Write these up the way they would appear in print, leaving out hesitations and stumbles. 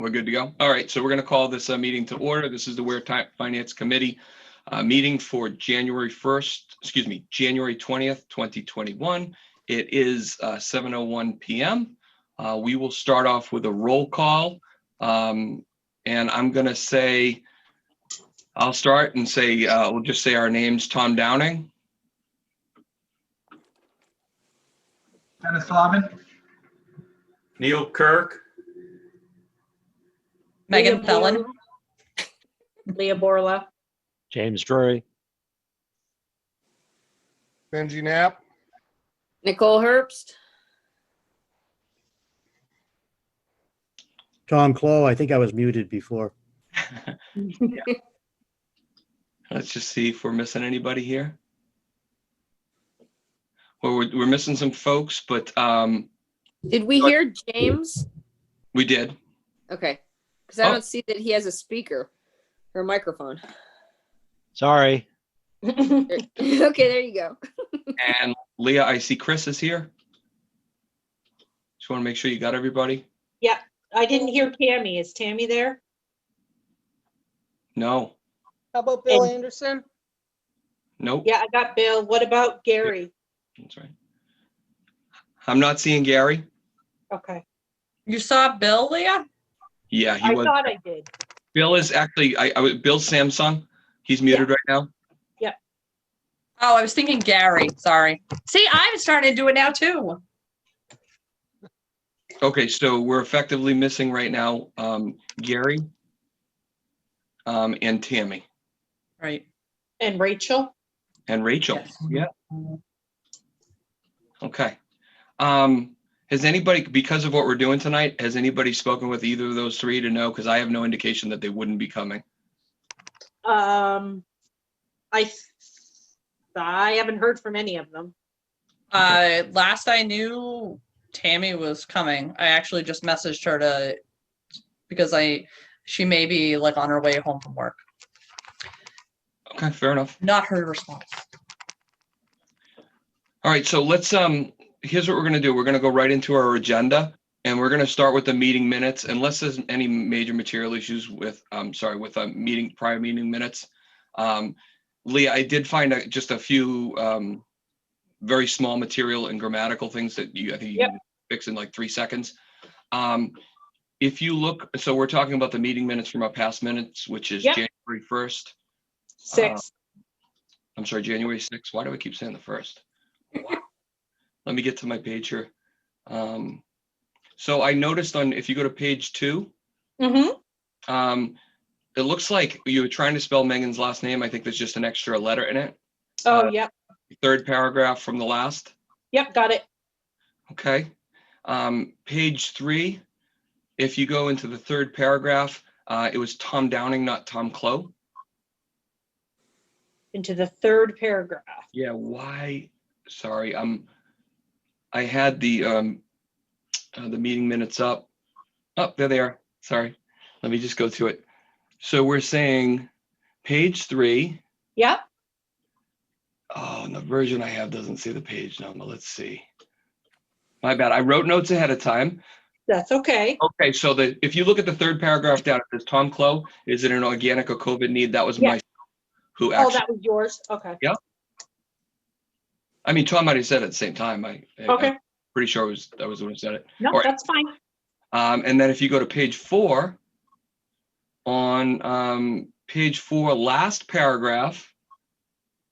We're good to go. All right, so we're going to call this meeting to order. This is the Finance Committee meeting for January 20th, 2021. It is 7:01 p.m. We will start off with a roll call. And I'm going to say, I'll start and say, we'll just say our names. Tom Downing. Dennis Flaman. Neil Kirk. Megan Fellon. Leah Borla. James Drury. Benji Knapp. Nicole Herbst. Tom Clow. I think I was muted before. Let's just see if we're missing anybody here. Well, we're missing some folks, but Did we hear James? we did. Okay. Because I don't see that he has a speaker or a microphone. Sorry. Okay, there you go. And Leah, I see Chris is here. Just want to make sure you got everybody. Yeah, I didn't hear Tammy. Is Tammy there? No. How about Bill Anderson? Nope. Yeah, I got Bill. What about Gary? That's right. I'm not seeing Gary. Okay. You saw Bill, Leah? Yeah, he I was. thought I did. Bill is actually, Bill's Samsung. He's muted right now. Oh, I was thinking Gary. Sorry. See, I'm starting to do it now too. Okay, so we're effectively missing right now Gary and Tammy. Right. And Rachel? And Rachel. Yes. Yeah. Okay. Has anybody, because of what we're doing tonight, has anybody spoken with either of those three to know? Because I have no indication that they wouldn't be coming. I haven't heard from any of them. Last I knew, Tammy was coming. I actually just messaged her because she may be like on her way home from work. Okay, fair enough. Not her response. All right, so let's here's what we're going to do. We're going to go right into our agenda, and we're going to start with the meeting minutes, unless there's any major material issues with prior meeting minutes. Leah, I did find just a few very small material and grammatical things that I think you can fix in like 3 seconds. If you look, so we're talking about the meeting minutes from our past minutes, which is January 1st. 6. I'm sorry, January 6th. Why do I keep saying the 1st? Let me get to my page here. So I noticed if you go to page 2, it looks like you were trying to spell Megan's last name. I think there's just an extra letter in it. Oh, yep. Third paragraph from the last. Yep, got it. Okay. Page 3, if you go into the third paragraph, it was Tom Downing, not Tom Clow. Into the third paragraph. Yeah, why? Sorry, I had the meeting minutes up. Oh, there they are. Sorry. Let me just go to it. So we're saying page 3. Yep. Oh, and the version I have doesn't say the page number. Let's see. My bad. I wrote notes ahead of time. That's okay. Okay, so if you look at the third paragraph down, it says Tom Clow, is it an organic or COVID need? That was my who actually. Oh, that was yours. Okay. Yeah. I mean, Tom might have said it at the same time. Okay. I'm pretty sure that was when I said it. No, Right. that's fine. And then if you go to page 4, on page 4, last paragraph,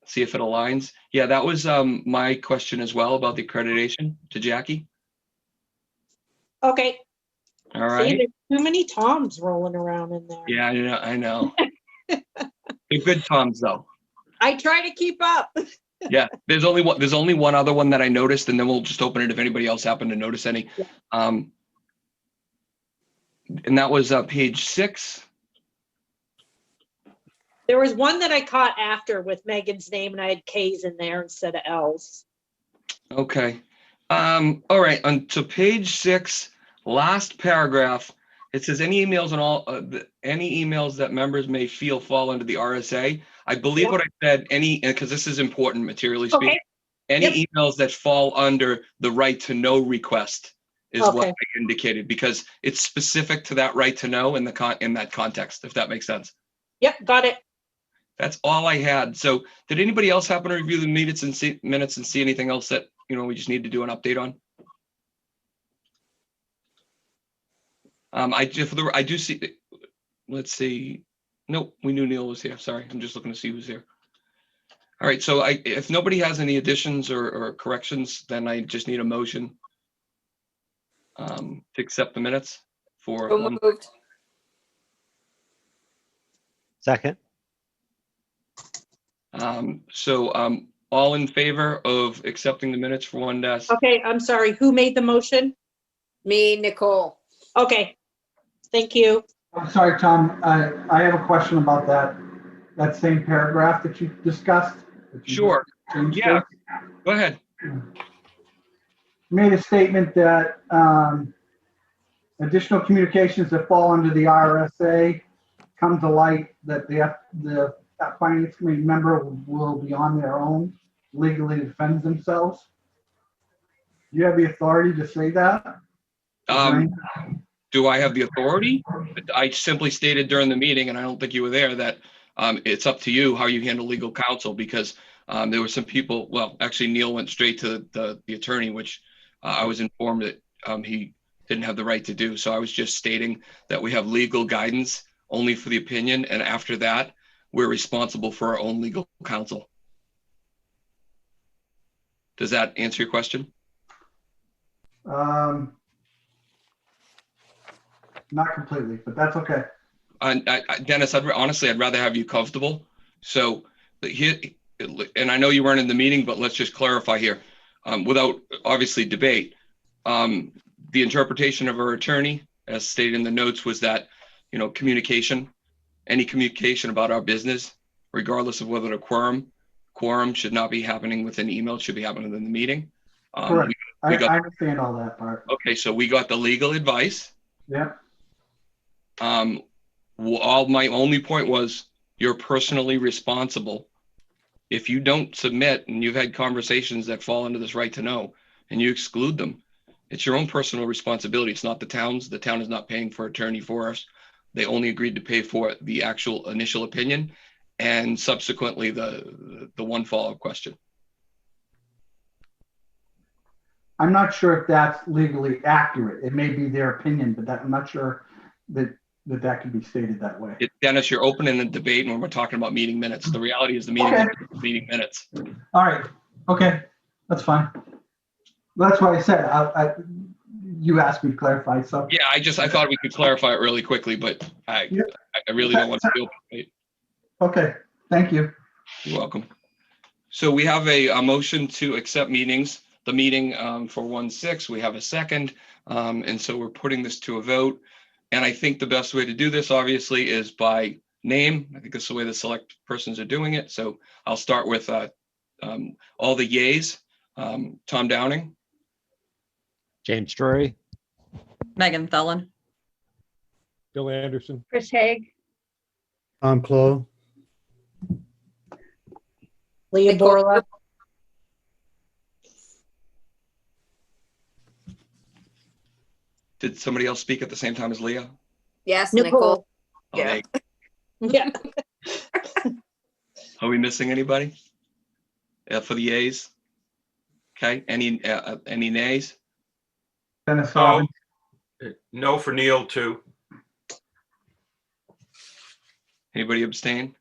see if it aligns. Yeah, that was my question as well about the accreditation to Jackie. Okay. All right. See, there's too many Toms rolling around in there. Yeah, I know. They're good Toms though. I try to keep up. Yeah, there's only one other one that I noticed, and then we'll just open it if anybody else happened to notice any. Yeah. And that was page 6. There was one that I caught after with Megan's name, and I had K's in there instead of L's. Okay. All right. On to page 6, last paragraph. It says any emails any emails that members may feel fall under the RSA. I believe what I said. Because this is important, materially speaking. Okay. Any emails that fall under the right to know request is what Okay. I indicated, because it's specific to that right to know in that context, if that makes sense. Yep, got it. That's all I had. So did anybody else happen to review the minutes and see anything else that, we just need to do an update on? I do see, let's see. Nope, we knew Neil was here. Sorry, I'm just looking to see who's here. All right, so if nobody has any additions or corrections, then I just need a motion to accept the minutes for So moved. Second. All in favor of accepting the minutes for 1-. Okay, I'm sorry. Who made the motion? Me, Nicole. Okay. Thank you. I'm sorry, Tom, I have a question about that same paragraph that you discussed. that you Sure. changed Yeah. to. Go ahead. Made a statement that additional communications that fall under the RSA come to light that the finance committee member will be on their own legally defend themselves. Do you have the authority to say that? Is there any- Do I have the authority? I simply stated during the meeting, and I don't think you were there, that it's up to you how you handle legal counsel, because there were some people, well, actually Neil went straight to the attorney, which I was informed that he didn't have the right to do. So I was just stating that we have legal guidance only for the opinion, and after that, we're responsible for our own legal counsel. Does that answer your question? Not completely, but that's okay. Dennis, honestly, I'd rather have you comfortable. So here, and I know you weren't in the meeting, but let's just clarify here, without obviously debate. The interpretation of our attorney, as stated in the notes, was that, any communication about our business, regardless of whether a quorum should not be happening within email, it should be happening in the meeting. Correct. we I got- understand all that part. Okay, so we got the legal advice. Yep. My only point was you're personally responsible. If you don't submit and you've had conversations that fall into this right to know and you exclude them, it's your own personal responsibility. It's not the town's. The town is not paying for attorney for us. They only agreed to pay for the actual initial opinion and subsequently the one follow-up question. I'm not sure if that's legally accurate. It may be their opinion, but I'm not sure that could be stated that way. Dennis, you're opening the debate when we're talking about meeting minutes. The reality is the meeting Okay. meeting minutes. All right. Okay. That's fine. That's why I said, you asked me to clarify, so. Yeah, I thought we could clarify it really quickly, but I Yep. really don't want to feel. Okay. Thank you. You're welcome. So we have a motion to accept the meeting for 1/6. We have a second. And so we're putting this to a vote. And I think the best way to do this, obviously, is by name. I think that's the way the select persons are doing it. So I'll start with all the yays. Tom Downing, James Drury, Megan Thelen. Bill Anderson. Chris Haig. Tom Clow, Leah Nicole. Borla. did somebody else speak at the same time as Leah? Yes, Nicole. Oh, Yeah. Yeah. Are we missing anybody? For the yays? Okay, any nays? Dennis Oh, Sullivan. no for Neil too. Anybody abstain?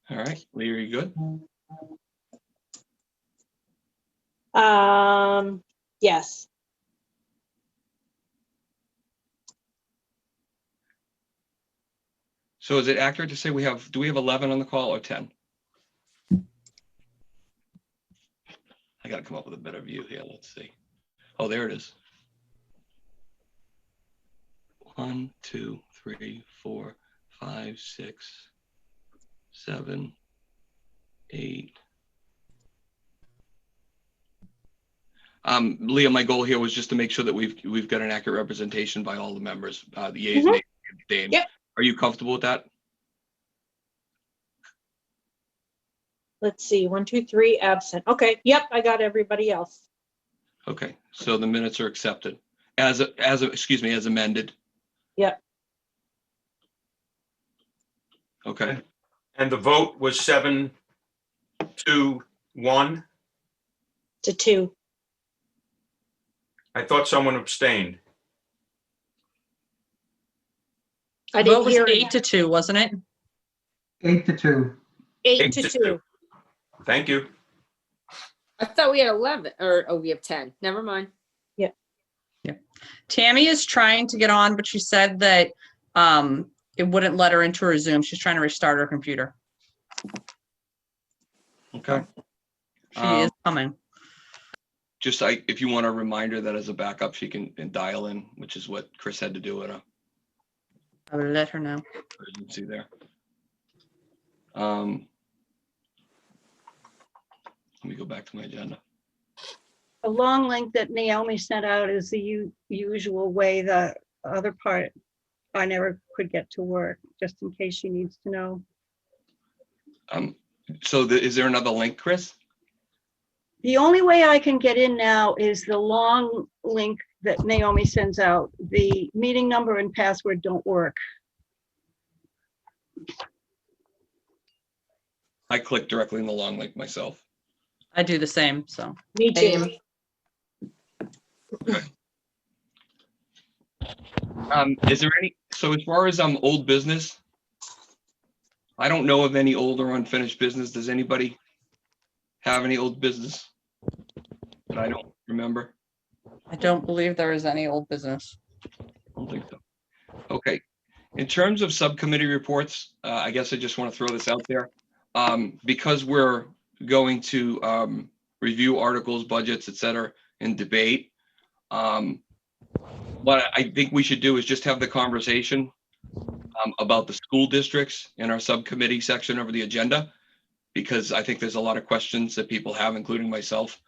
All right, Leah, are you good? Yes. So is it accurate to say do we have 11 on the call or 10? I gotta come up with a better view here. Let's see. Oh, there it is. 1, 2, 3, 4, 5, 6, 7, 8. Leah, my goal here was just to make sure that we've got an accurate representation by all the members, the yeas, nays, and abstains. Yep. Are you comfortable with that? Let's see, 1, 2, 3 absent. Okay, yep, I got everybody else. Okay, so the minutes are accepted excuse me, as amended. Yep. Okay, And the vote was 7-1. To 2. I thought someone abstained. I Vote didn't was hear 8-2, wasn't it? 8-2. 8 to 2. Thank you. I thought we had 11, or, oh, we have 10. Never mind. Tammy is trying to get on, but she said that it wouldn't let her into her Zoom. She's trying to restart her computer. okay. She is coming. Just if you want a reminder that as a backup, she can dial in, which is what Chris had to do at a I will let her know. emergency there. Let me go back to my agenda. The long link that Naomi sent out is the usual way. The other part, I never could get to work, just in case she needs to know. So is there another link, Chris? The only way I can get in now is the long link that Naomi sends out. The meeting number and password don't work. I clicked directly in the long link myself. I do the same, so. Me too. Is there any, so as far as old business, I don't know of any old or unfinished business. Does anybody have any old business that I don't remember? I don't believe there is any old business. I don't think so. Okay. In terms of subcommittee reports, I guess I just want to throw this out there. Because we're going to review articles, budgets, et cetera, and debate. What I think we should do is just have the conversation about the school districts in our subcommittee section over the agenda, because I think there's a lot of questions that people have, including myself.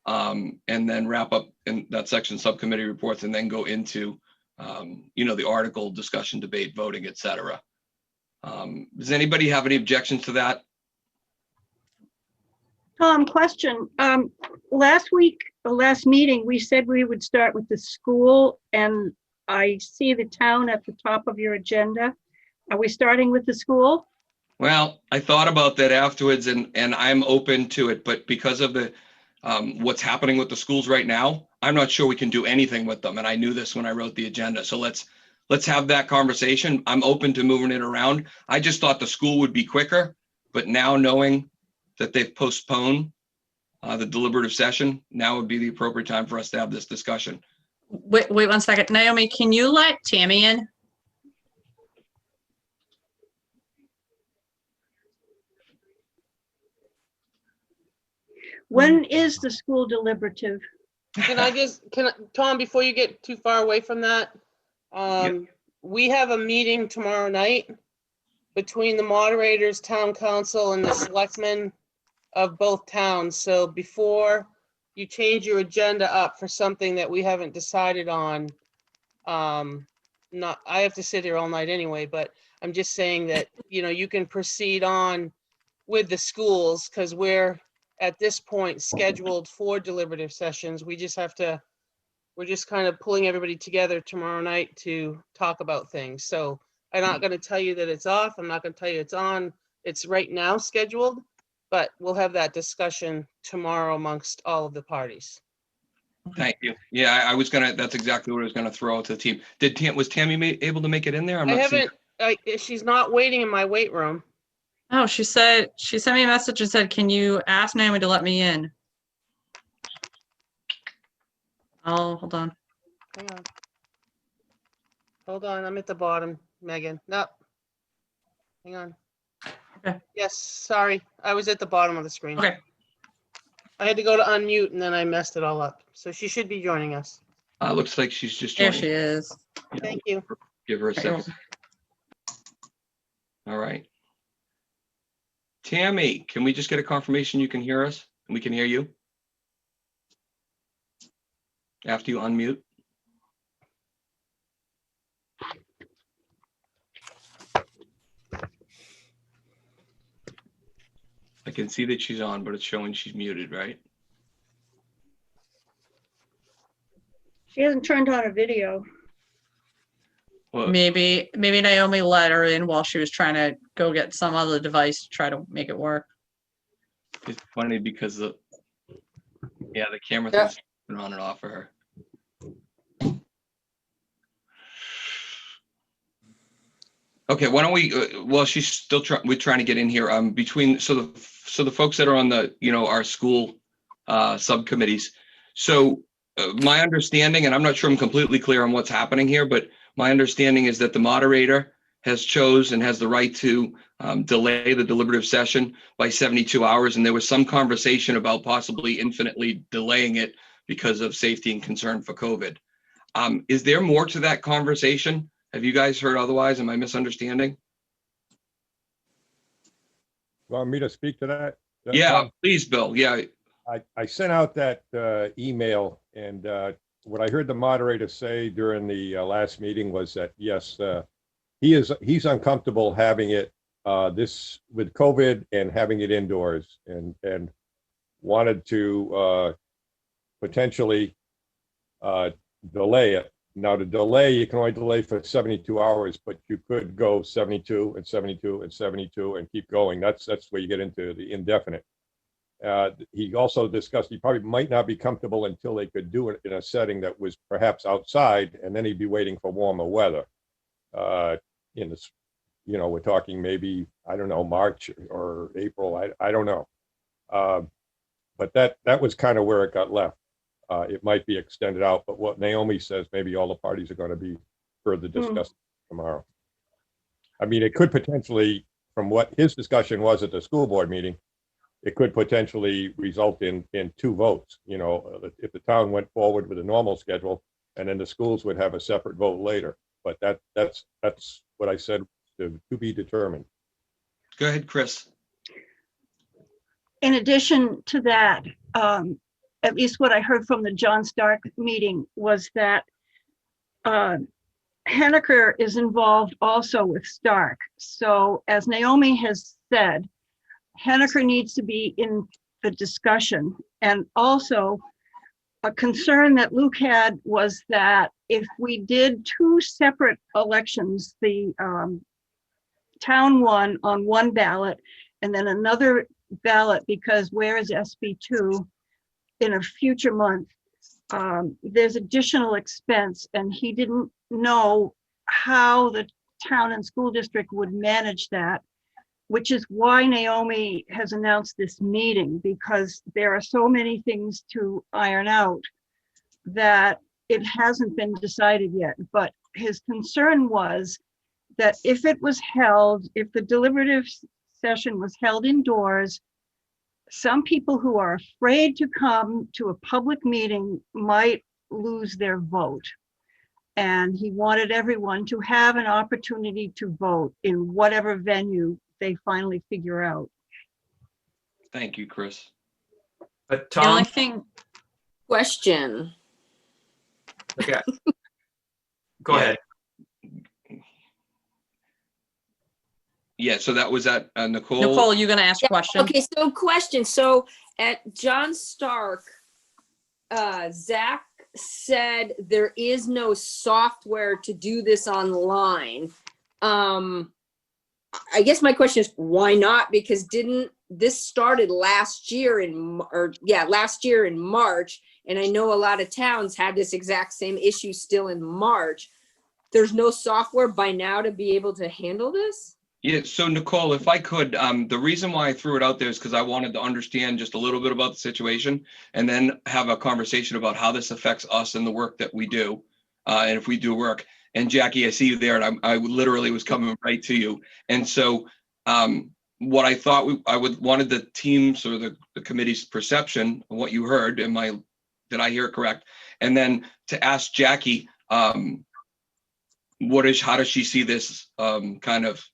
And then wrap up in that section subcommittee reports and then go into, the article discussion, debate, voting, et cetera. Does anybody have any objections to that? Tom, question. Last week, or last meeting, we said we would start with the school, and I see the town at the top of your agenda. Are we starting with the school? Well, I thought about that afterwards and I'm open to it, but because of the what's happening with the schools right now, I'm not sure we can do anything with them. And I knew this when I wrote the agenda. So let's have that conversation. I'm open to moving it around. I just thought the school would be quicker, but now knowing that they've postponed the deliberative session, now would be the appropriate time for us to have this discussion. Wait 1 second. Naomi, can you let Tammy in? When is the school deliberative? Tom, before you get too far away from that, we have a meeting tomorrow night between the moderators, town council, and the selectmen of both towns. So before you change your agenda up for something that we haven't decided on, I have to sit here all night anyway, but I'm just saying that, you can proceed on with the schools, because we're at this point scheduled for deliberative sessions. We're just kind of pulling everybody together tomorrow night to talk about things. So I'm not going to tell you that it's off. I'm not going to tell you it's on. It's right now scheduled, but we'll have that discussion tomorrow amongst all of the parties. Thank you. Yeah, that's exactly what I was gonna throw out to the team. Was Tammy able to make it in there? I'm I not seeing. haven't, she's not waiting in my weight room. Oh, she sent me a message and said, can you ask Naomi to let me in? Oh, hold on. Hang on. Hold on, I'm at the bottom, Megan. Nope. Hang on. Okay. Yes, sorry. I was at the bottom of the screen. Okay. I had to go to unmute and then I messed it all up. So she should be joining us. Looks like she's just There joining. she is. Yeah, Thank you. give her a Okay, you're second. All right. Tammy, can we just get a confirmation you can hear us and we can hear you? After you unmute. I can see that she's on, but it's showing she's muted, right? She hasn't turned on a video. Well, Maybe Naomi let her in while she was trying to go get some other device to try to make it work. it's funny because the camera Yeah. thing's been on and off for her. Okay, why don't we, well, she's still we're trying to get in here, so the folks that are on the, our school subcommittees. So my understanding, and I'm not sure I'm completely clear on what's happening here, but my understanding is that the moderator has chose and has the right to delay the deliberative session by 72 hours. And there was some conversation about possibly infinitely delaying it because of safety and concern for COVID. Is there more to that conversation? Have you guys heard otherwise? Am I misunderstanding? Want me to speak to that? Yeah, Tom? please, Bill. Yeah, I sent out that email, and what I heard the moderator say during the last meeting was that, yes, he's uncomfortable having it this with COVID and having it indoors, and wanted to potentially delay it. Now, to delay, you can only delay for 72 hours, but you could go 72 and 72 and 72 and keep going. That's where you get into the indefinite. He also discussed he probably might not be comfortable until they could do it in a setting that was perhaps outside, and then he'd be waiting for warmer weather. In this, we're talking maybe, I don't know, March or April. I don't know. But that was kind of where it got left. It might be extended out, but what Naomi says, maybe all the parties are going to be further discussed tomorrow. I mean, it could potentially, from what his discussion was at the school board meeting, it could potentially result in 2 votes. If the town went forward with a normal schedule, and then the schools would have a separate vote later. But that's what I said, to be determined. go ahead, Chris. In addition to that, at least what I heard from the John Stark meeting was that Henniker is involved also with Stark. So as Naomi has said, Henniker needs to be in the discussion. And also a concern that Luke had was that if we did 2 separate elections, the town one on one ballot and then another ballot, because where is SB2 in a future month, there's additional expense, and he didn't know how the town and school district would manage that, which is why Naomi has announced this meeting, because there are so many things to iron out that it hasn't been decided yet. But his concern was that if the deliberative session was held indoors, some people who are afraid to come to a public meeting might lose their vote. And he wanted everyone to have an opportunity to vote in whatever venue they finally figure out. Thank you, Chris. But The only Tom, thing, Question. okay. Go Yeah. ahead. Yeah, so that was at Nicole. Nicole, you gonna ask a question? Okay, so question. So at John Stark, Zach said there is no software to do this online. I guess my question is, why not? Because didn't this started last year last year in March, and I know a lot of towns had this exact same issue still in March. There's no software by now to be able to handle this? Yeah, so Nicole, if I could, the reason why I threw it out there is because I wanted to understand just a little bit about the situation and then have a conversation about how this affects us and the work that we do, and if we do work. And Jackie, I see you there, and I literally was coming right to you. And so what I thought wanted the team's or the committee's perception of what you heard. Did I hear it correct? And then to ask Jackie, how does she see this kind of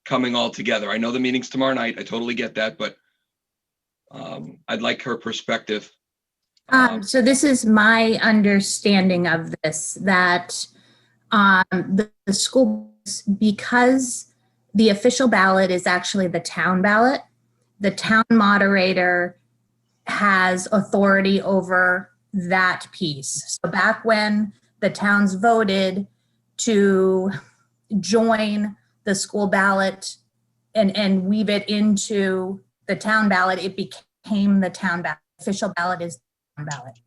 coming all together? I know the meeting's tomorrow night. I totally get that, but I'd like her perspective. So this is my understanding of this, that the school, because the official ballot is actually the town ballot, the town moderator has authority over that piece. So back when the towns voted to join the school ballot and weave it into the town ballot, it became the town ballot. Official ballot is the town ballot.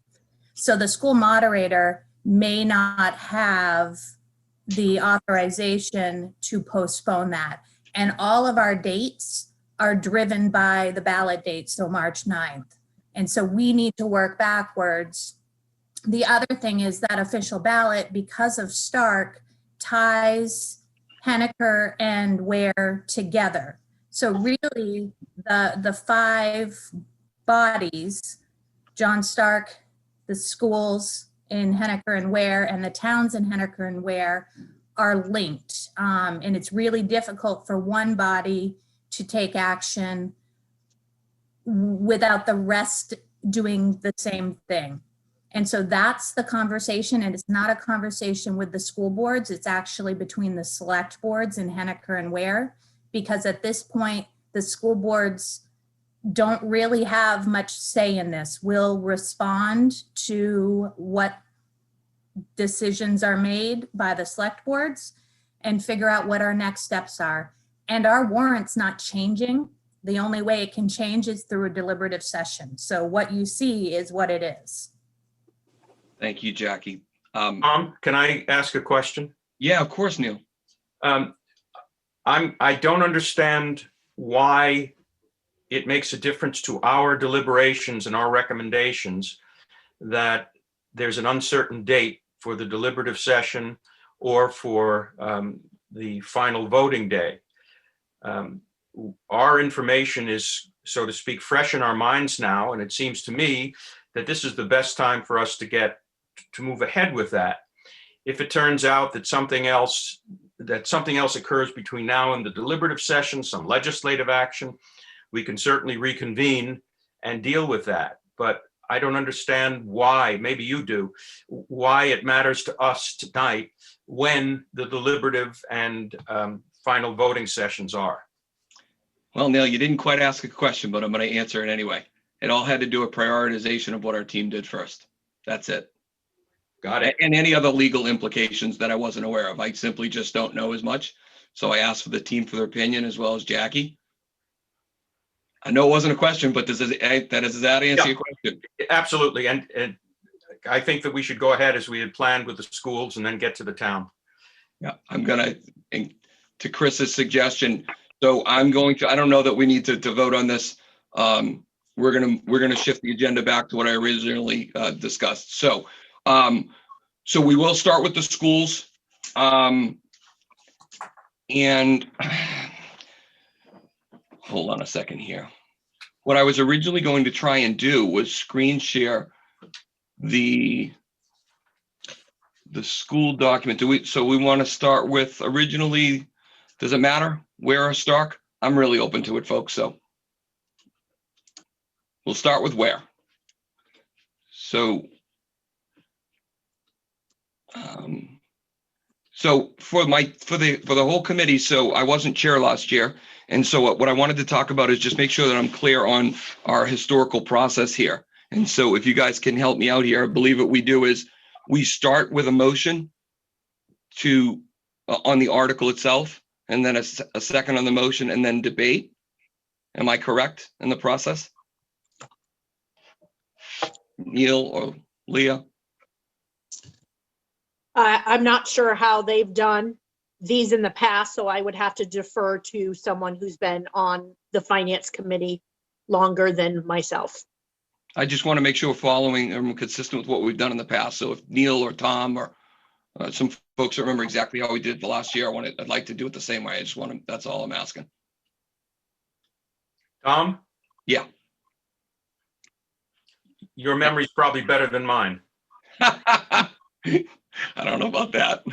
So the school moderator may not have the authorization to postpone that. And all of our dates are driven by the ballot date, so March 9th. And so we need to work backwards. The other thing is that official ballot, because of Stark, ties Henniker and Ware together. So really, the five bodies, John Stark, the schools in Henniker and Ware, and the towns in Henniker and Ware are linked. And it's really difficult for one body to take action without the rest doing the same thing. And so that's the conversation, and it's not a conversation with the school boards. It's actually between the select boards in Henniker and Ware, because at this point, the school boards don't really have much say in this. We'll respond to what decisions are made by the select boards and figure out what our next steps are. And our warrant's not changing. The only way it can change is through a deliberative session. So what you see is what it is. Thank you, Jackie. Tom, can I ask a question? Yeah, of course, Neil. I don't understand why it makes a difference to our deliberations and our recommendations that there's an uncertain date for the deliberative session or for the final voting day. Our information is, so to speak, fresh in our minds now, and it seems to me that this is the best time for us to move ahead with that. If it turns out that something else occurs between now and the deliberative session, some legislative action, we can certainly reconvene and deal with that. But I don't understand why, maybe you do, why it matters to us tonight when the deliberative and final voting sessions are. Well, Neil, you didn't quite ask a question, but I'm going to answer it anyway. It all had to do with prioritization of what our team did first. That's it. Got it. And any other legal implications that I wasn't aware of. I simply just don't know as much. So I asked for the team for their opinion, as well as Jackie. I know it wasn't a question, but does that answer your question? Absolutely. And I think that we should go ahead as we had planned with the schools and then get to the town. Yeah, I'm gonna, to Chris's suggestion, so I'm going to, I don't know that we need to vote on this. We're gonna shift the agenda back to what I originally discussed. So we will start with the schools. And hold on a second here. What I was originally going to try and do was screen share the school document. So we want to start with originally, does it matter where or Stark? I'm really open to it, folks. So we'll start with where. So for the whole committee, so I wasn't chair last year. And so what I wanted to talk about is just make sure that I'm clear on our historical process here. And so if you guys can help me out here, I believe what we do is we start with a motion to on the article itself, and then a second on the motion, and then debate. Am I correct in the process? Neil or Leah? I'm not sure how they've done these in the past, so I would have to defer to someone who's been on the finance committee longer than myself. I just want to make sure we're following and consistent with what we've done in the past. So if Neil or Tom or some folks remember exactly how we did the last year, I'd like to do it the same way. I just want to, that's all I'm asking. Tom? Yeah. Your memory's probably better than mine. I don't know about that.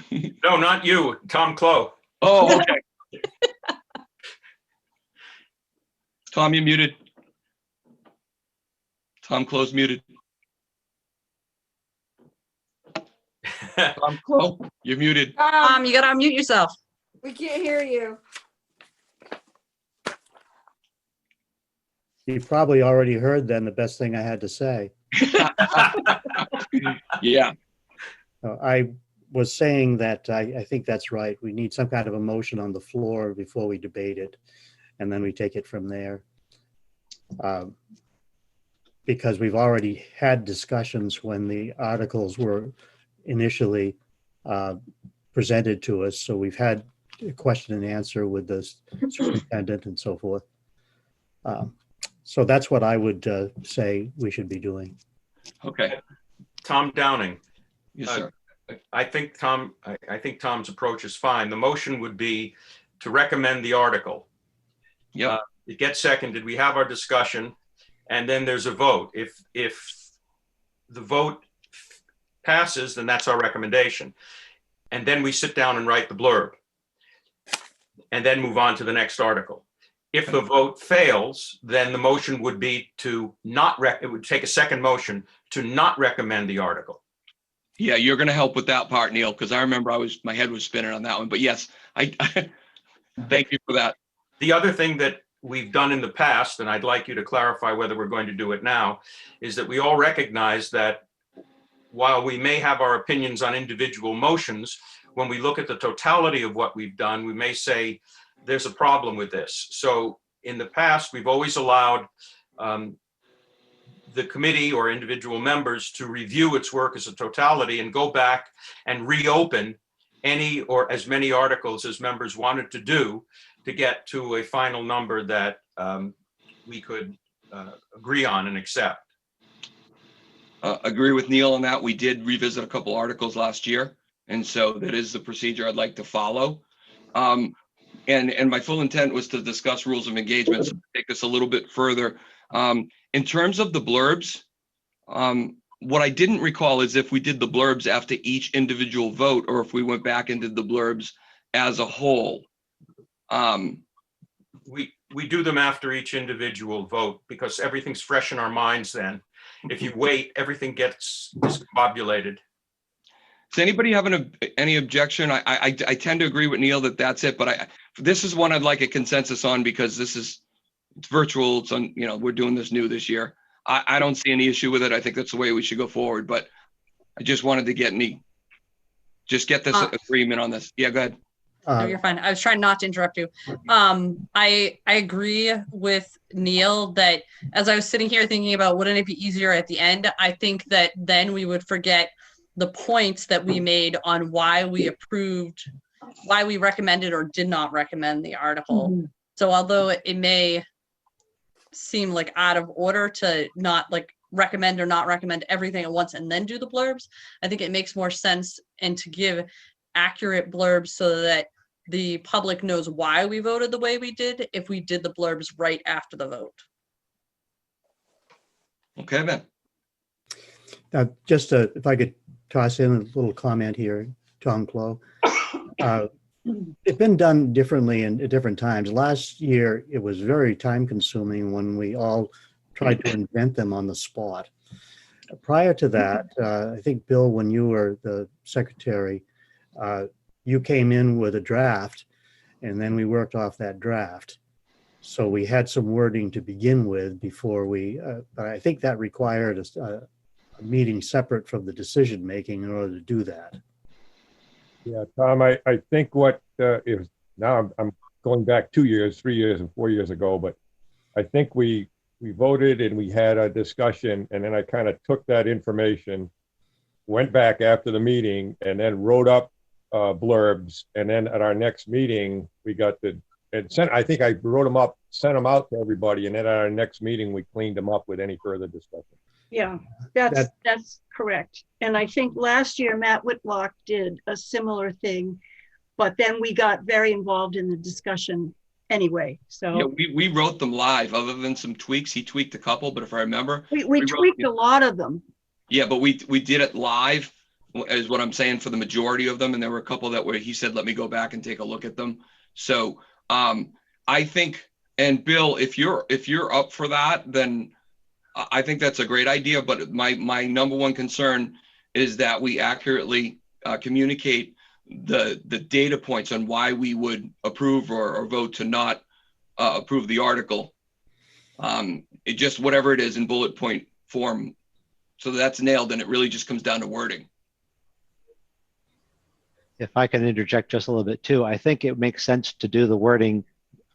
No, not you, Tom Clough. Oh, okay. Tom, you're muted. Tom Clough's muted. Tom Clough, you're muted. You gotta unmute yourself. We can't hear you. You probably already heard then the best thing I had to say. Yeah, I was saying that I think that's right. We need some kind of a motion on the floor before we debate it, and then we take it from there. Because we've already had discussions when the articles were initially presented to us. So we've had a question and answer with the superintendent and so forth. So that's what I would say we should be doing. okay. Tom Downing. Yes, sir. I think Tom's approach is fine. The motion would be to recommend the article. Yep. It gets seconded. We have our discussion, and then there's a vote. If the vote passes, then that's our recommendation. And then we sit down and write the blurb, and then move on to the next article. If the vote fails, then the motion would be to not it would take a second motion to not recommend the article. Yeah, you're going to help with that part, Neil, because I remember my head was spinning on that one. But yes, I thank you for that. The other thing that we've done in the past, and I'd like you to clarify whether we're going to do it now, is that we all recognize that while we may have our opinions on individual motions, when we look at the totality of what we've done, we may say there's a problem with this. So in the past, we've always allowed the committee or individual members to review its work as a totality and go back and reopen any or as many articles as members wanted to do to get to a final number that we could agree on and accept. Agree with Neil on that. We did revisit a couple articles last year, and so that is the procedure I'd like to follow. And my full intent was to discuss rules of engagement, so take this a little bit further. In terms of the blurbs, what I didn't recall is if we did the blurbs after each individual vote, or if we went back and did the blurbs as a whole. We do them after each individual vote because everything's fresh in our minds then. If you wait, everything gets discombobulated. Does anybody have any objection? I tend to agree with Neil that that's it, but this is one I'd like a consensus on because it's virtual. It's on, we're doing this new this year. I don't see any issue with it. I think that's the way we should go forward, but I just wanted to get this agreement on this. Yeah, go ahead. No, you're fine. I was trying not to interrupt you. I agree with Neil that as I was sitting here thinking about wouldn't it be easier at the end, I think that then we would forget the points that we made on why we recommended or did not recommend the article. Mm-hmm. So although it may seem like out of order to not recommend or not recommend everything at once and then do the blurbs, I think it makes more sense and to give accurate blurbs so that the public knows why we voted the way we did if we did the blurbs right after the vote. Okay, then. If I could toss in a little comment here, Tom Clow. It's been done differently at different times. Last year, it was very time consuming when we all tried to invent them on the spot. Prior to that, I think, Bill, when you were the secretary, you came in with a draft and then we worked off that draft. So we had some wording to begin with before but I think that required a meeting separate from the decision making in order to do that. Yeah, Tom, I think what is now I'm going back 2 years, 3 years, and 4 years ago, but I think we voted and we had a discussion, and then I kind of took that information, went back after the meeting, and then wrote up blurbs, and then at our next meeting we got I think I wrote them up, sent them out to everybody, and then at our next meeting we cleaned them up with any further discussion. Yeah, that's correct. And I think last year Matt Whitlock did a similar thing, but then we got very involved in the discussion anyway. So yeah, we wrote them live. Other than some tweaks, he tweaked a couple, but if I remember, we tweaked a lot of them. Yeah, but we did it live, is what I'm saying, for the majority of them, and there were a couple that where he said, "Let me go back and take a look at them." So I think, and Bill, if you're up for that, then I think that's a great idea, but my number one concern is that we accurately communicate the data points on why we would approve or vote to not approve the article. It just, whatever it is in bullet point form. So that's nailed, and it really just comes down to wording. If I can interject just a little bit too, I think it makes sense to do the wording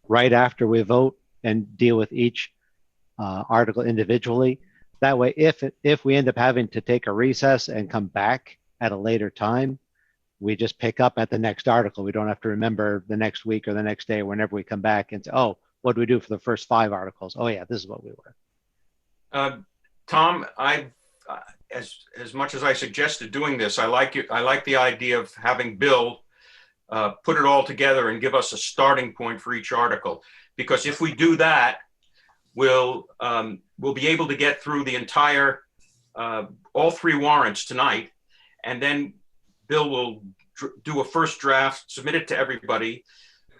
right after we vote and deal with each article individually. That way, if we end up having to take a recess and come back at a later time, we just pick up at the next article. We don't have to remember the next week or the next day, whenever we come back and say, oh, what do we do for the first 5 articles? Oh yeah, this is what we were. Tom, as much as I suggested doing this, I like the idea of having Bill put it all together and give us a starting point for each article. Because if we do that, we'll be able to get through the entire, all 3 warrants tonight. And then Bill will do a first draft, submit it to everybody.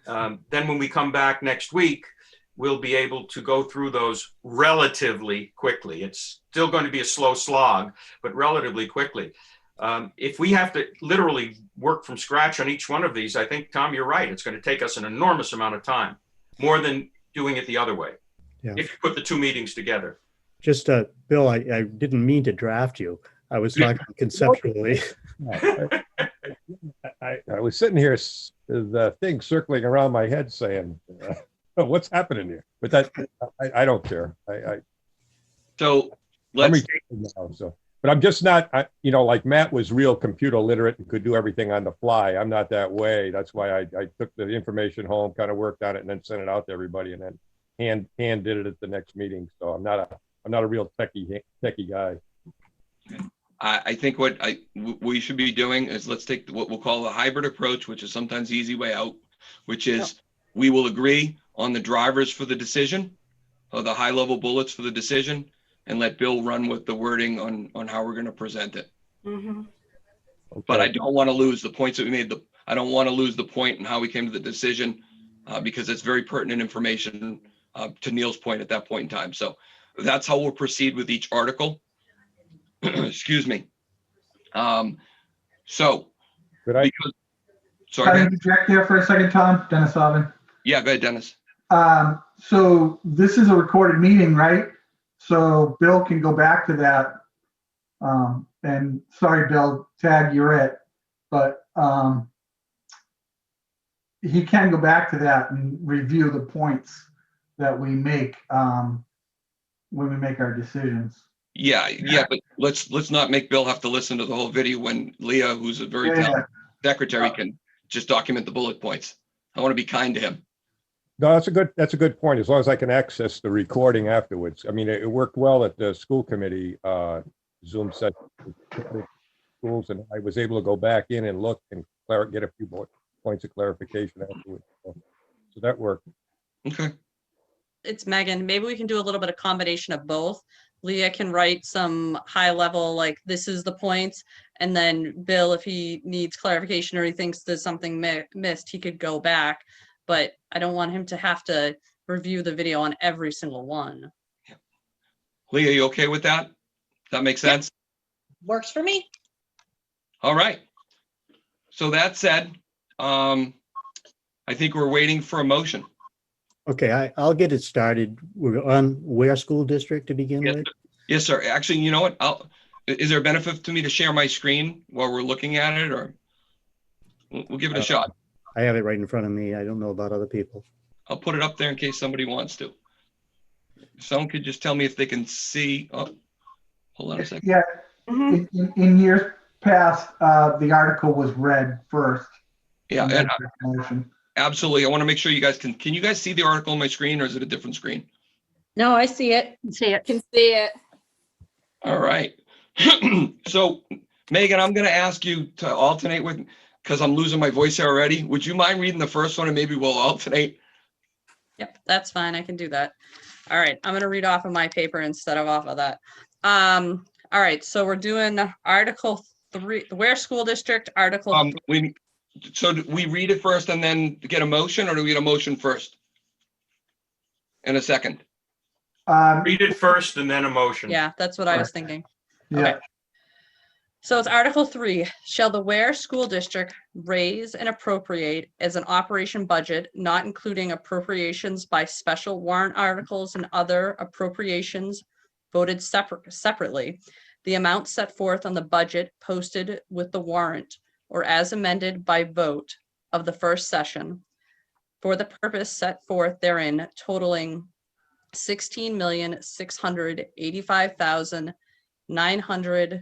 Then when we come back next week, we'll be able to go through those relatively quickly. It's still going to be a slow slog, but relatively quickly. If we have to literally work from scratch on each one of these, I think, Tom, you're right. It's going to take us an enormous amount of time, more than doing it the other way. Yeah. If you put the 2 meetings together. Just, Bill, I didn't mean to draft you. I was talking conceptually. I was sitting here, the thing circling around my head saying, what's happening here? But that, I don't care. So I'm let's, retired now, so. But I'm just not, like Matt was real computer literate and could do everything on the fly. I'm not that way. That's why I took the information home, kind of worked on it, and then sent it out to everybody, and then hand did it at the next meeting. So I'm not a real techie guy. I think what we should be doing is let's take what we'll call a hybrid approach, which is sometimes the easy way out, which is we will agree on the drivers for the decision, or the high level bullets for the decision, and let Bill run with the wording on how we're going to present it. Mm-hmm. Okay. But I don't want to lose the points that we made. I don't want to lose the point and how we came to the decision, because it's very pertinent information to Neil's point at that point in time. So that's how we'll proceed with each article. Excuse me. So, Could I, because, sorry, Can go I ahead. interject there for a second, Tom? Dennis Alvin. Yeah, go ahead, Dennis. So this is a recorded meeting, right? So Bill can go back to that. And sorry, Bill, tag, you're it. But he can go back to that and review the points that we make when we make our decisions. Yeah, but let's not make Bill have to listen to the whole video when Leah, who's a very Yeah. talented secretary, can just document the bullet points. I want to be kind to him. no, that's a good point. As long as I can access the recording afterwards. I mean, it worked well at the school committee Zoom session with schools, and I was able to go back in and look and get a few more points of clarification afterwards. So that worked. Okay. It's Megan. Maybe we can do a little bit of combination of both. Leah can write some high level, like this is the points. And then Bill, if he needs clarification or he thinks there's something missed, he could go back. But I don't want him to have to review the video on every single one. Leah, you okay with that? That makes sense? Works for me. All right. So that said, I think we're waiting for a motion. Okay, I'll get it started. We're on Ware School District to begin Yes, with. Yes, sir. Actually, you know what? Is there a benefit to me to share my screen while we're looking at it, or we'll give it a shot? I have it right in front of me. I don't know about other people. I'll put it up there in case somebody wants to. If someone could just tell me if they can see. Oh, hold on a second. Yeah, Mm-hmm. in years past, the article was read first. Yeah, and and then the motion. absolutely. I want to make sure you guys can you guys see the article on my screen, or is it a different screen? No, I see it. See it. Can see it. All right. So, Megan, I'm going to ask you to alternate with, because I'm losing my voice here already. Would you mind reading the first one and maybe we'll alternate? Yep, that's fine. I can do that. All right, I'm gonna read off of my paper instead of off of that. All right, so we're doing Article 3, the Ware School District, Article 3. So do we read it first and then get a motion, or do we get a motion first? In a second. Read it first and then a motion. Yeah, that's what I was thinking. Yeah. Okay. So it's Article 3. Shall the Ware School District raise and appropriate as an operation budget, not including appropriations by special warrant articles and other appropriations voted separately, the amount set forth on the budget posted with the warrant or as amended by vote of the first session for the purpose set forth therein, totaling $16,685,938.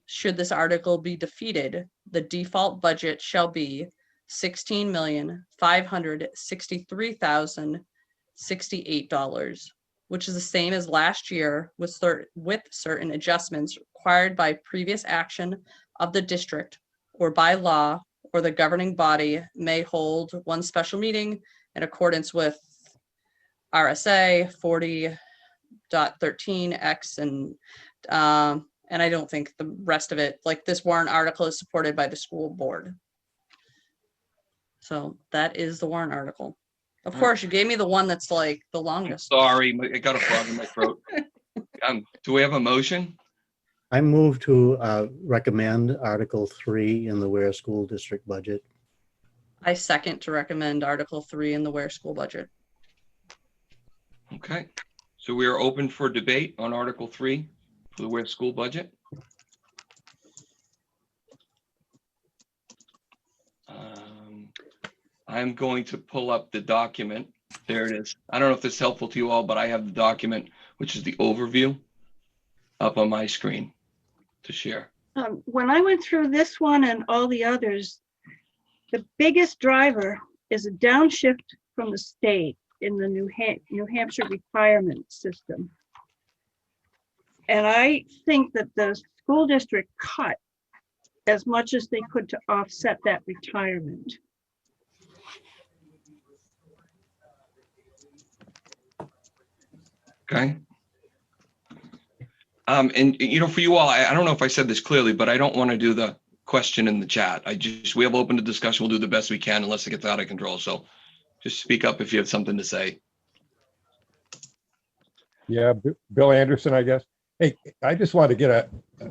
Should this article be defeated, the default budget shall be $16,563,068, which is the same as last year with certain adjustments required by previous action of the district or by law, or the governing body may hold one special meeting in accordance with RSA 40.13X and I don't think the rest of it, like this warrant article, is supported by the school board. So that is the warrant article. Of course, you gave me the one that's like the longest. Sorry, I got a frog in my throat. Do we have a motion? I move to recommend Article 3 in the Ware School District budget. I second to recommend Article 3 in the Ware school budget. Okay, so we are open for debate on Article 3 for the Ware school budget. I'm going to pull up the document. There it is. I don't know if this is helpful to you all, but I have the document, which is the overview, up on my screen to share. When I went through this one and all the others, the biggest driver is a downshift from the state in the New Hampshire retirement system. And I think that the school district cut as much as they could to offset that retirement. Okay. And you know, for you all, I don't know if I said this clearly, but I don't want to do the question in the chat. We have open to discussion. We'll do the best we can unless it gets out of control. So just speak up if you have something to say. Yeah, Bill Anderson, I guess. Hey, I just wanted to get a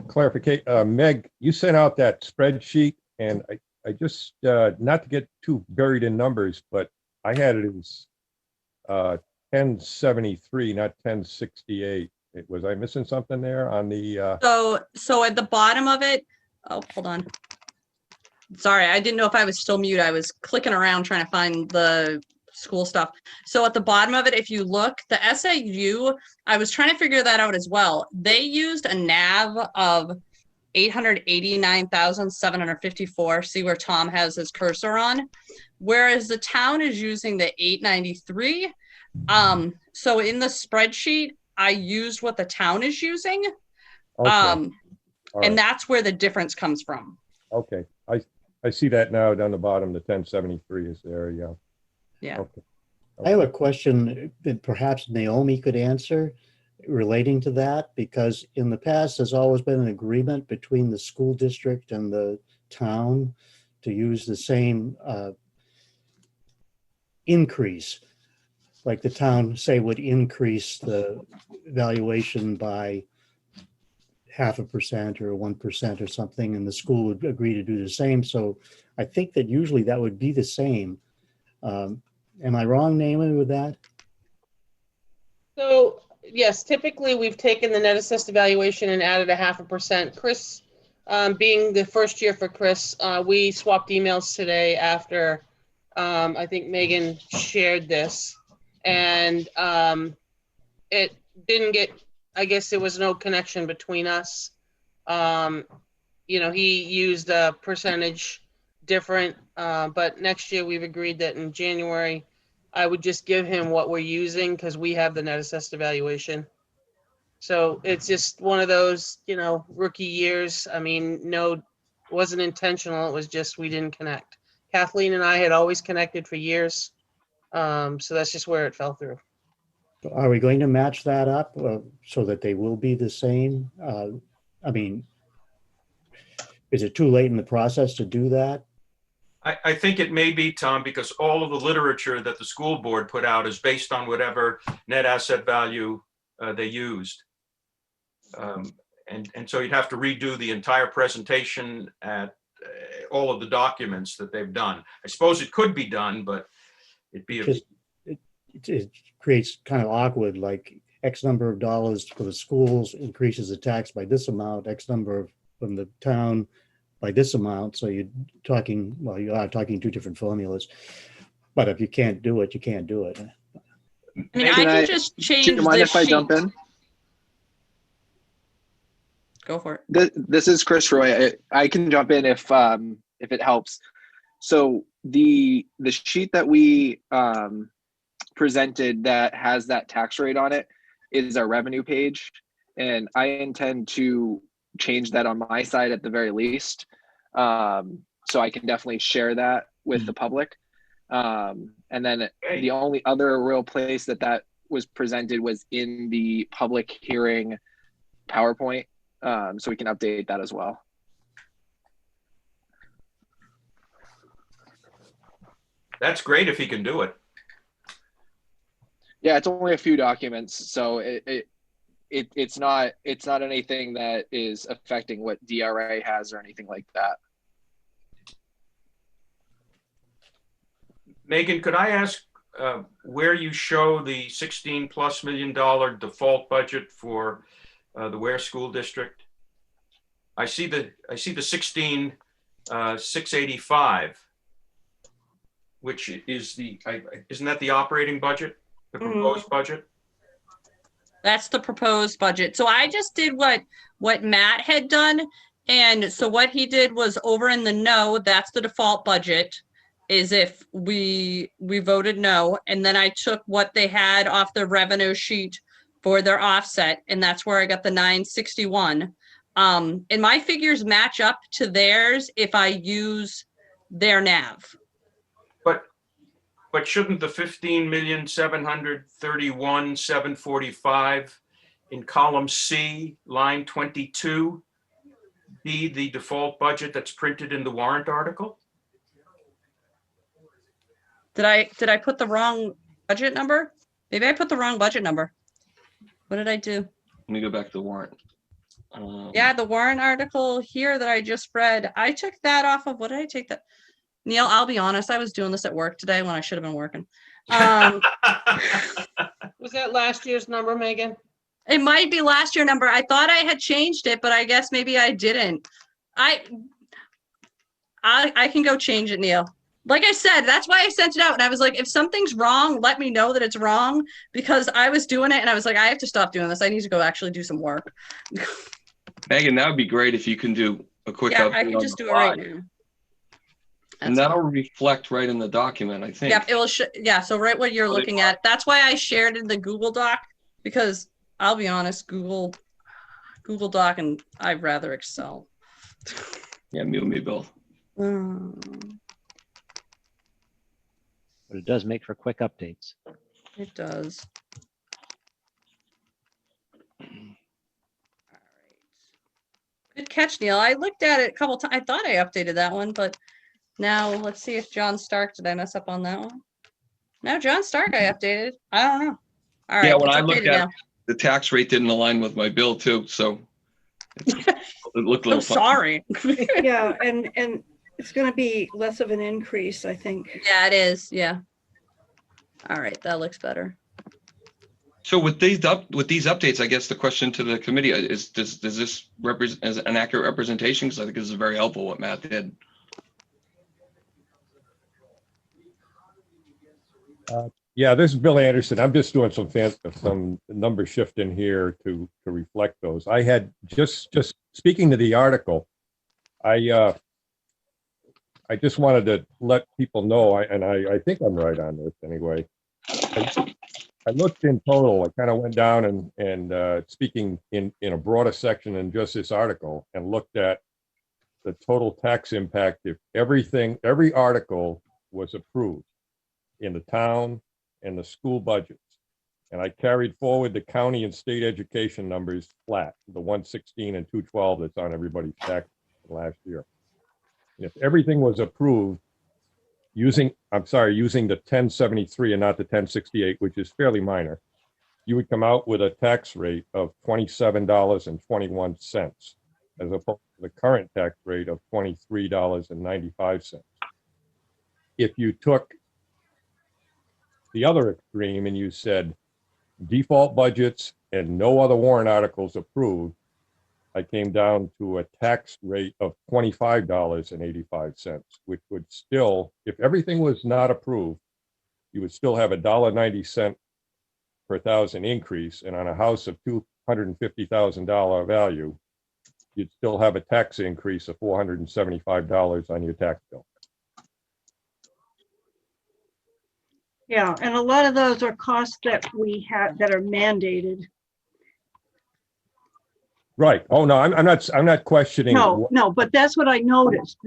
clarification. Meg, you sent out that spreadsheet, and I just, not to get too buried in numbers, but I had it as 1073, not 1068. Was I missing something there on the? So at the bottom of it, oh, hold on. Sorry, I didn't know if I was still mute. I was clicking around trying to find the school stuff. So at the bottom of it, if you look, the SAU, I was trying to figure that out as well. They used a NAV of 889,754. See where Tom has his cursor on, whereas the town is using the 893. So in the spreadsheet, I used what the town is using. Okay. And that's where the difference comes from. Okay, I see that now down the bottom. The 1073 is there. Yeah. Yeah. Okay. I have a question that perhaps Naomi could answer relating to that, because in the past, there's always been an agreement between the school district and the town to use the same increase. Like the town, say, would increase the valuation by 0.5% or 1% or something, and the school would agree to do the same. So I think that usually that would be the same. Am I wrong, Naomi, with that? So yes, typically we've taken the net assessed evaluation and added 0.5%. Chris, being the first year for Chris, we swapped emails today after I think Megan shared this, and it didn't get, I guess there was no connection between us. You know, he used a percentage different, but next year we've agreed that in January, I would just give him what we're using because we have the net assessed evaluation. So it's just one of those, you know, rookie years. I mean, no, it wasn't intentional. It was just we didn't connect. Kathleen and I had always connected for years. So that's just where it fell through. Are we going to match that up so that they will be the same? I mean, is it too late in the process to do that? I think it may be, Tom, because all of the literature that the school board put out is based on whatever net asset value they used. And so you'd have to redo the entire presentation at all of the documents that they've done. I suppose it could be done, but it'd be, Just, it creates kind of awkward, like X number of dollars for the schools increases the tax by this amount, X number of from the town by this amount. So you're talking, well, you are talking two different formulas. But if you can't do it, you can't do it. I mean, I can just Do change you mind this if I sheet. jump in? Go for it. This is Chris Roy. I can jump in if it helps. So the sheet that we presented that has that tax rate on it is our revenue page, and I intend to change that on my side at the very least. So I can definitely share that with the public. And then the only other real place that was presented was in the public hearing PowerPoint. So we can update that as well. that's great if he can do it. Yeah, it's only a few documents, so it's not anything that is affecting what DRA has or anything like that. Megan, could I ask where you show the $16+ million default budget for the Ware School District? I see the 16,685, which is isn't that the operating budget, the proposed budget? That's the proposed budget. So I just did what Matt had done. And so what he did was over in the no, that's the default budget, is if we voted no. And then I took what they had off the revenue sheet for their offset, and that's where I got the 961. And my figures match up to theirs if I use their NAV. But shouldn't the 15,731,745 in column C, line 22, be the default budget that's printed in the warrant article? Did I put the wrong budget number? Maybe I put the wrong budget number. What did I do? Let me go back to the warrant. Yeah, the warrant article here that I just read, I took that off of, what did I take that? Neil, I'll be honest, I was doing this at work today when I should have been working. Was that last year's number, Megan? It might be last year number. I thought I had changed it, but I guess maybe I didn't. I can go change it, Neil. Like I said, that's why I sent it out. And I was like, if something's wrong, let me know that it's wrong, because I was doing it and I was like, I have to stop doing this. I need to go actually do some work. Megan, that would be great if you can do a quick Yeah, update I can on just the do it right fly. now. And that'll reflect right in the document, I think. Yeah, it will. Yeah, so right what you're looking at. That's why I shared in the Google Doc, because I'll be honest, Google Doc and I'd rather Excel. Yeah, me both. But it does make for quick updates. It does. Good catch, Neil. I looked at it a couple times. I thought I updated that one, but now let's see if John Stark, did I mess up on that one? No, John Stark I updated. I don't know. All right, Yeah, when it's I looked updated at now. the tax rate didn't align with my bill too, so it looked a Oh, little funny. sorry. Yeah, and it's gonna be less of an increase, I think. Yeah, it is. Yeah. All right, that looks better. So with these updates, I guess the question to the committee is, does this represent as an accurate representation? Because I think this is very helpful what Matt did. Yeah, this is Bill Anderson. I'm just doing some number shifting here to reflect those. I had just speaking to the article, I just wanted to let people know, and I think I'm right on this anyway. I looked in total, I kind of went down and speaking in a broader section than just this article, and looked at the total tax impact if every article was approved in the town and the school budgets. And I carried forward the county and state education numbers flat, the 116 and 212 that's on everybody's tax last year. And if everything was approved using the 1073 and not the 1068, which is fairly minor, you would come out with a tax rate of $27.21 as opposed to the current tax rate of $23.95. If you took the other extreme and you said default budgets and no other warrant articles approved, I came down to a tax rate of $25.85, which would still, if everything was not approved, you would still have $1.90 per thousand increase. And on a house of $250,000 value, you'd still have a tax increase of $475 on your tax bill. Yeah, and a lot of those are costs that we have that are mandated. Right. Oh, no, I'm not questioning. No, but that's what I noticed.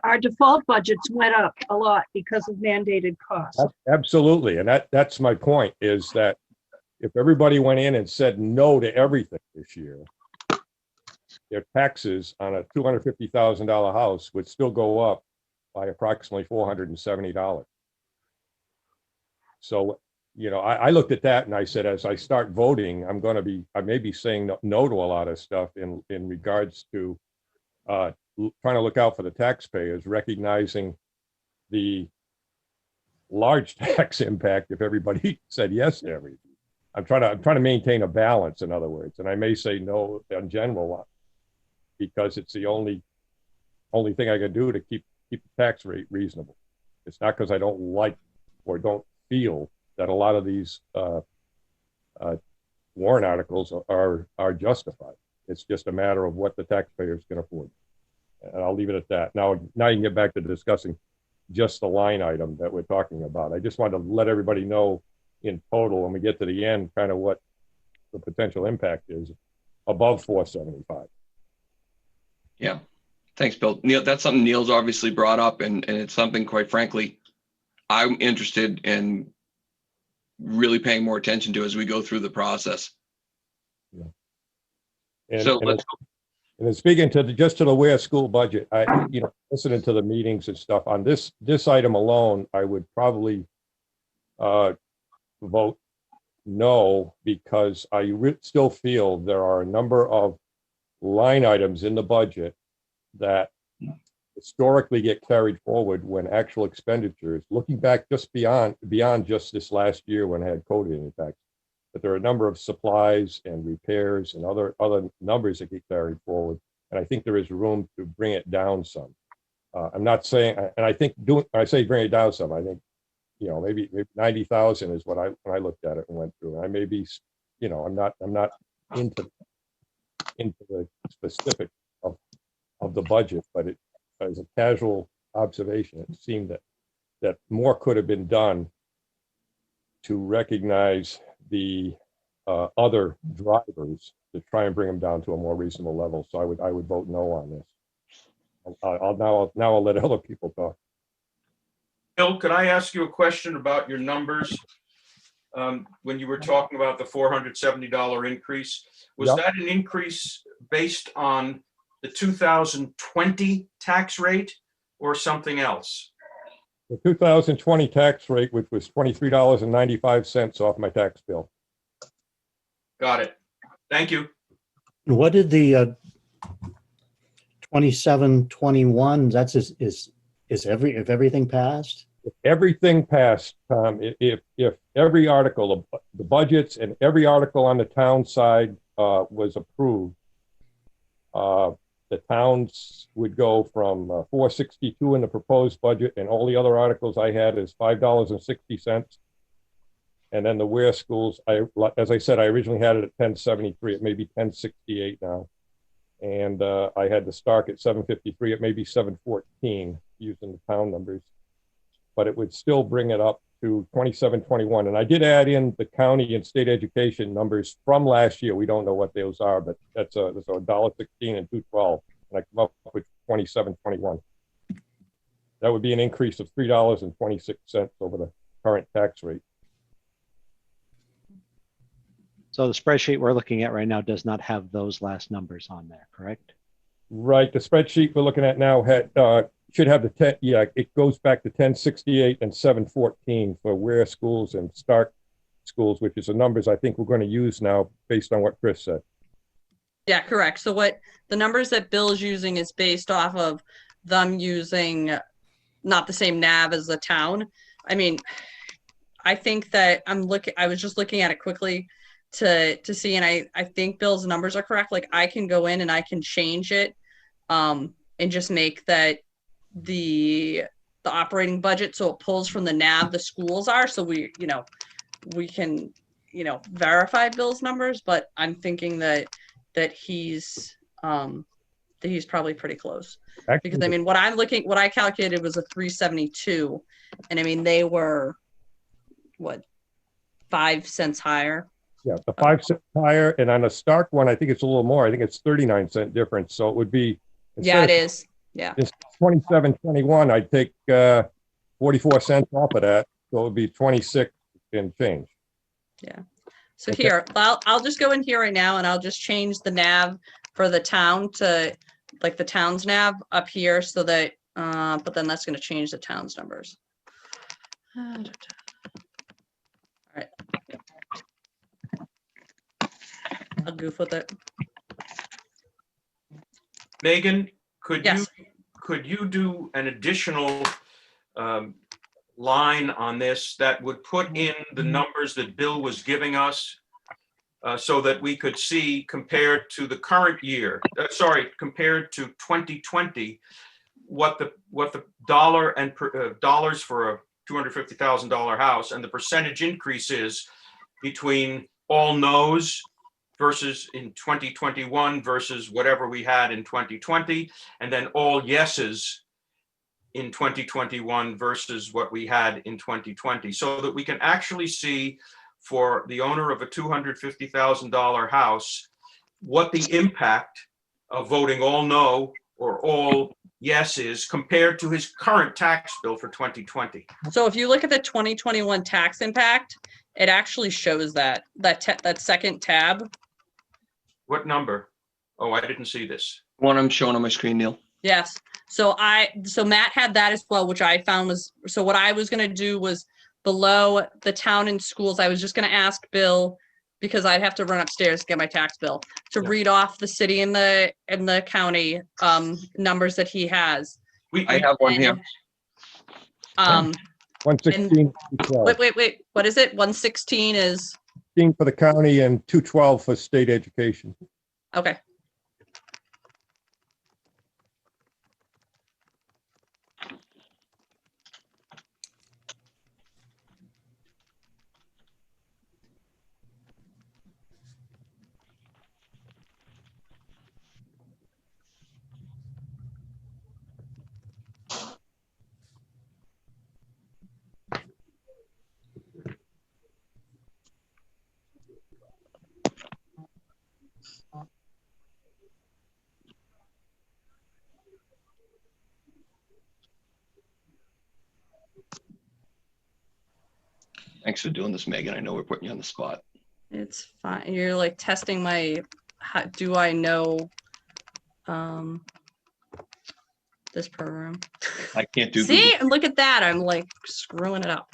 Our default budgets went up a lot because of mandated costs. Absolutely. And that's my point, is that if everybody went in and said no to everything this year, their taxes on a $250,000 house would still go up by approximately $470. So, you know, I looked at that and I said, as I start voting, I may be saying no to a lot of stuff in regards to trying to look out for the taxpayers, recognizing the large tax impact if everybody said yes to everything. I'm trying to maintain a balance, in other words, and I may say no in general because it's the only thing I can do to keep the tax rate reasonable. It's not because I don't like or don't feel that a lot of these warrant articles are justified. It's just a matter of what the taxpayers can afford. And I'll leave it at that. Now you can get back to discussing just the line item that we're talking about. I just wanted to let everybody know in total, when we get to the end, kind of what the potential impact is above 475. Yeah. Thanks, Bill. Neil, that's something Neil's obviously brought up, and it's something, quite frankly, I'm interested in really paying more attention to as we go through the process. Yeah. And, so and let's And then speaking to just to the Ware school budget, listening to the meetings and stuff on this item alone, I would probably vote no, because I still feel there are a number of line items in the budget that historically get carried forward when actual expenditures, looking back just beyond just this last year when I had COVID impacts. But there are a number of supplies and repairs and other numbers that get carried forward. And I think there is room to bring it down some. I'm not saying, and I think I say bring it down some, I think, maybe 90,000 is what when I looked at it and went through. I may be, I'm not into the specific of the budget, but as a casual observation, it seemed that more could have been done to recognize the other drivers to try and bring them down to a more reasonable level. So I would vote no on this. I'll let other people talk. Bill, could I ask you a question about your numbers? When you were talking about the $470 increase, was that an increase based on the 2020 tax rate or something else? The 2020 tax rate, which was $23.95 off my tax bill. Got it. Thank you. What did the 2721, if everything passed? If everything passed, Tom, if every article, the budgets and every article on the town side was approved, the towns would go from 462 in the proposed budget, and all the other articles I had is $5.60. And then the Ware schools, as I said, I originally had it at 1073. It may be 1068 now. And I had the Stark at 753. It may be 714 using the town numbers, but it would still bring it up to 2721. And I did add in the county and state education numbers from last year. We don't know what those are, but that's $1.16 and $2.12. And I come up with 2721. That would be an increase of $3.26 over the current tax rate. So the spreadsheet we're looking at right now does not have those last numbers on there, correct? Right. The spreadsheet we're looking at now should have the 10. Yeah, it goes back to 1068 and 714 for Ware schools and Stark schools, which is the numbers I think we're going to use now based on what Chris said. Yeah, correct. So what the numbers that Bill's using is based off of them using not the same nav as the town. I mean, I think that I was just looking at it quickly to see, and I think Bill's numbers are correct. Like I can go in and I can change it and just make that the operating budget so it pulls from the nav the schools are, so we can verify Bill's numbers, but I'm thinking that he's probably pretty close. Because I mean, what I calculated was a 372, and I mean they were what, 5 cents higher. Yeah, the 5 cents higher, and on a Stark one, I think it's a little more. I think it's 39-cent difference. So it would be, Yeah, it is. Yeah. It's 27.21. I'd take 44 cents off of that, so it would be 26 and change. Yeah. So Okay. here, I'll just go in here right now and I'll just change the nav for the town to like the town's nav up here so that, but then that's going to change the town's numbers. All right. I'll goof with it. Megan, could Yes. you do an additional line on this that would put in the numbers that Bill was giving us so that we could see compared to the current year, compared to 2020, what the dollar and dollars for a $250,000 house and the percentage increase is between all no's versus in 2021 versus whatever we had in 2020, and then all yeses in 2021 versus what we had in 2020, so that we can actually see for the owner of a $250,000 house what the impact of voting all no or all yes is compared to his current tax bill for 2020. So if you look at the 2021 tax impact, it actually shows that second tab. What number? Oh, I didn't see this. One I'm showing on my screen, Neil. Yes. So Matt had that as well, which I found was, so what I was going to do was below the town and schools, I was just going to ask Bill, because I'd have to run upstairs to get my tax bill, to read off the city and the county numbers that he has. I have one here. 116, 212. Wait. What is it? 116 is? 16 for the county and 212 for state education. Okay. Thanks for doing this, Megan. I know we're putting you on the spot. It's fine. You're like testing my, do I know this program? I can't do See, Google. and look at that. I'm like screwing it up.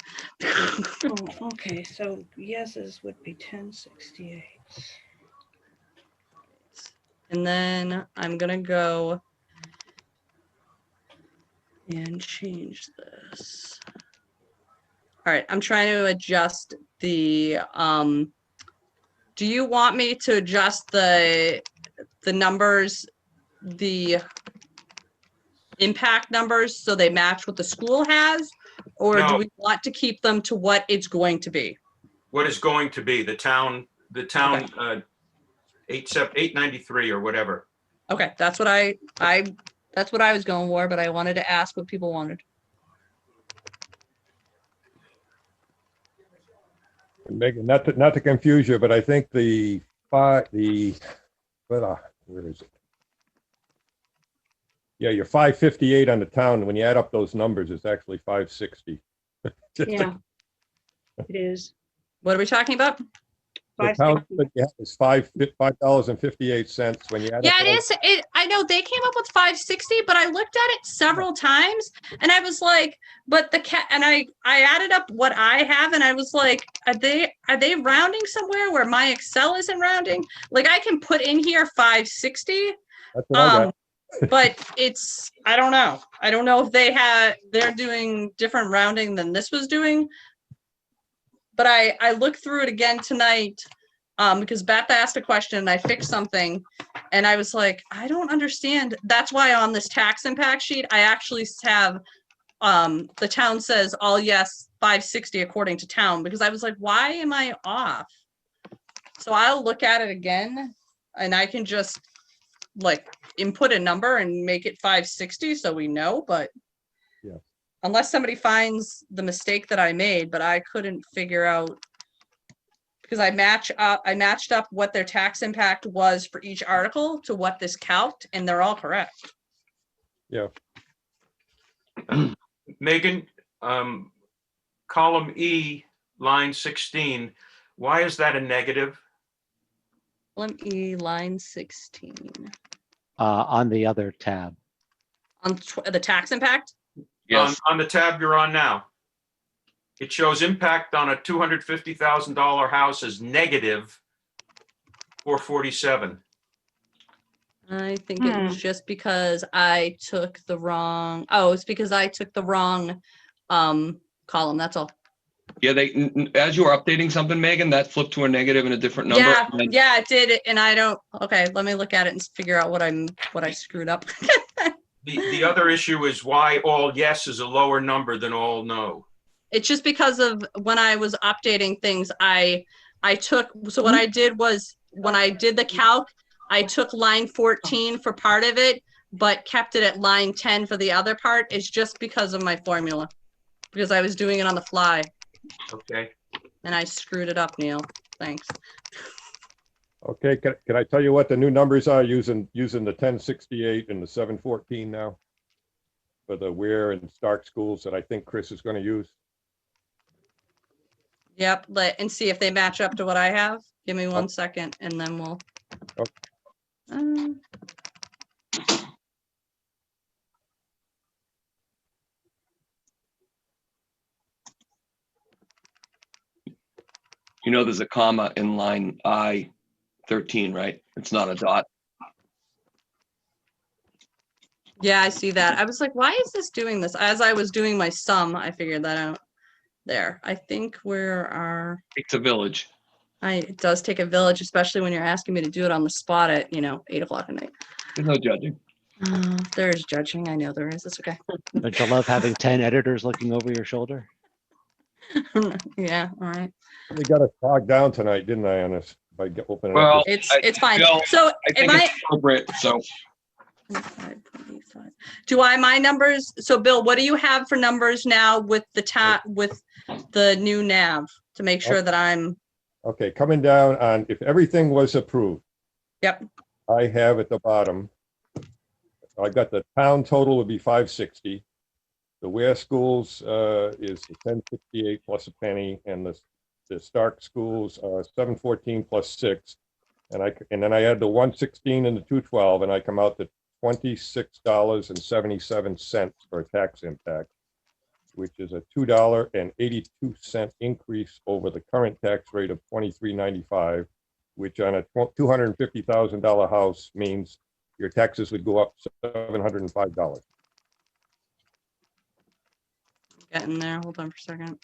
Oh, okay, so yeses would be 1068. And then I'm gonna go and change this. All right, I'm trying to adjust the, do you want me to adjust the numbers, the impact numbers so they match what the school has? Or do No. we want to keep them to what it's going to be? What is going to be the town 893 or whatever. Okay, that's what that's what I was going for, but I wanted to ask what people wanted. Megan, not to confuse you, but I think where is it? Yeah, you're 558 on the town. When you add up those numbers, it's actually 560. Yeah, it is. What are we talking about? The town that you have is $5.58 when you add. Yeah, up it all- is. I know they came up with 560, but I looked at it several times and I was like, but and I added up what I have and I was like, are they rounding somewhere where my Excel isn't rounding? Like I can put in here 560. That's what I got. But I don't know. I don't know if they're doing different rounding than this was doing. But I looked through it again tonight because Beth asked a question and I fixed something and I was like, I don't understand. That's why on this tax impact sheet, I actually have the town says all yes, 560 according to town, because I was like, why am I off? So I'll look at it again and I can just like input a number and make it 560 so we know, but Yeah. unless somebody finds the mistake that I made, but I couldn't figure out because I matched up what their tax impact was for each article to what this calced, and they're all correct. Yeah. Megan, column E, line 16, why is that a negative? Column E, line 16. On the other tab. On the tax impact? Yes. On the tab you're on now. It shows impact on a $250,000 house as negative 447. I think it was just because I took the wrong, it's because I took the wrong column, that's all. Yeah, as you were updating something, Megan, that flipped to a negative and a different number. Yeah, and then- yeah, it did, and I don't, okay, let me look at it and figure out what I screwed up. The other issue is why all yes is a lower number than all no. It's just because of when I was updating things, I took, so what I did was, when I did the calc, I took line 14 for part of it, but kept it at line 10 for the other part. It's just because of my formula, because I was doing it on the fly, Okay. and I screwed it up, Neil. Thanks. Okay, can I tell you what the new numbers are using the 1068 and the 714 now? For the Ware and Stark schools that I think Chris is going to use. Yep, and see if they match up to what I have. Give me 1 second, and then we'll. You know, there's a comma in line I-13, right? It's not a dot. Yeah, I see that. I was like, why is this doing this? As I was doing my sum, I figured that out. There, I think where our, It's a village. it does take a village, especially when you're asking me to do it on the spot at, 8 o'clock at night. There's no judging. There is judging. I know there is. It's okay. Don't you love having 10 editors looking over your shoulder? Yeah, all right. We got us bogged down tonight, didn't I, on this? By opening Well, up. It's fine. Bill, So I think it's appropriate, so. Do my numbers, so Bill, what do you have for numbers now with the new nav to make sure that I'm, Okay, coming down on if everything was approved. Yep. I have at the bottom. I got the town total would be 560. The Ware schools is the 1068 plus a penny, and the Stark schools are 714 plus 6. And then I add the 116 and the 212, and I come out to $26.77 for a tax impact, which is a $2.82 increase over the current tax rate of $23.95, which on a $250,000 house means your taxes would go up $705. getting there? Hold on for a second.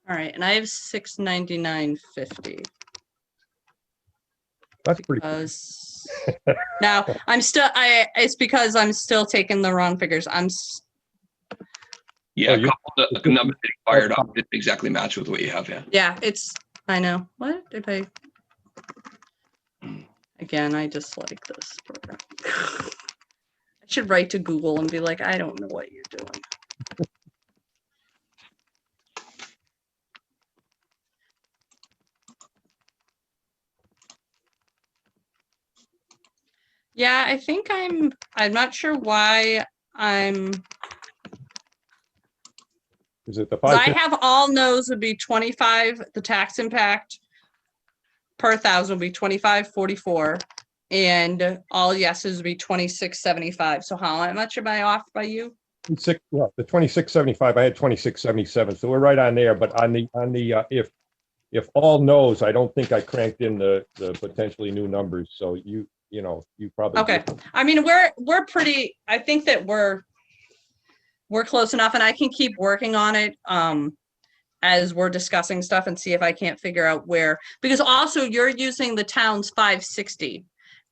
All right, and I have 699.50. That's pretty. Now I'm still, it's because I'm still taking the wrong figures. Yeah, a couple of the numbers that fired up didn't exactly match with what you have here. Yeah, I know. What did again, I dislike this program. I should write to Google and be like, I don't know what you're doing. Yeah, I think I'm not sure why I'm, Is it the 'cause I 550? have all no's would be 25, the tax impact per thousand would be 25.44, and all yeses would be 26.75. So how much am I off by you? Yeah, the 2675, I had 2677, so we're right on there, but on the if all knows, I don't think I cranked in the potentially new numbers, so you probably. Okay, I mean, we're pretty, I think that we're close enough, and I can keep working on it as we're discussing stuff and see if I can't figure out where, because also you're using the town's 560.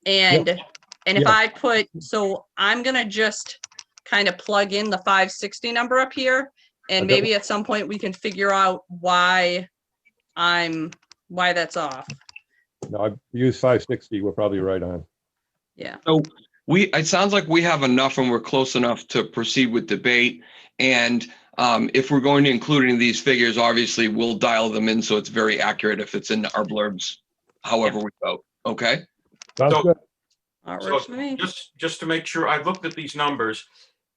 And if Yeah. I put, so I'm gonna just kind of plug in the 560 number up here, and Okay. maybe at some point we can figure out why that's off. No, I used 560, we're probably right on. Yeah. So it sounds like we have enough and we're close enough to proceed with debate. And if we're going to include any of these figures, obviously we'll dial them in so it's very accurate if it's in our blurbs, however we vote. Okay? Sounds So- good. That So works for me. just to make sure, I looked at these numbers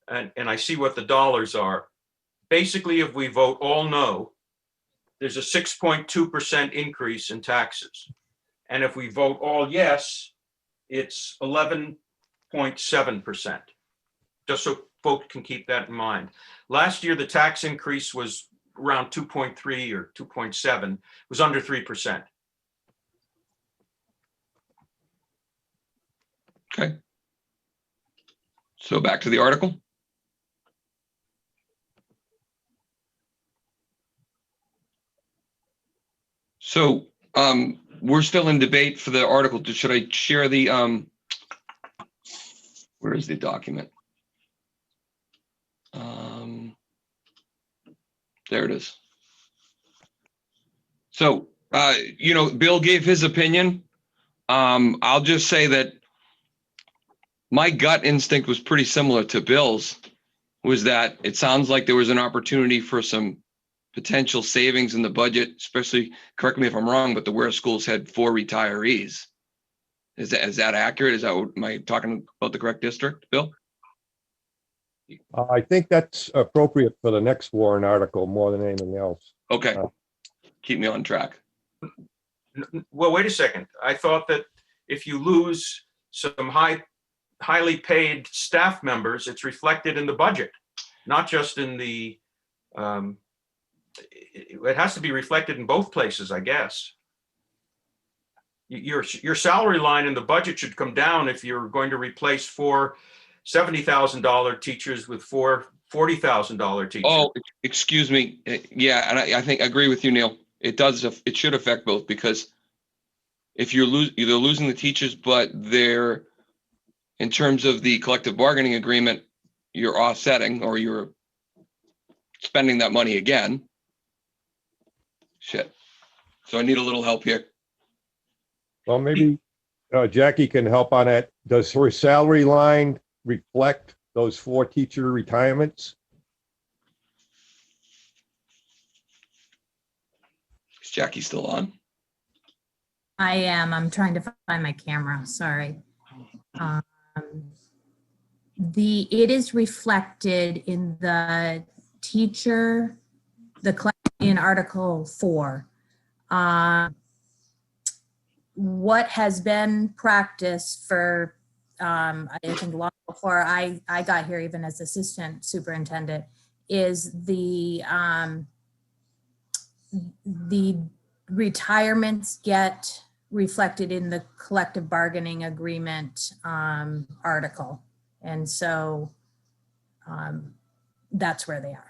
and I see what the dollars are. Basically, if we vote all no, there's a 6.2% increase in taxes. And if we vote all yes, it's 11.7%. Just so folks can keep that in mind. Last year, the tax increase was around 2.3 or 2.7, it was under 3%. Okay. So back to the article. So we're still in debate for the article. Should I share the where is the document? There it is. So Bill gave his opinion. I'll just say that my gut instinct was pretty similar to Bill's, was that it sounds like there was an opportunity for some potential savings in the budget, especially, correct me if I'm wrong, but the Ware schools had 4 retirees. Is that accurate? Am I talking about the correct district, Bill? I think that's appropriate for the next warrant article more than anything else. Okay. Keep me on track. Well, wait a second. I thought that if you lose some highly paid staff members, it's reflected in the budget, not just in the, it has to be reflected in both places, I guess. Your salary line in the budget should come down if you're going to replace 4 $70,000 teachers with 4 $40,000 teachers. Oh, excuse me. Yeah, and I think I agree with you, Neil. It should affect both, because if you're either losing the teachers, but they're, in terms of the collective bargaining agreement, you're offsetting or you're spending that money again. Shit. So I need a little help here. Well, maybe Jackie can help on that. Does her salary line reflect those 4 teacher retirements? Is Jackie still on? I am. I'm trying to find my camera. Sorry. It is reflected in the teacher, in Article 4. What has been practiced for, I think long before I got here, even as assistant superintendent, is the retirements get reflected in the collective bargaining agreement article. And so that's where they are.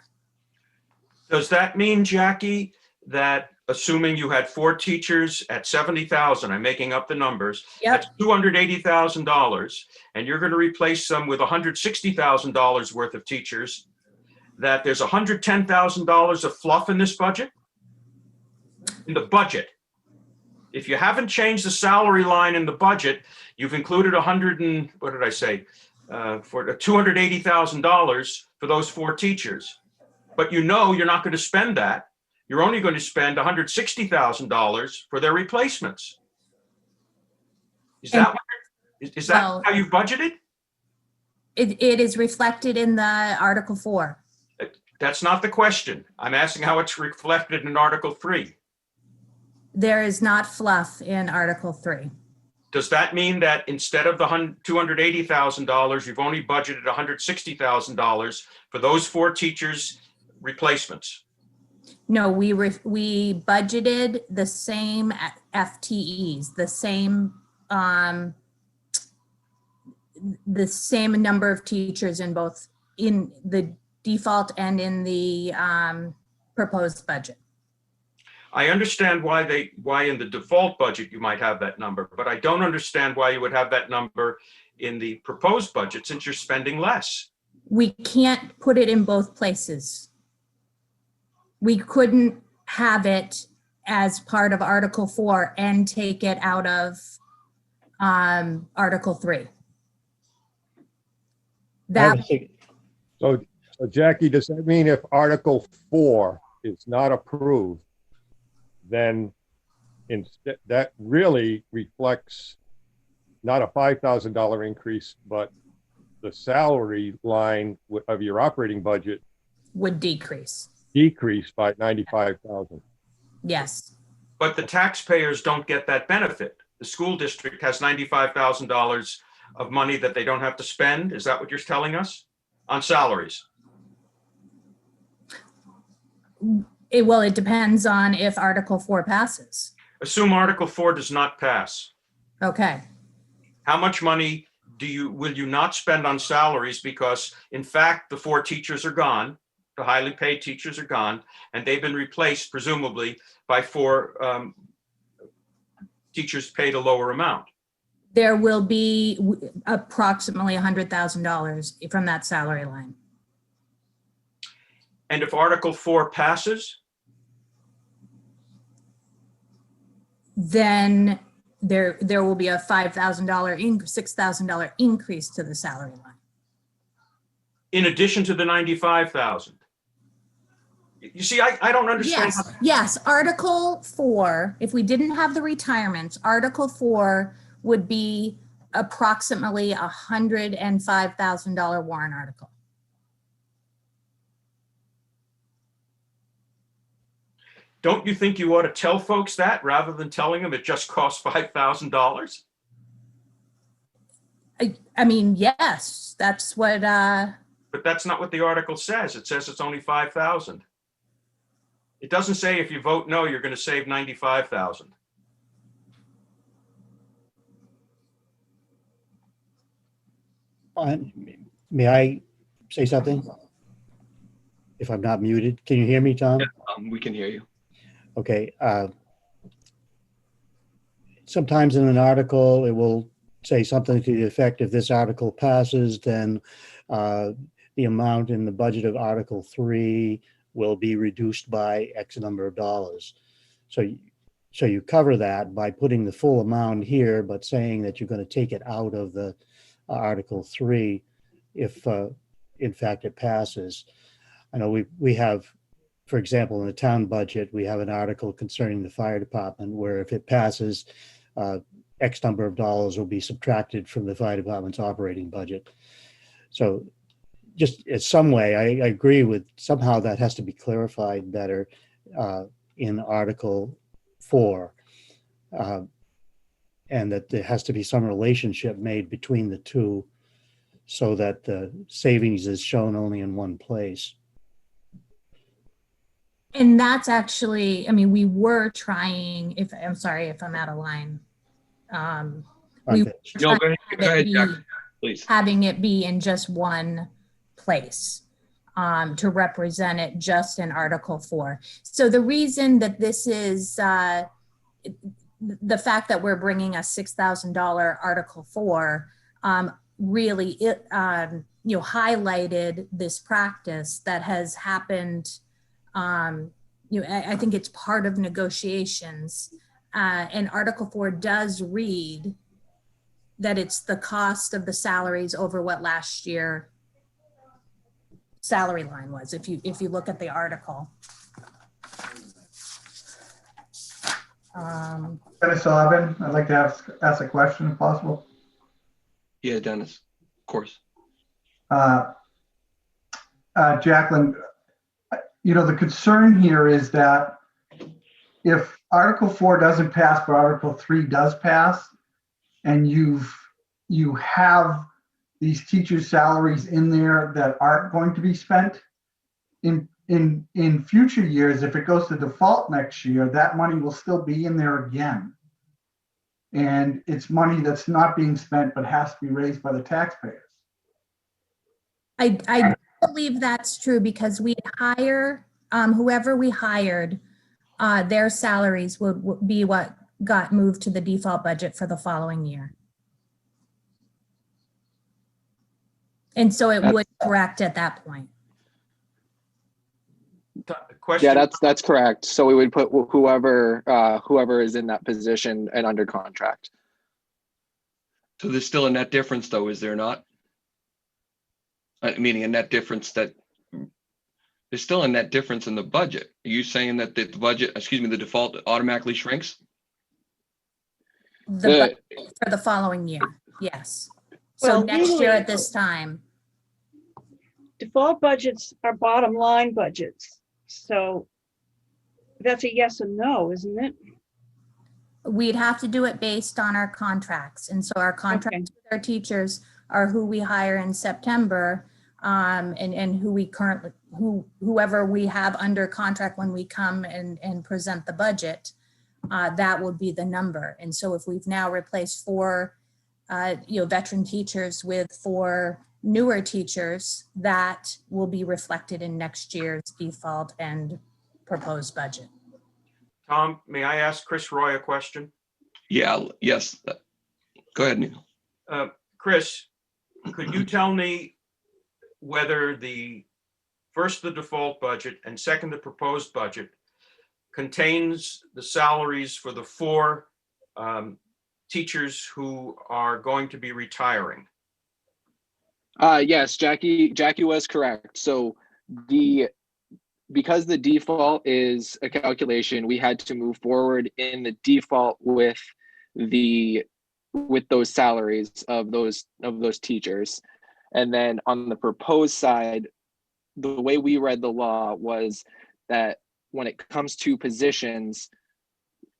Does that mean, Jackie, that assuming you had 4 teachers at 70,000, I'm making up the numbers, Yep. that's $280,000, and you're going to replace them with $160,000 worth of teachers, that there's $110,000 of fluff in this budget? In the budget. If you haven't changed the salary line in the budget, you've included for $280,000 for those 4 teachers. But you're not going to spend that. You're only going to spend $160,000 for their replacements. Is that Is that Well- how you've budgeted? It is reflected in the Article 4. That's not the question. I'm asking how it's reflected in Article 3. There is not fluff in Article 3. Does that mean that instead of the $280,000, you've only budgeted $160,000 for those 4 teachers' replacements? No, we budgeted the same FTEs, the same number of teachers in both in the default and in the proposed budget. I understand why in the default budget you might have that number, but I don't understand why you would have that number in the proposed budget since you're spending less. We can't put it in both places. We couldn't have it as part of Article 4 and take it out of Article 3. That, So Jackie, does that mean if Article 4 is not approved, then instead that really reflects not a $5,000 increase, but the salary line of your operating budget would decrease. decreased by 95,000. Yes. But the taxpayers don't get that benefit. The school district has $95,000 of money that they don't have to spend. Is that what you're telling us? On salaries? Well, it depends on if Article 4 passes. Assume Article 4 does not pass. Okay. How much money will you not spend on salaries because in fact the 4 teachers are gone, the highly paid teachers are gone, and they've been replaced presumably by 4 teachers paid a lower amount? There will be approximately $100,000 from that salary line. And if Article 4 passes? Then there will be a $5,000, $6,000 increase to the salary line. In addition to the 95,000? You see, I don't understand. Yes, Article 4, if we didn't have the retirements, Article 4 would be approximately a $105,000 warrant article. Don't you think you ought to tell folks that rather than telling them it just costs $5,000? I mean, yes, that's what, But that's not what the article says. It says it's only 5,000. It doesn't say if you vote no, you're going to save 95,000. May I say something? If I'm not muted, can you hear me, Tom? We can hear you. Okay. Sometimes in an article, it will say something to the effect, if this article passes, then the amount in the budget of Article 3 will be reduced by X number of dollars. So you cover that by putting the full amount here, but saying that you're going to take it out of the Article 3 if in fact it passes. I know we have, for example, in the town budget, we have an article concerning the fire department where if it passes, X number of dollars will be subtracted from the fire department's operating budget. So just in some way, I agree with somehow that has to be clarified better in Article 4. And that there has to be some relationship made between the two so that the savings is shown only in one place. and that's actually, I mean, we were trying, I'm sorry if I'm out of line. We were No, trying go ahead, to Jack, have it please. having it be in just one place to represent it just in Article 4. So the reason that this is, the fact that we're bringing a $6,000 Article 4 really, highlighted this practice that has happened. I think it's part of negotiations. And Article 4 does read that it's the cost of the salaries over what last year salary line was, if you look at the article. Dennis Aubin, I'd like to ask a question if possible. Yeah, Dennis, of course. Jacqueline, the concern here is that if Article 4 doesn't pass, but Article 3 does pass, and you have these teachers' salaries in there that aren't going to be spent, in future years, if it goes to default next year, that money will still be in there again. And it's money that's not being spent but has to be raised by the taxpayers. I believe that's true because we hire, whoever we hired, their salaries would be what got moved to the default budget for the following year. And so it would correct at that point. Question. Yeah, that's correct. So we would put whoever is in that position and under contract. So there's still a net difference though, is there not? Meaning a net difference that there's still a net difference in the budget. Are you saying that the budget, excuse me, the default automatically shrinks? The budget for the following year, yes. So Well, next year legally- at this time, Default budgets are bottom line budgets. So that's a yes and no, isn't it? we'd have to do it based on our contracts. And so our contracts with our teachers are who we hire in September, and who we currently, whoever we have under contract when we come and present the budget, that would be the number. And so if we've now replaced 4, veteran teachers with 4 newer teachers, that will be reflected in next year's default and proposed budget. Tom, may I ask Chris Roy a question? Yeah, yes. Go ahead, Neil. Chris, could you tell me whether the default budget and second, the proposed budget contains the salaries for the 4 teachers who are going to be retiring? Yes, Jackie was correct. So because the default is a calculation, we had to move forward in the default with those salaries of those teachers. And then on the proposed side, the way we read the law was that when it comes to positions,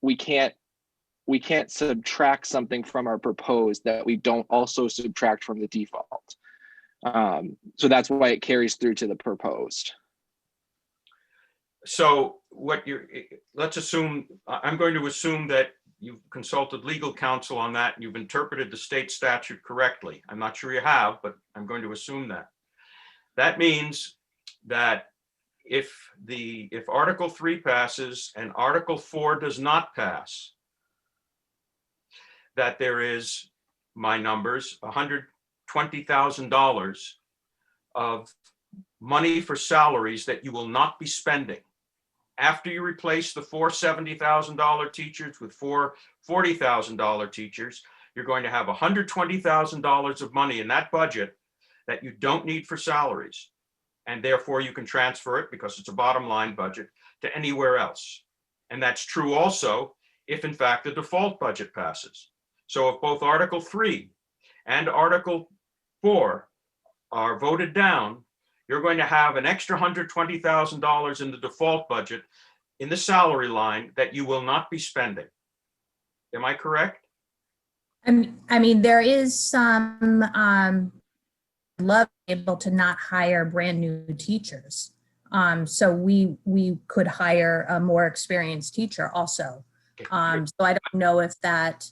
we can't subtract something from our proposed that we don't also subtract from the default. So that's why it carries through to the proposed. So let's assume, I'm going to assume that you've consulted legal counsel on that and you've interpreted the state statute correctly. I'm not sure you have, but I'm going to assume that. That means that if Article 3 passes and Article 4 does not pass, that there is, my numbers, $120,000 of money for salaries that you will not be spending. After you replace the 4 $70,000 teachers with 4 $40,000 teachers, you're going to have $120,000 of money in that budget that you don't need for salaries. And therefore you can transfer it, because it's a bottom line budget, to anywhere else. And that's true also if in fact the default budget passes. So if both Article 3 and Article 4 are voted down, you're going to have an extra $120,000 in the default budget in the salary line that you will not be spending. Am I correct? I mean, there is some, love able to not hire brand new teachers. So we could hire a more experienced teacher also. So I don't know if that,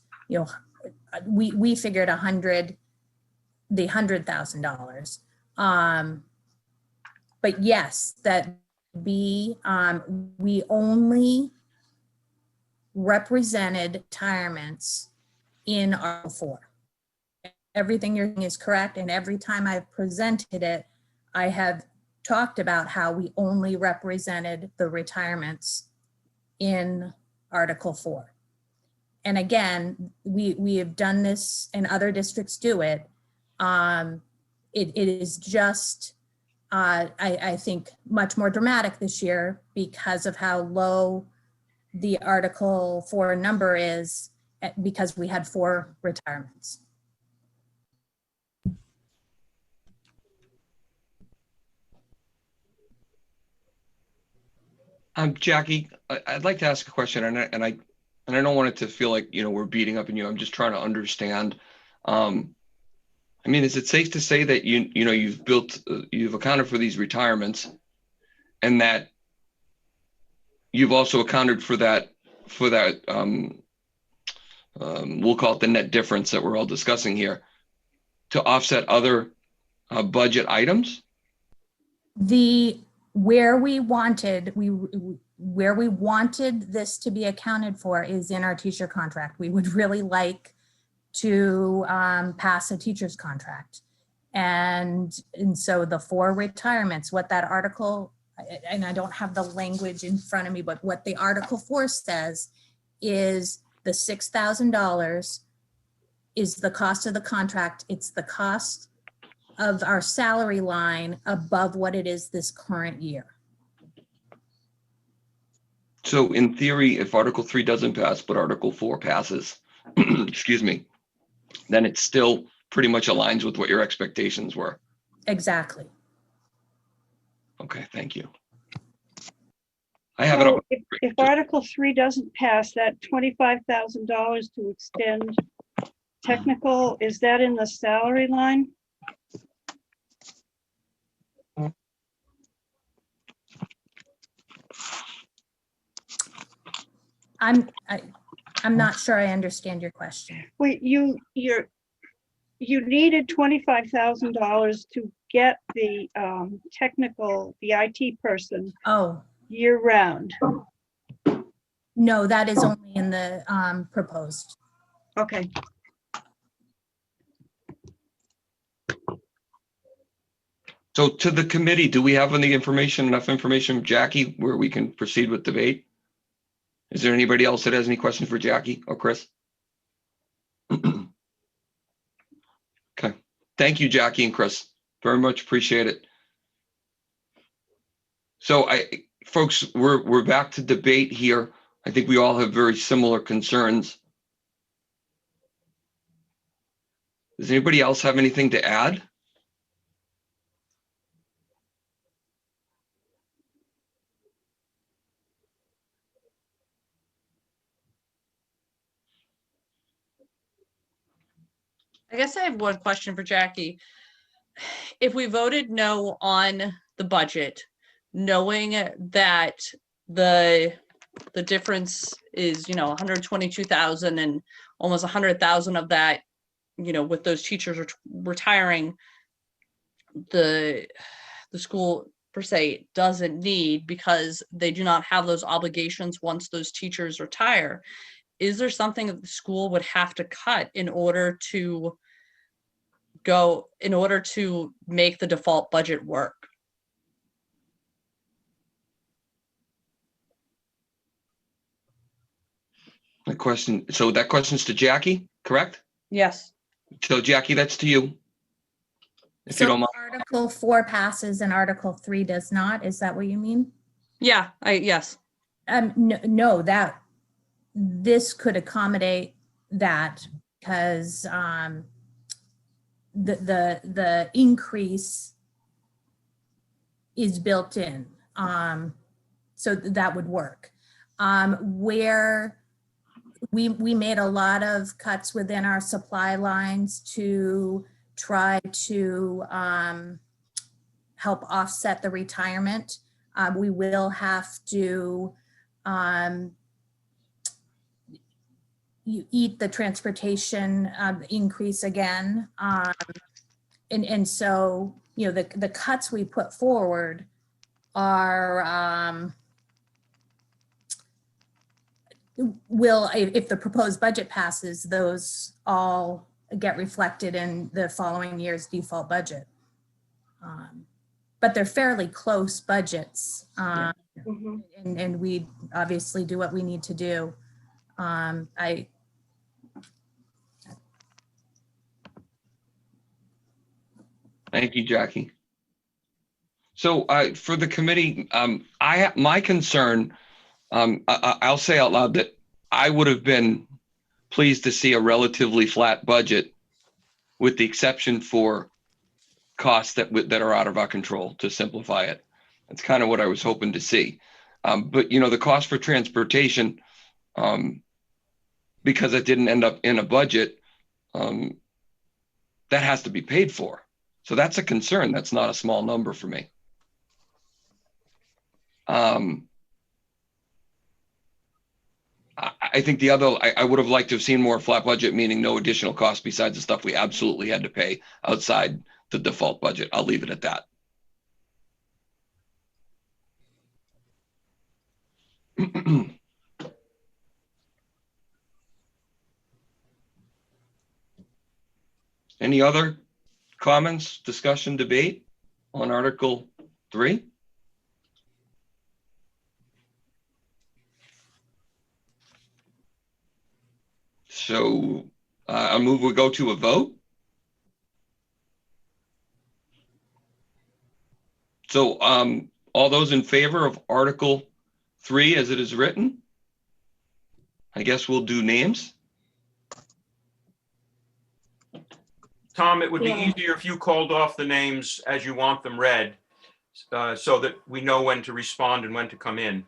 we figured $100,000. But yes, that we only represented retirements in Article 4. Everything you're saying is correct, and every time I've presented it, I have talked about how we only represented the retirements in Article 4. And again, we have done this and other districts do it. It is just, I think, much more dramatic this year because of how low the Article 4 number is, because we had 4 retirements. Jackie, I'd like to ask a question, and I don't want it to feel like, we're beating up on you. I'm just trying to understand. I mean, is it safe to say that you've accounted for these retirements, and that you've also accounted for that we'll call it the net difference that we're all discussing here, to offset other budget items? Where we wanted this to be accounted for is in our teacher contract. We would really like to pass a teacher's contract. And so the 4 retirements, what that article, and I don't have the language in front of me, but what the Article 4 says is the $6,000 is the cost of the contract. It's the cost of our salary line above what it is this current year. So in theory, if Article 3 doesn't pass, but Article 4 passes, excuse me, then it still pretty much aligns with what your expectations were. Exactly. Okay, thank you. I have it So up. if Article 3 doesn't pass, that $25,000 to extend technical, is that in the salary line? I'm not sure I understand your question. Wait, you needed $25,000 to get the technical, the IT person Oh, year round. no, that is only in the proposed. Okay. So to the committee, do we have enough information, Jackie, where we can proceed with debate? Is there anybody else that has any questions for Jackie or Chris? Okay. Thank you, Jackie and Chris. Very much appreciate it. So folks, we're back to debate here. I think we all have very similar concerns. Does anybody else have anything to add? I guess I have one question for Jackie. If we voted no on the budget, knowing that the difference is, 122,000 and almost 100,000 of that, with those teachers retiring, the school per se doesn't need, because they do not have those obligations once those teachers retire. Is there something that the school would have to cut in order to make the default budget work? So that question's to Jackie, correct? Yes. So Jackie, that's to you. If you don't mind. Article 4 passes and Article 3 does not. Is that what you mean? Yeah, yes. No, that this could accommodate that, because the increase is built in. So that would work. Where we made a lot of cuts within our supply lines to try to help offset the retirement. We will have to you eat the transportation increase again. And so, the cuts we put forward are if the proposed budget passes, those all get reflected in the following year's default budget. But they're fairly close budgets. And we obviously do what we need to do. Thank you, Jackie. So for the committee, my concern, I'll say out loud that I would have been pleased to see a relatively flat budget, with the exception for costs that are out of our control, to simplify it. That's kind of what I was hoping to see. But you know, the cost for transportation, because it didn't end up in a budget, that has to be paid for. So that's a concern. That's not a small number for me. I think the other, I would have liked to have seen more flat budget, meaning no additional cost besides the stuff we absolutely had to pay outside the default budget. I'll leave it at that. Any other comments, discussion, debate on Article 3? So I move we go to a vote. So all those in favor of Article 3 as it is written? I guess we'll do names. Tom, it would be Yeah. easier if you called off the names as you want them read, so that we know when to respond and when to come in.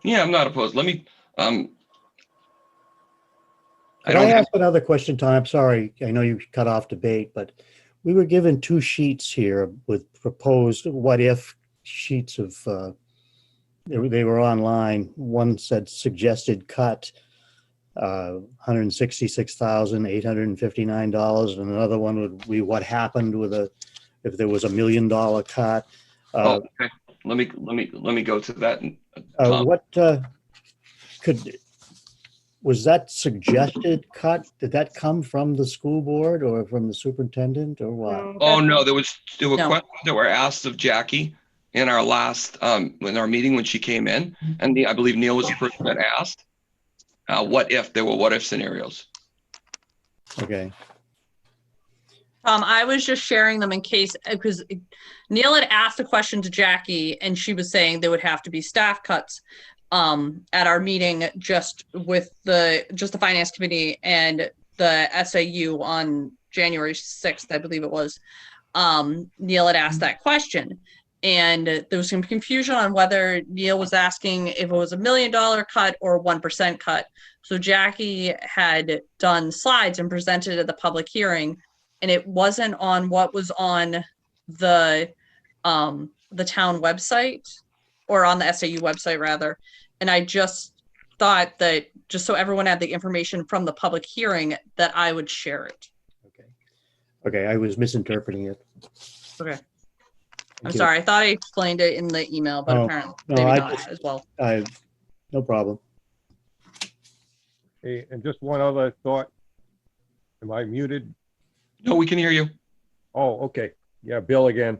Yeah, I'm not opposed. Let me, Could I ask another question, Tom? I'm sorry, I know you cut off debate, but we were given 2 sheets here with proposed what-if sheets of, they were online. One said suggested cut, $166,859, and another one would be what happened with if there was $1 million cut. okay. Let me go to that. Tom. What was that suggested cut? Did that come from the school board or from the superintendent or what? Oh, no, there were No. questions that were asked of Jackie in our last, in our meeting when she came in. And I believe Neil was the person that asked, what if there were what if scenarios? Okay. I was just sharing them in case, because Neil had asked a question to Jackie and she was saying there would have to be staff cuts at our meeting just with the finance committee and the SAU on January 6th, I believe it was. Neil had asked that question. And there was some confusion on whether Neil was asking if it was $1 million cut or 1% cut. So Jackie had done slides and presented at the public hearing, and it wasn't on what was on the town website, or on the SAU website rather. And I just thought that just so everyone had the information from the public hearing that I would share it. Okay, I was misinterpreting it. Okay. I'm Thank you. sorry. I thought I explained it in the email, but Oh, apparently no, maybe I not just- as well. No problem. Hey, and just one other thought. Am I muted? No, we can hear you. Oh, okay. Yeah, Bill again.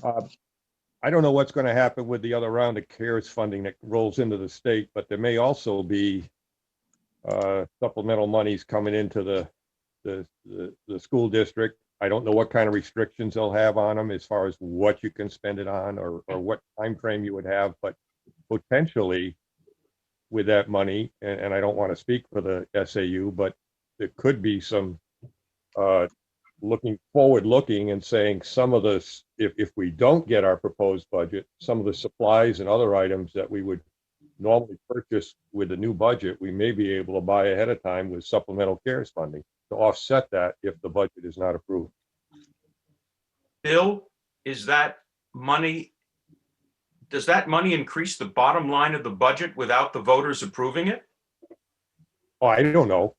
I don't know what's going to happen with the other round of CARES funding that rolls into the state, but there may also be supplemental monies coming into the school district. I don't know what kind of restrictions they'll have on them as far as what you can spend it on or what time frame you would have, but potentially with that money, and I don't want to speak for the SAU, but there could be some looking and saying some of this, if we don't get our proposed budget, some of the supplies and other items that we would normally purchase with the new budget, we may be able to buy ahead of time with supplemental CARES funding to offset that if the budget is not approved. Bill, is that money, does that money increase the bottom line of the budget without the voters approving it? Oh, I don't know.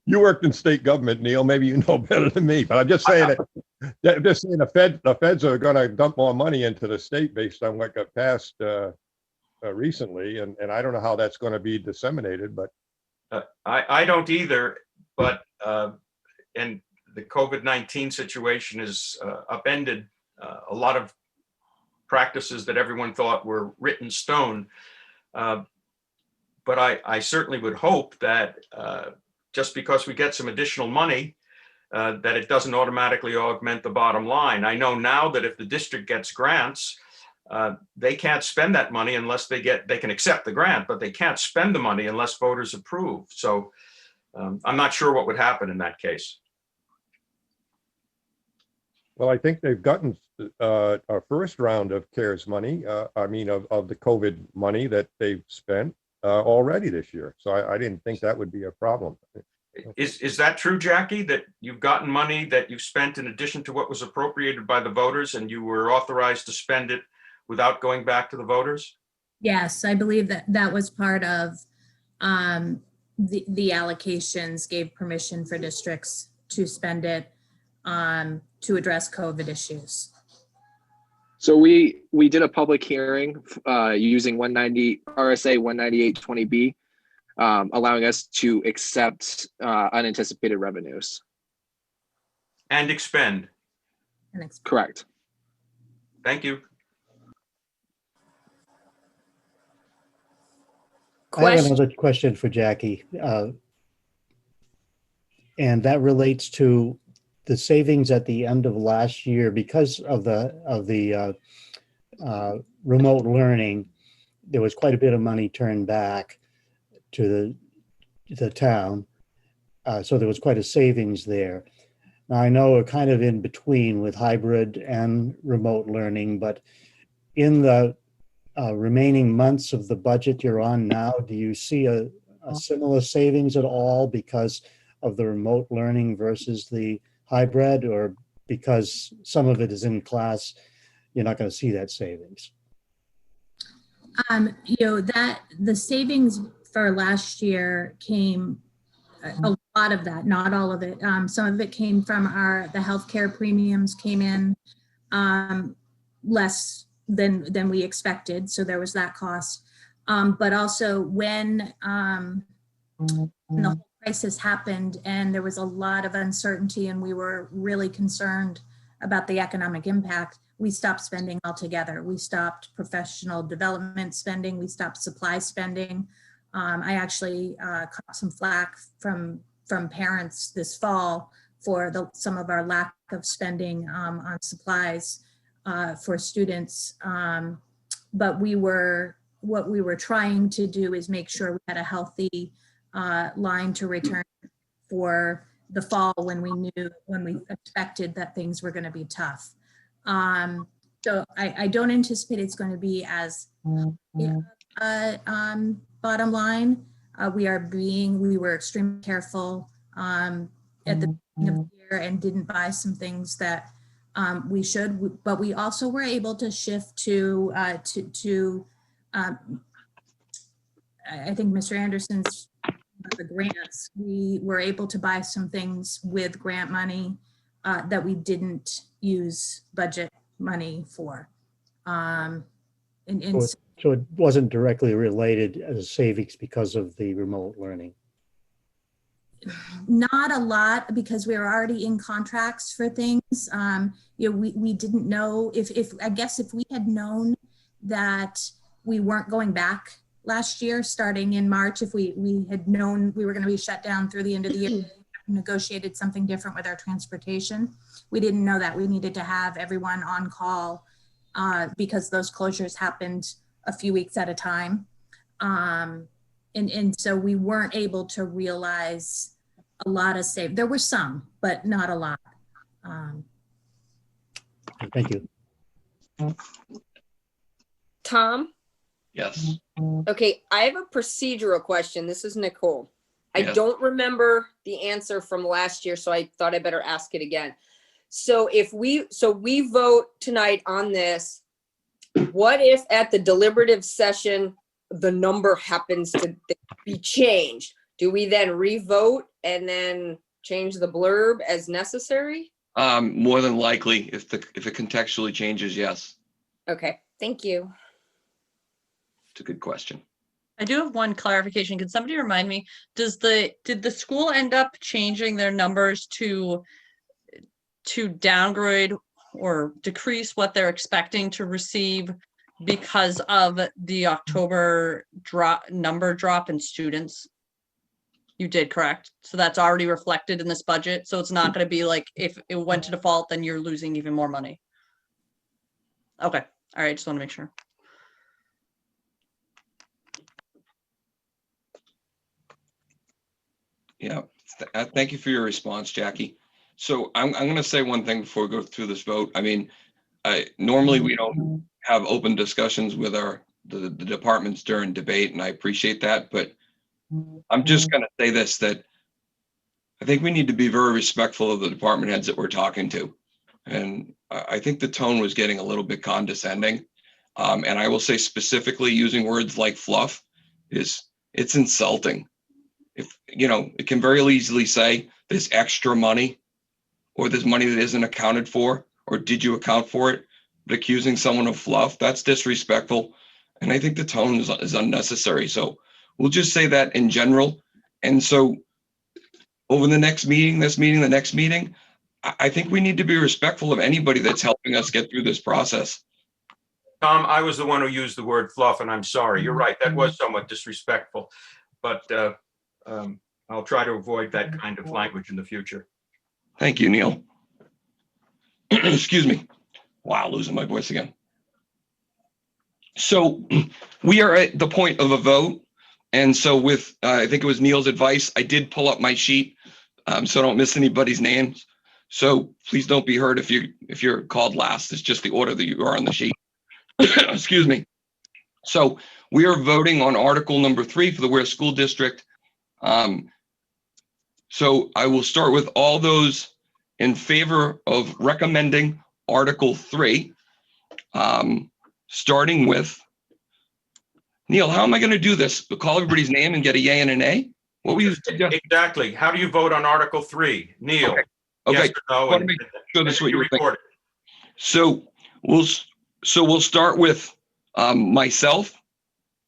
You worked in state government, Neil. Maybe you know better than me. But I'm just saying the feds are going to dump more money into the state based on what got passed recently, and I don't know how that's going to be disseminated. But I don't either. But and the COVID-19 situation has upended a lot of practices that everyone thought were written in stone. But I certainly would hope that just because we get some additional money, that it doesn't automatically augment the bottom line. I know now that if the district gets grants, they can't spend that money unless they can accept the grant, but they can't spend the money unless voters approve. So I'm not sure what would happen in that case. Well, I think they've gotten a first round of CARES money, I mean, of the COVID money that they've spent already this year. So I didn't think that would be a problem. Is that true, Jackie, that you've gotten money that you've spent in addition to what was appropriated by the voters and you were authorized to spend it without going back to the voters? Yes, I believe that that was part of the allocations, gave permission for districts to spend it to address COVID issues. So we did a public hearing using 190 RSA 19820B, allowing us to accept unanticipated revenues. And expend. Correct. Thank you. I have another question for Jackie. And that relates to the savings at the end of last year because of the remote learning. There was quite a bit of money turned back to the town. So there was quite a savings there. Now I know we're kind of in between with hybrid and remote learning, but in the remaining months of the budget you're on now, do you see a similar savings at all because of the remote learning versus the hybrid, or because some of it is in class, you're not going to see that savings? You know, that the savings for last year came, a lot of that, not all of it. Some of it came from the healthcare premiums came in less than we expected. So there was that cost. But also when the whole crisis happened and there was a lot of uncertainty and we were really concerned about the economic impact, we stopped spending altogether. We stopped professional development spending. We stopped supply spending. I actually caught some flack from parents this fall for some of our lack of spending on supplies for students. But what we were trying to do is make sure we had a healthy line to return for the fall when we expected that things were going to be tough. So I don't anticipate it's going to be as bottom line. We were extremely careful at the beginning of the year and didn't buy some things that we should, but we also were able to shift to I think Mr. Anderson's the grants. We were able to buy some things with grant money that we didn't use budget money for. So it wasn't directly related as savings because of the remote learning? Not a lot, because we were already in contracts for things. You know, we didn't know if I guess if we had known that we weren't going back last year, starting in March, if we had known we were going to be shut down through the end of the year, negotiated something different with our transportation. We didn't know that. We needed to have everyone on call because those closures happened a few weeks at a time. And so we weren't able to realize a lot of save. There were some, but not a lot. Thank you. Tom? Yes. Okay, I have a procedural question. This is Nicole. I Yes. don't remember the answer from last year, so I thought I better ask it again. So we vote tonight on this. What if at the deliberative session, the number happens to be changed? Do we then re-vote and then change the blurb as necessary? More than likely, if it contextually changes, yes. Okay, thank you. It's a good question. I do have one clarification. Can somebody remind me, did the school end up changing their numbers to downgrade or decrease what they're expecting to receive because of the October number drop in students? You did, correct? So that's already reflected in this budget. So it's not going to be like if it went to default, then you're losing even more money. Okay. All right. Just want to make sure. Yeah. Thank you for your response, Jackie. So I'm going to say one thing before we go through this vote. I mean, normally we don't have open discussions with the departments during debate, and I appreciate that. But I'm just going to say this, that I think we need to be very respectful of the department heads that we're talking to. And I think the tone was getting a little bit condescending. And I will say specifically using words like fluff it's insulting. If, it can very easily say there's extra money or there's money that isn't accounted for, or did you account for it? But accusing someone of fluff, that's disrespectful. And I think the tone is unnecessary. So we'll just say that in general. And so over the next meeting, this meeting, the next meeting, I think we need to be respectful of anybody that's helping us get through this process. Tom, I was the one who used the word fluff, and I'm sorry. You're right. That was somewhat disrespectful. But I'll try to avoid that kind of language in the future. Thank you, Neil. Excuse me. Wow, losing my voice again. So we are at the point of a vote. And so with, I think it was Neil's advice, I did pull up my sheet, so I don't miss anybody's names. So please don't be hurt if you're called last. It's just the order that you are on the sheet. Excuse me. So we are voting on article number 3 for the Ware School District. So I will start with all those in favor of recommending article 3, starting with Neil. How am I going to do this? Call everybody's name and get a yay and a nay? What were you suggesting? Exactly. How do you vote on Article 3? Neil? Okay. Yes or no? Want to make sure this is what you were thinking. So we'll start with myself.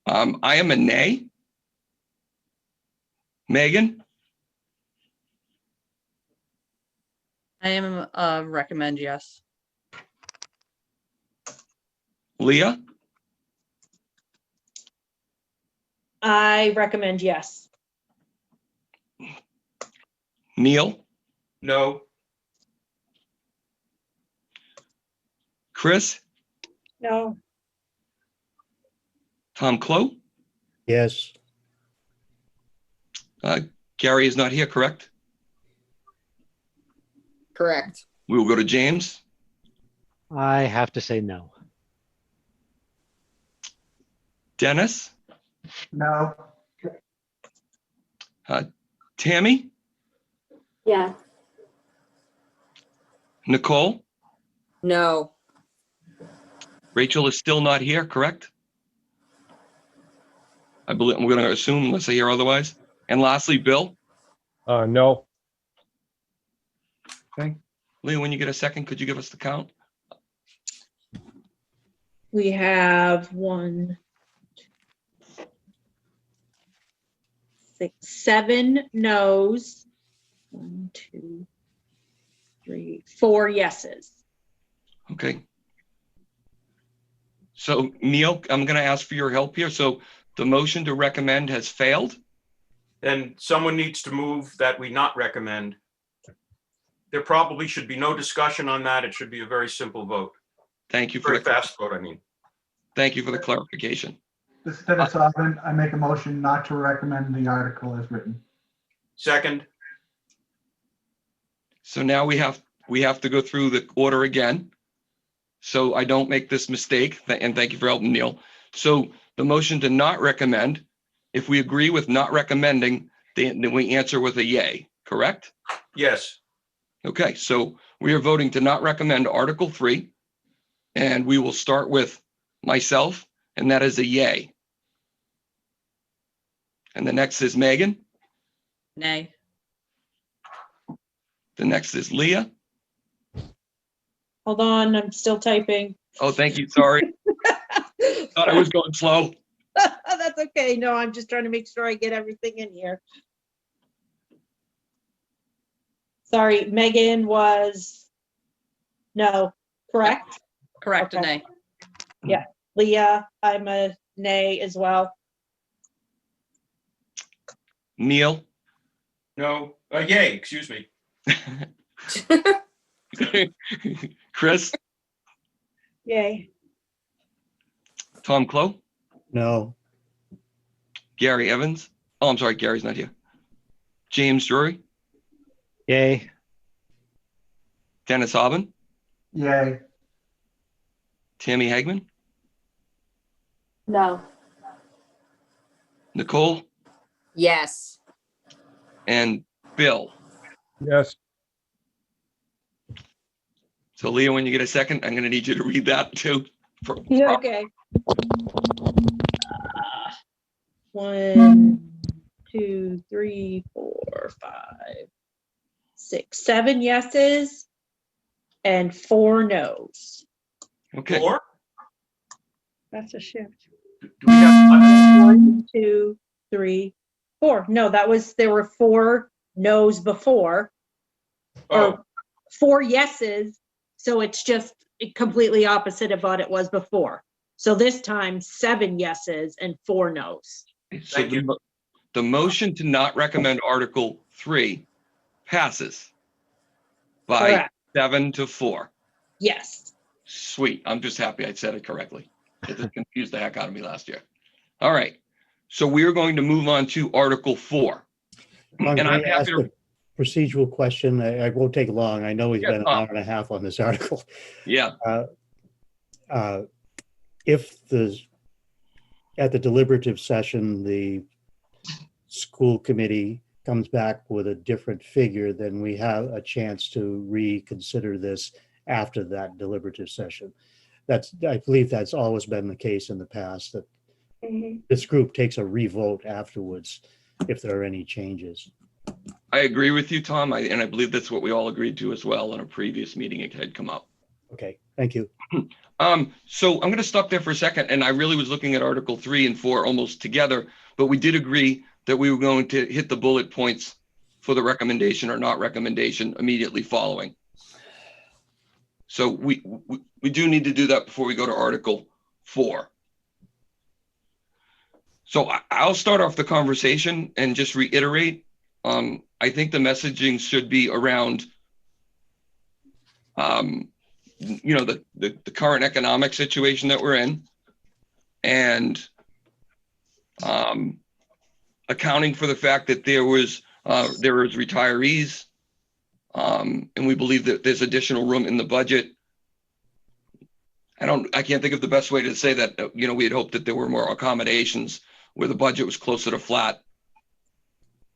I am a nay. Megan? I am recommend yes. Leah? I recommend yes. Neil? No. Chris? No. Tom Clow? Yes. Gary is not here, correct? Correct. We will go to James. I have to say no. Dennis? No. Tammy? Yeah. Nicole? No. Rachel is still not here, correct? I believe I'm going to assume unless I hear otherwise. And lastly, Bill? No. Okay. Leah, when you get a second, could you give us the count? We have 1, 2, 6, 7 no's. 1, 2, 3, 4 yeses. Okay. So Neil, I'm going to ask for your help here. So the motion to recommend has failed. Then someone needs to move that we not recommend. There probably should be no discussion on that. It should be a very simple vote. Thank you for Very the fast vote, I mean. Thank you for the clarification. This is Dennis Ogden. I make a motion not to recommend the article as written. Second, So now we have to go through the order again. So I don't make this mistake. And thank you for helping, Neil. So the motion to not recommend, if we agree with not recommending, then we answer with a yay, correct? yes. Okay, so we are voting to not recommend Article 3, and we will start with myself, and that is a yay. And the next is Megan. Nay. The next is Leah. Hold on, I'm still typing. Oh, thank you. Sorry. Thought I was going slow. That's okay. No, I'm just trying to make sure I get everything in here. Sorry, Megan was no, correct? Correct, Okay. a nay. Leah, I'm a nay as well. Neil. No. Yay, excuse me. Chris. Yay. Tom Clow. No. Gary Evans. Oh, I'm sorry. Gary's not here. James Drury. Yay. Dennis Aubin, Yay. Tammy Hagman, No. Nicole, Yes. and Bill. Yes. So Leo, when you get a second, I'm going to need you to read that too. Okay. 1, 2, 3, 4, 5, 6, 7 yeses and 4 nos. Okay. Or That's a shift. do we have, 1, 2, 3, 4. No, there were 4 nos before, oh, or 4 yeses. So it's just completely opposite of what it was before. So this time 7 yeses and 4 nos. So Thank you. the motion to not recommend Article 3 passes by Correct. 7-4. Yes. Sweet. I'm just happy I said it correctly. It just confused the heck out of me last year. All right. So we are going to move on to Article 4. Tom, And can I I'm happy ask to. a procedural question? I won't take long. I know we've Yeah, been an Tom. hour and a half on this article. Yeah. If at the deliberative session, the school committee comes back with a different figure, then we have a chance to reconsider this after that deliberative session. I believe that's always been the case in the past, that this group takes a revote afterwards if there are any changes. I agree with you, Tom. And I believe that's what we all agreed to as well in a previous meeting. It had come up. Okay, thank you. So I'm going to stop there for a second. And I really was looking at Article 3 and 4 almost together, but we did agree that we were going to hit the bullet points for the recommendation or not recommendation immediately following. So we do need to do that before we go to Article 4. So I'll start off the conversation and just reiterate. I think the messaging should be around, the current economic situation that we're in, and accounting for the fact that there was retirees, and we believe that there's additional room in the budget. I can't think of the best way to say that. We had hoped that there were more accommodations where the budget was closer to flat.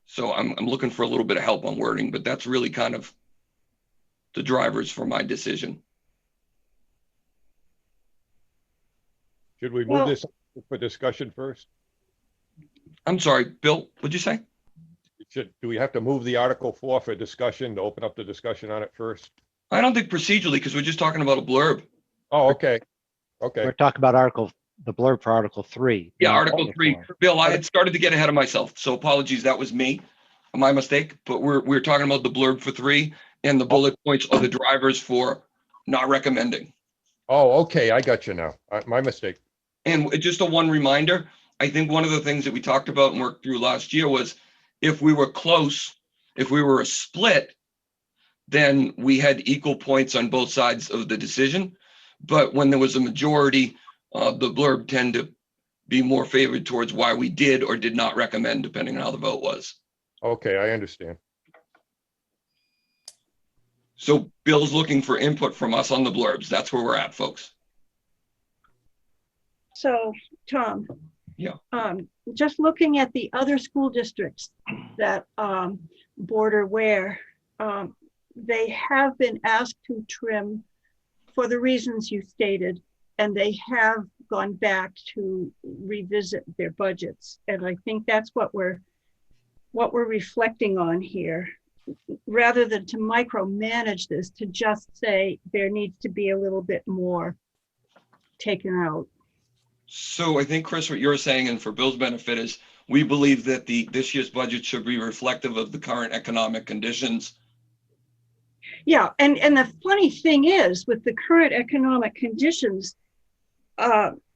So I'm looking for a little bit of help on wording, but that's really kind of the drivers for my decision. Should we move Well- this for discussion first? I'm sorry, Bill, what'd you say? Do we have to move the Article 4 for discussion to open up the discussion on it first? I don't think procedurally, because we're just talking about a blurb. Oh, okay. Okay. We're talking about the blurb for Article 3. Yeah, not Article 3. 4. Bill, I had started to get ahead of myself, so apologies, that was me, my mistake. But we're talking about the blurb for 3, and the bullet points are the drivers for not recommending. Oh, okay. I got you now. My mistake. And just a one reminder, I think one of the things that we talked about and worked through last year was if we were close, if we were a split, then we had equal points on both sides of the decision. But when there was a majority, the blurb tend to be more favored towards why we did or did not recommend, depending on how the vote was. Okay, I understand. So Bill's looking for input from us on the blurbs. That's where we're at, folks. So, Tom. Yeah. Just looking at the other school districts that border where they have been asked to trim for the reasons you stated, and they have gone back to revisit their budgets. And I think that's what we're reflecting on here, rather than to micromanage this, to just say there needs to be a little bit more taken out. So I think, Chris, what you're saying, and for Bill's benefit, is we believe that this year's budget should be reflective of the current economic conditions. Yeah, and the funny thing is, with the current economic conditions,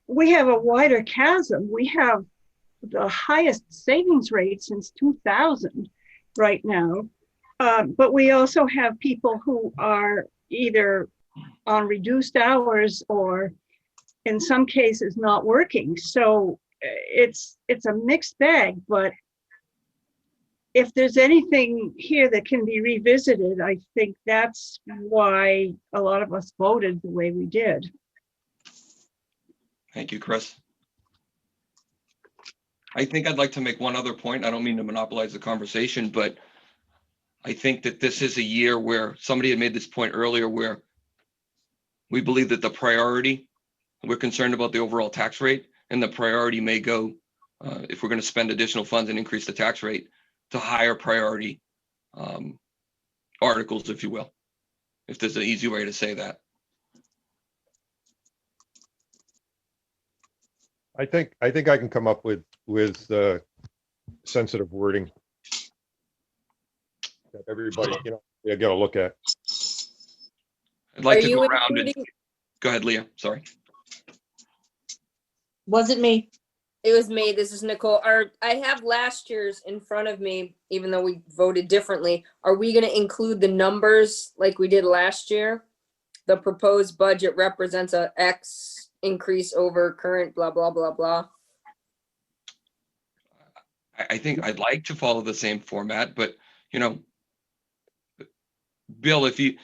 we have a wider chasm. We have the highest savings rate since 2000 right now, but we also have people who are either on reduced hours or in some cases not working. So it's a mixed bag, but if there's anything here that can be revisited, I think that's why a lot of us voted the way we did. Thank you, Chris. I think I'd like to make one other point. I don't mean to monopolize the conversation, but I think that this is a year where somebody had made this point earlier where we believe that the priority, we're concerned about the overall tax rate, and the priority may go, if we're going to spend additional funds and increase the tax rate, to higher priority articles, if you will, if there's an easy way to say that. I think I can come up with sensitive wording that everybody, you got to look at. I'd like Are to you go around and including, go ahead, Leah. Sorry. Wasn't me. it was me, this is Nicole. I have last year's in front of me, even though we voted differently. Are we gonna include the numbers like we did last year? The proposed budget represents a X increase over current blah, blah, blah, blah. I think I'd like to follow the same format, but Bill, if you,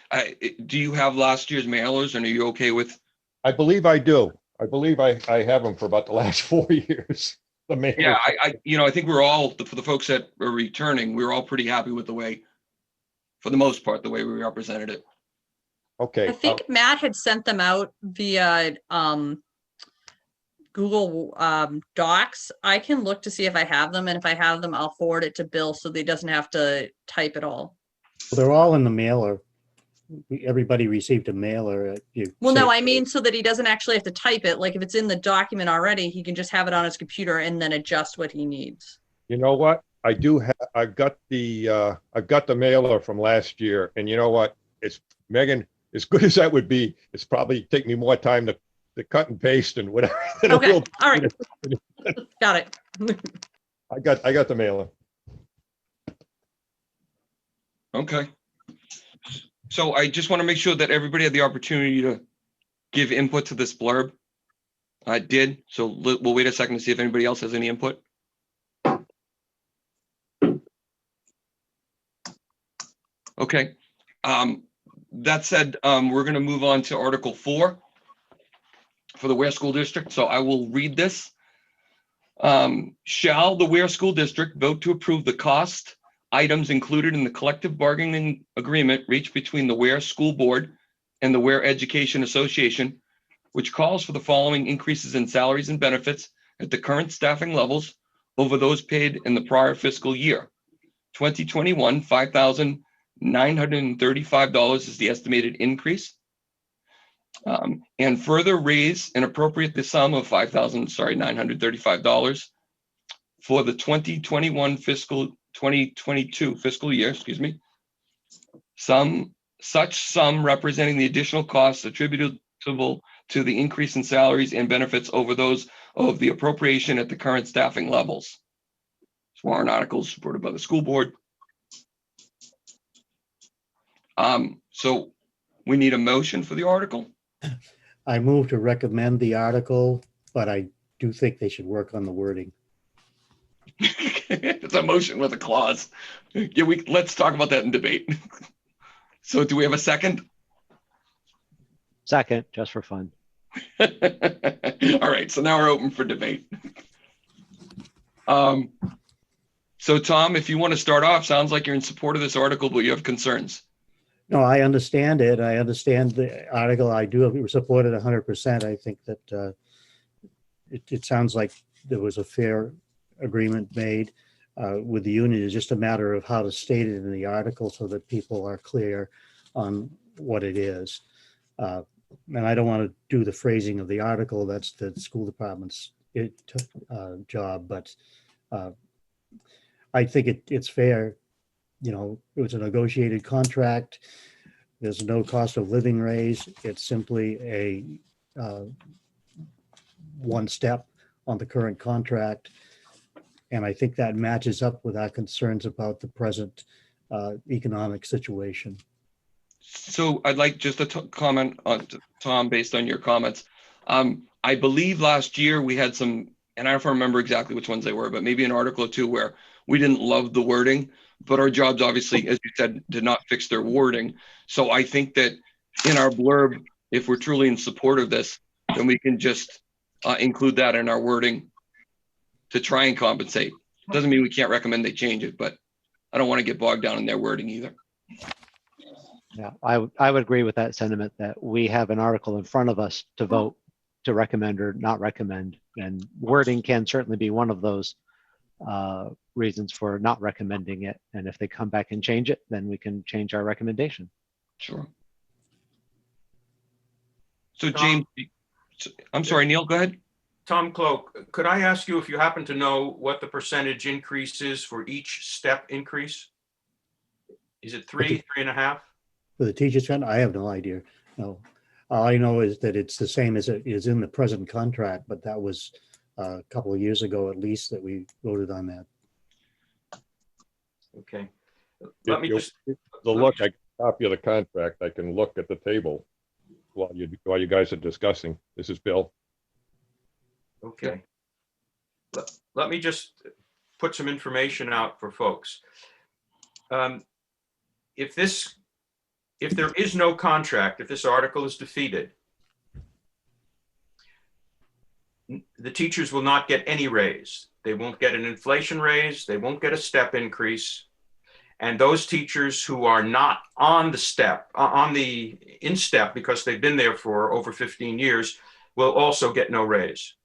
do you have last year's mailers and are you okay with? I believe I do. I believe I have them for about the last 4 years. The mail. Yeah, I think we're all, for the folks that are returning, we're all pretty happy with the way, for the most part, the way we represented it. Okay. I think Matt had sent them out via Google Docs. I can look to see if I have them, and if I have them, I'll forward it to Bill so that he doesn't have to type it all. They're all in the mailer. Everybody received a mailer. Well, no, I mean so that he doesn't actually have to type it. Like if it's in the document already, he can just have it on his computer and then adjust what he needs. You know what? I do have. I've got the mailer from last year, and you know what? It's Megan. As good as that would be, it's probably take me more time to cut and paste and whatever. Okay, all right, got it. I got the mailer. Okay. So I just want to make sure that everybody had the opportunity to give input to this blurb. I did, so we'll wait a second to see if anybody else has any input. Okay. That said, we're going to move on to Article 4 for the Ware School District. So I will read this. Shall the Ware School District vote to approve the cost items included in the collective bargaining agreement reached between the Ware School Board and the Ware Education Association, which calls for the following increases in salaries and benefits at the current staffing levels over those paid in the prior fiscal year. 2021, $5,935 is the estimated increase. And further raise and appropriate the sum of $935 for the 2022 fiscal year, such sum representing the additional costs attributable to the increase in salaries and benefits over those of the appropriation at the current staffing levels. Warrant articles supported by the school board. So we need a motion for the article. I move to recommend the article, but I do think they should work on the wording. It's a motion with a clause. Yeah, let's talk about that in debate. So do we have a second? Second, just for fun. All right, so now we're open for debate. So Tom, if you want to start off, sounds like you're in support of this article, but you have concerns. No, I understand it. I understand the article. I do support it 100%. I think that it sounds like there was a fair agreement made with the union. It's just a matter of how to state it in the article so that people are clear on what it is. And I don't want to do the phrasing of the article. That's the school department's job, but I think it's fair. You know, it was a negotiated contract. There's no cost of living raise. It's simply a one step on the current contract. And I think that matches up with our concerns about the present economic situation. So I'd like just a comment on Tom, based on your comments. I believe last year we had some and I don't remember exactly which ones they were, but maybe an article or two where we didn't love the wording, but our jobs obviously, as you said, did not fix their wording. So I think that in our blurb, if we're truly in support of this, then we can just include that in our wording to try and compensate. Doesn't mean we can't recommend they change it, but I don't want to get bogged down in their wording either. Yeah, I would agree with that sentiment that we have an article in front of us to vote to recommend or not recommend, and wording can certainly be one of those reasons for not recommending it. And if they come back and change it, then we can change our recommendation. Sure. So James, I'm sorry, Neil, go ahead. Tom Cloak, could I ask you if you happen to know what the percentage increase is for each step increase? Is it 3, 3.5? For the teacher's trend, I have no idea. No, all I know is that it's the same as it is in the present contract, but that was a couple of years ago at least that we voted on that. Okay. Let me just. The look, I copy of the contract. I can look at the table while you guys are discussing. This is Bill. Okay. Let me just put some information out for folks. If there is no contract, if this article is defeated, the teachers will not get any raise. They won't get an inflation raise. They won't get a step increase. And those teachers who are not on the step, in step because they've been there for over 15 years, will also get no raise.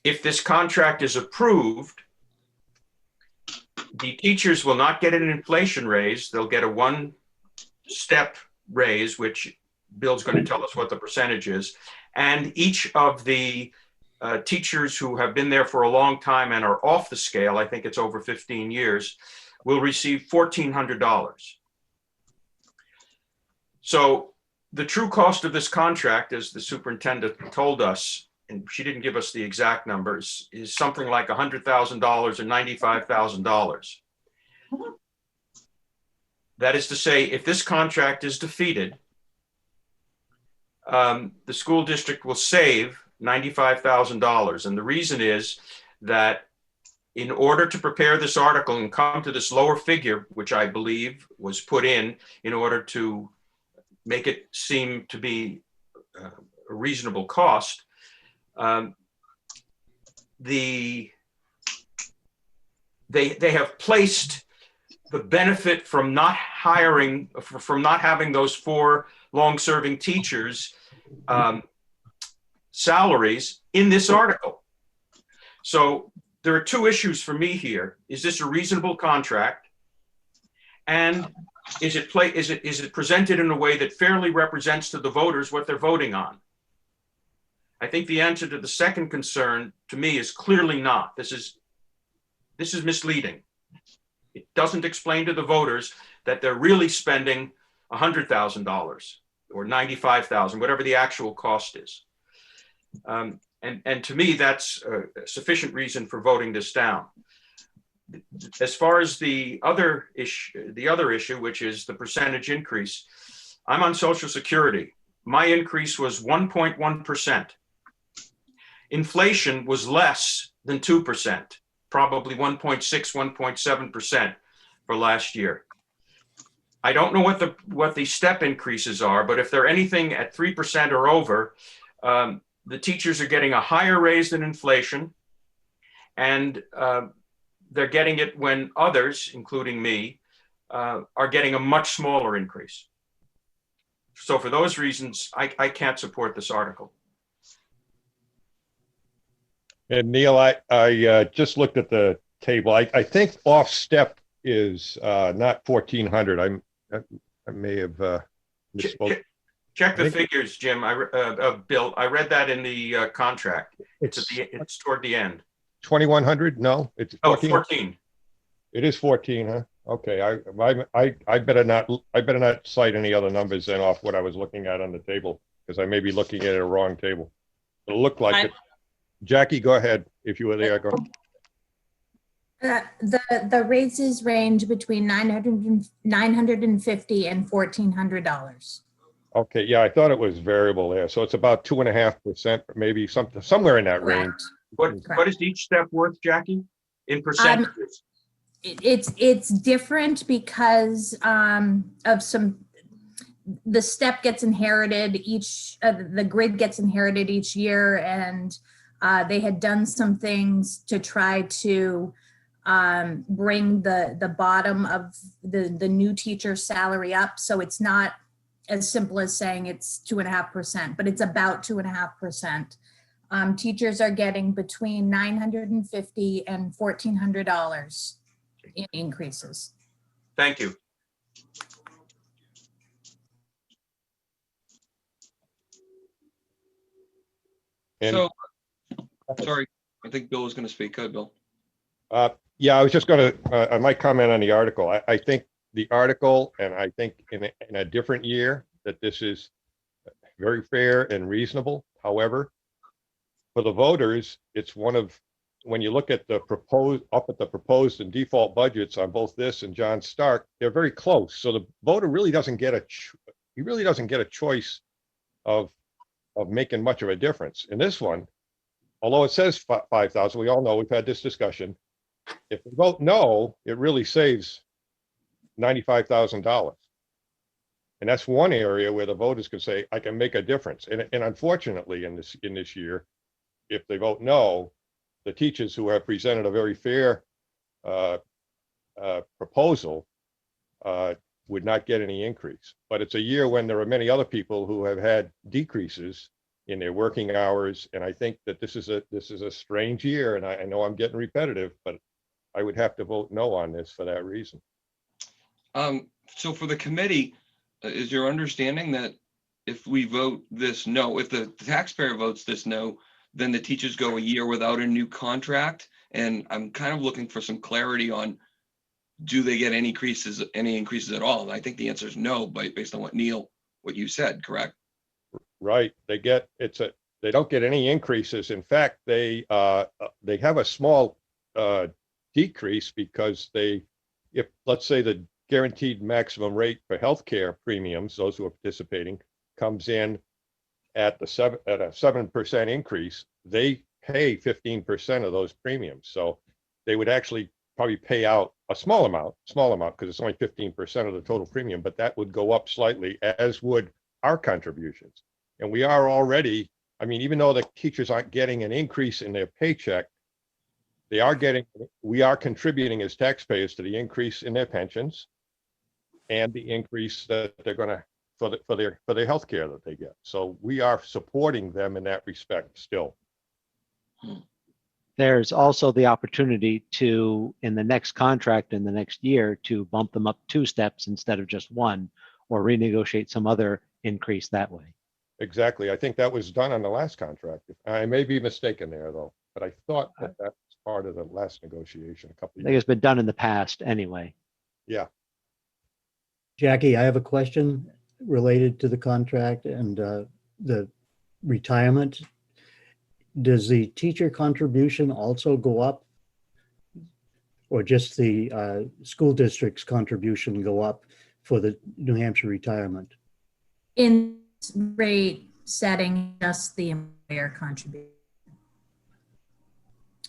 If this contract is approved, the teachers will not get an inflation raise. They'll get a one-step raise, which Bill's going to tell us what the percentage is. And each of the teachers who have been there for a long time and are off the scale, I think it's over 15 years, will receive $1,400. So the true cost of this contract, as the superintendent told us, and she didn't give us the exact numbers, is something like $100,000 or $95,000. That is to say, if this contract is defeated, the school district will save $95,000. And the reason is that in order to prepare this article and come to this lower figure, which I believe was put in order to make it seem to be a reasonable cost, they have placed the benefit from not having those 4 long-serving teachers salaries in this article. So there are 2 issues for me here. Is this a reasonable contract? And is it presented in a way that fairly represents to the voters what they're voting on? I think the answer to the second concern to me is clearly not. This is misleading. It doesn't explain to the voters that they're really spending $100,000 or $95,000, whatever the actual cost is. And to me, that's a sufficient reason for voting this down. As far as the other issue, which is the percentage increase, I'm on Social Security. My increase was 1.1%. Inflation was less than 2%, probably 1.6, 1.7% for last year. I don't know what the step increases are, but if they're anything at 3% or over, the teachers are getting a higher raise than inflation, and they're getting it when others, including me, are getting a much smaller increase. So for those reasons, I can't support this article. And Neil, I just looked at the table. I think off step is not 1,400. I may have misspoke. Check the figures, Jim. Bill, I read that in the contract. It's toward the end. 2,100? No, it's 14. 14. It is 14, huh? Okay, I better not cite any other numbers then off what I was looking at on the table, because I may be looking at a wrong table. It looked like it. Jackie, go ahead if you were there. Go. The raises range between $950 and $1,400. Okay, yeah, I thought it was variable there. So it's about 2.5%, maybe somewhere in that range. Correct. What is each step worth, Jackie? In percentages? It's different because of the step gets inherited the grid gets inherited each year, and they had done some things to try to bring the bottom of the new teacher salary up. So it's not as simple as saying it's 2.5%, but it's about 2.5%. Teachers are getting between $950 and $1,400 in increases. Thank you. And So, sorry, I think Bill was going to speak. Go ahead, Bill. yeah, I was just going to, I might comment on the article. I think the article, and I think in a different year, that this is very fair and reasonable. However, for the voters, it's one of, when you look at the proposed and default budgets on both this and John Stark, they're very close. So the voter really doesn't get he really doesn't get a choice of making much of a difference. In this one, although it says 5,000, we all know, we've had this discussion. If we vote no, it really saves $95,000. And that's one area where the voters can say, I can make a difference. And unfortunately, in this year, if they vote no, the teachers who have presented a very fair proposal would not get any increase. But it's a year when there are many other people who have had decreases in their working hours. And I think that this is a strange year. And I know I'm getting repetitive, but I would have to vote no on this for that reason. So for the committee, is your understanding that if we vote this no, if the taxpayer votes this no, then the teachers go a year without a new contract? And I'm kind of looking for some clarity on, do they get any increases at all? And I think the answer is no, based on what you said, correct? Right. They don't get any increases. In fact, they have a small decrease because if let's say the guaranteed maximum rate for healthcare premiums, those who are participating, comes in at a 7% increase, they pay 15% of those premiums. So they would actually probably pay out a small amount because it's only 15% of the total premium, but that would go up slightly, as would our contributions. And we are already, I mean, even though the teachers aren't getting an increase in their paycheck, we are contributing as taxpayers to the increase in their pensions and the increase that they're going to for their health care that they get. So we are supporting them in that respect still. There's also the opportunity to, in the next contract in the next year, to bump them up 2 steps instead of just 1, or renegotiate some other increase that way. Exactly. I think that was done on the last contract. I may be mistaken there though, but I thought that was part of the last negotiation a couple I of think years. it's been done in the past anyway. Yeah. Jackie, I have a question related to the contract and the retirement. Does the teacher contribution also go up? Or just the school district's contribution go up for the New Hampshire retirement? In rate setting, just the employer contribution.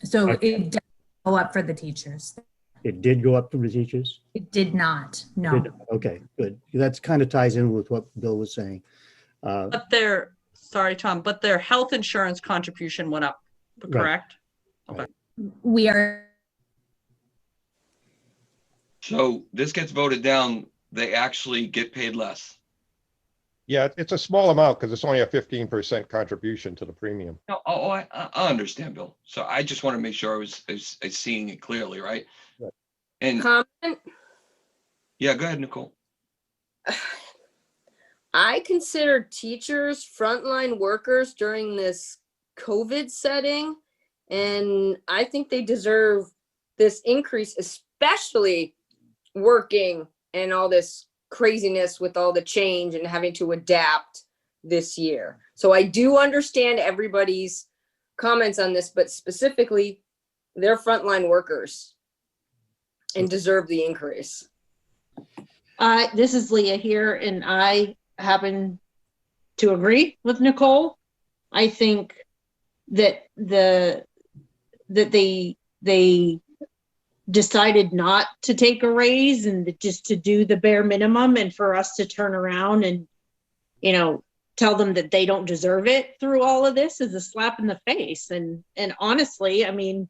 So Okay. it does go up for the teachers. It did go up for the teachers? It did not, no. Okay, good. That's kind of ties in with what Bill was saying. But sorry, Tom, but their health insurance contribution went up, correct? Right. Okay. We are. So this gets voted down, they actually get paid less. Yeah, it's a small amount because it's only a 15% contribution to the premium. I understand, Bill. So I just want to make sure I was seeing it clearly, right? Right. And Comment? yeah, go ahead, Nicole. I consider teachers frontline workers during this COVID setting, and I think they deserve this increase, especially working and all this craziness with all the change and having to adapt this year. So I do understand everybody's comments on this, but specifically, they're frontline workers and deserve the increase. This is Leah here, and I happen to agree with Nicole. I think that they decided not to take a raise and just to do the bare minimum, and for us to turn around and, you know, tell them that they don't deserve it through all of this is a slap in the face. And honestly, I mean,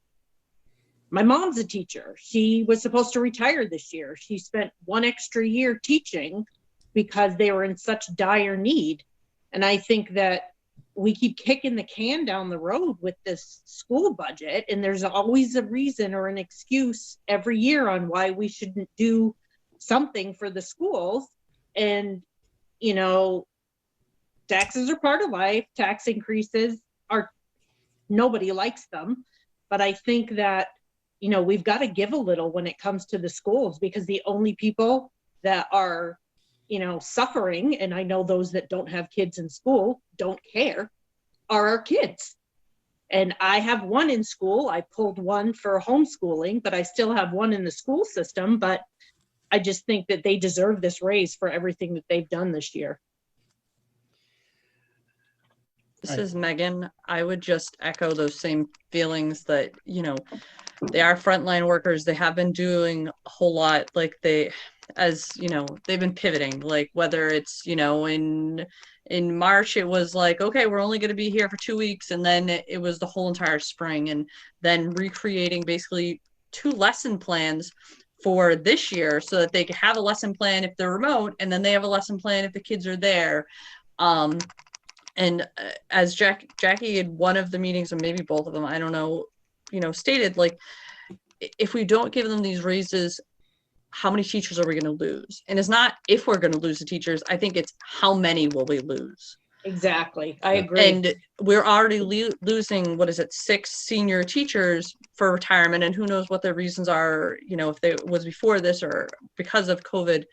my mom's a teacher. She was supposed to retire this year. She spent one extra year teaching because they were in such dire need. And I think that we keep kicking the can down the road with this school budget, and there's always a reason or an excuse every year on why we shouldn't do something for the schools. And, you know, taxes are part of life. Tax increases are, nobody likes them. But I think that, you know, we've got to give a little when it comes to the schools, because the only people that are, you know, suffering, and I know those that don't have kids in school don't care, are our kids. And I have one in school. I pulled one for homeschooling, but I still have one in the school system. But I just think that they deserve this raise for everything that they've done this year. This is Megan. I would just echo those same feelings that, you know, they are frontline workers. They have been doing a whole lot. Like as you know, they've been pivoting, like whether it's, you know, in March, it was like, okay, we're only going to be here for 2 weeks. And then it was the whole entire spring, and then recreating basically 2 lesson plans for this year so that they could have a lesson plan if they're remote, and then they have a lesson plan if the kids are there. And as Jackie in one of the meetings, or maybe both of them, I don't know, you know, stated, like, if we don't give them these raises, how many teachers are we going to lose? And it's not if we're going to lose the teachers. I think it's how many will we lose? Exactly. I agree. And we're already losing, what is it, 6 senior teachers for retirement, and who knows what their reasons are, you know, if it was before this or because of COVID.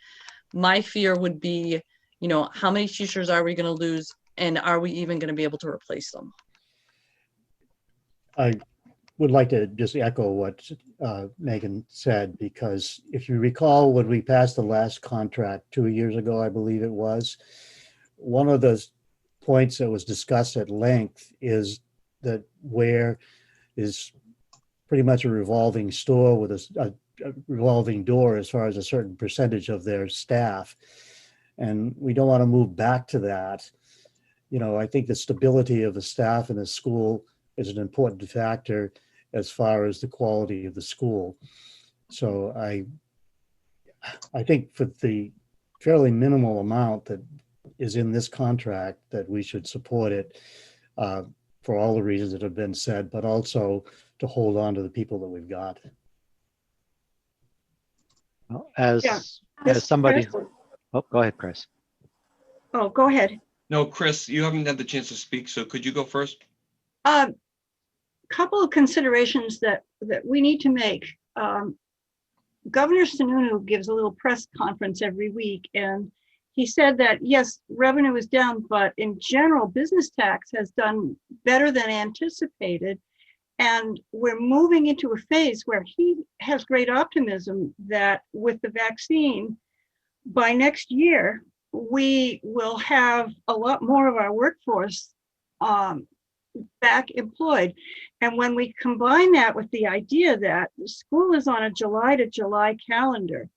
My fear would be, you know, how many teachers are we going to lose, and are we even going to be able to replace them? I would like to just echo what Megan said, because if you recall, when we passed the last contract 2 years ago, I believe it was, one of the points that was discussed at length is that where is pretty much a revolving store with a revolving door as far as a certain percentage of their staff. And we don't want to move back to that. You know, I think the stability of the staff in the school is an important factor as far as the quality of the school. So I think for the fairly minimal amount that is in this contract, that we should support it for all the reasons that have been said, but also to hold on to the people that we've got. Well, Yeah. as somebody, Chris? oh, go ahead, Chris. Oh, go ahead. No, Chris, you haven't had the chance to speak, so could you go first? Couple of considerations that we need to make. Governor Sununu gives a little press conference every week, and he said that yes, revenue is down, but in general, business tax has done better than anticipated. And we're moving into a phase where he has great optimism that with the vaccine, by next year, we will have a lot more of our workforce back employed. And when we combine that with the idea that the school is on a July to July calendar,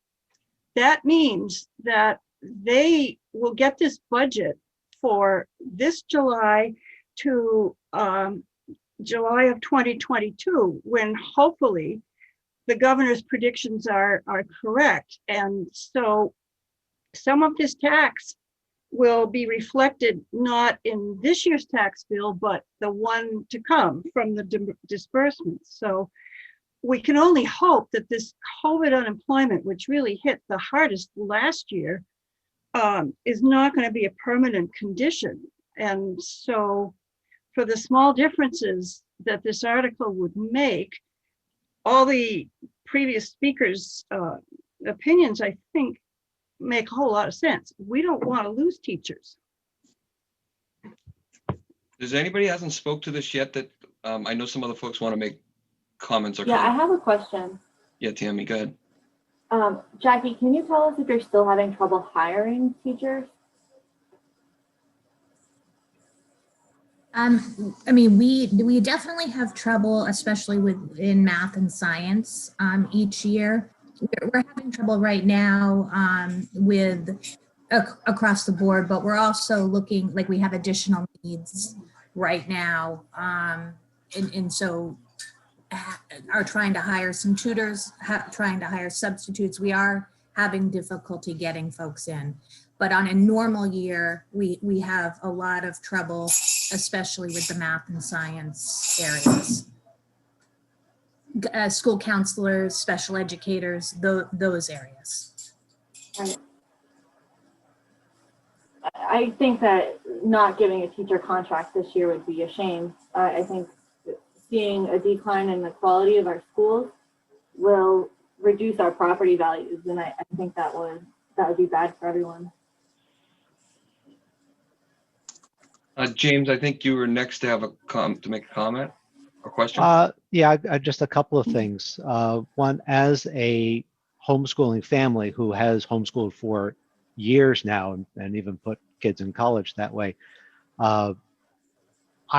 that means that they will get this budget for this July to July of 2022, when hopefully the governor's predictions are correct. And so some of this tax will be reflected not in this year's tax bill, but the one to come from the disbursements. So we can only hope that this COVID unemployment, which really hit the hardest last year, is not going to be a permanent condition. And so for the small differences that this article would make, all the previous speakers' opinions, I think, make a whole lot of sense. We don't want to lose teachers. Does anybody hasn't spoke to this yet that I know some other folks want to make comments or Yeah, I comments? have a question. Yeah, Tammy, go ahead. Jackie, can you tell us if you're still having trouble hiring teachers? I mean, we definitely have trouble, especially in math and science, each year. We're having trouble right now, across the board, but we're also looking, like, we have additional needs right now. And so are trying to hire some tutors, trying to hire substitutes. We are having difficulty getting folks in. But on a normal year, we have a lot of trouble, especially with the math and science areas. School counselors, special educators, those areas. I think that not giving a teacher contract this year would be a shame. I think seeing a decline in the quality of our schools will reduce our property values, and I think that would be bad for everyone. James, I think you were next to have to make a comment or question. Yeah, just a couple of things. One, as a homeschooling family who has homeschooled for years now and even put kids in college that way, I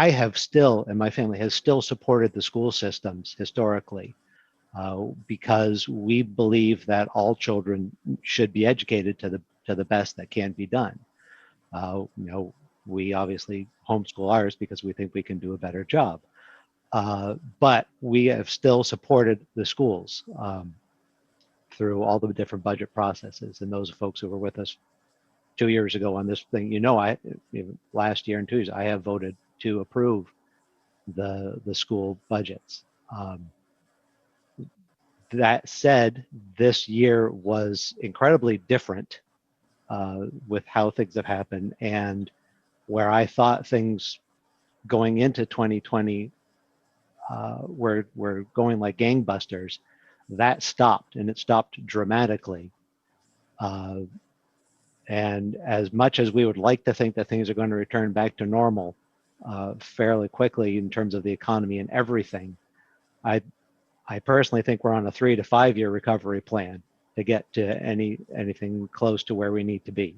have still, and my family has still supported the school systems historically, because we believe that all children should be educated to the best that can be done. You know, we obviously homeschool ours because we think we can do a better job. But we have still supported the schools through all the different budget processes. And those folks who were with us 2 years ago on this thing, last year and 2 years, I have voted to approve the school budgets. That said, this year was incredibly different with how things have happened, and where I thought things going into 2020 were going like gangbusters, that stopped, and it stopped dramatically. And as much as we would like to think that things are going to return back to normal fairly quickly in terms of the economy and everything, I personally think we're on a 3 to 5 year recovery plan to get to anything close to where we need to be,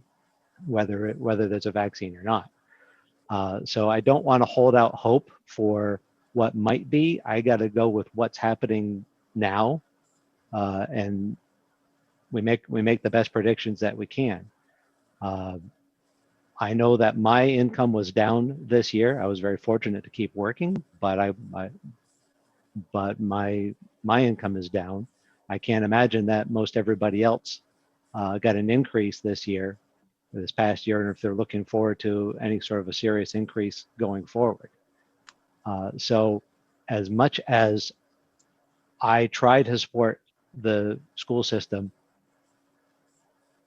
whether there's a vaccine or not. So I don't want to hold out hope for what might be. I got to go with what's happening now, and we make the best predictions that we can. I know that my income was down this year. I was very fortunate to keep working, but my income is down. I can't imagine that most everybody else got an increase this past year, and if they're looking forward to any sort of a serious increase going forward. So as much as I try to support the school system,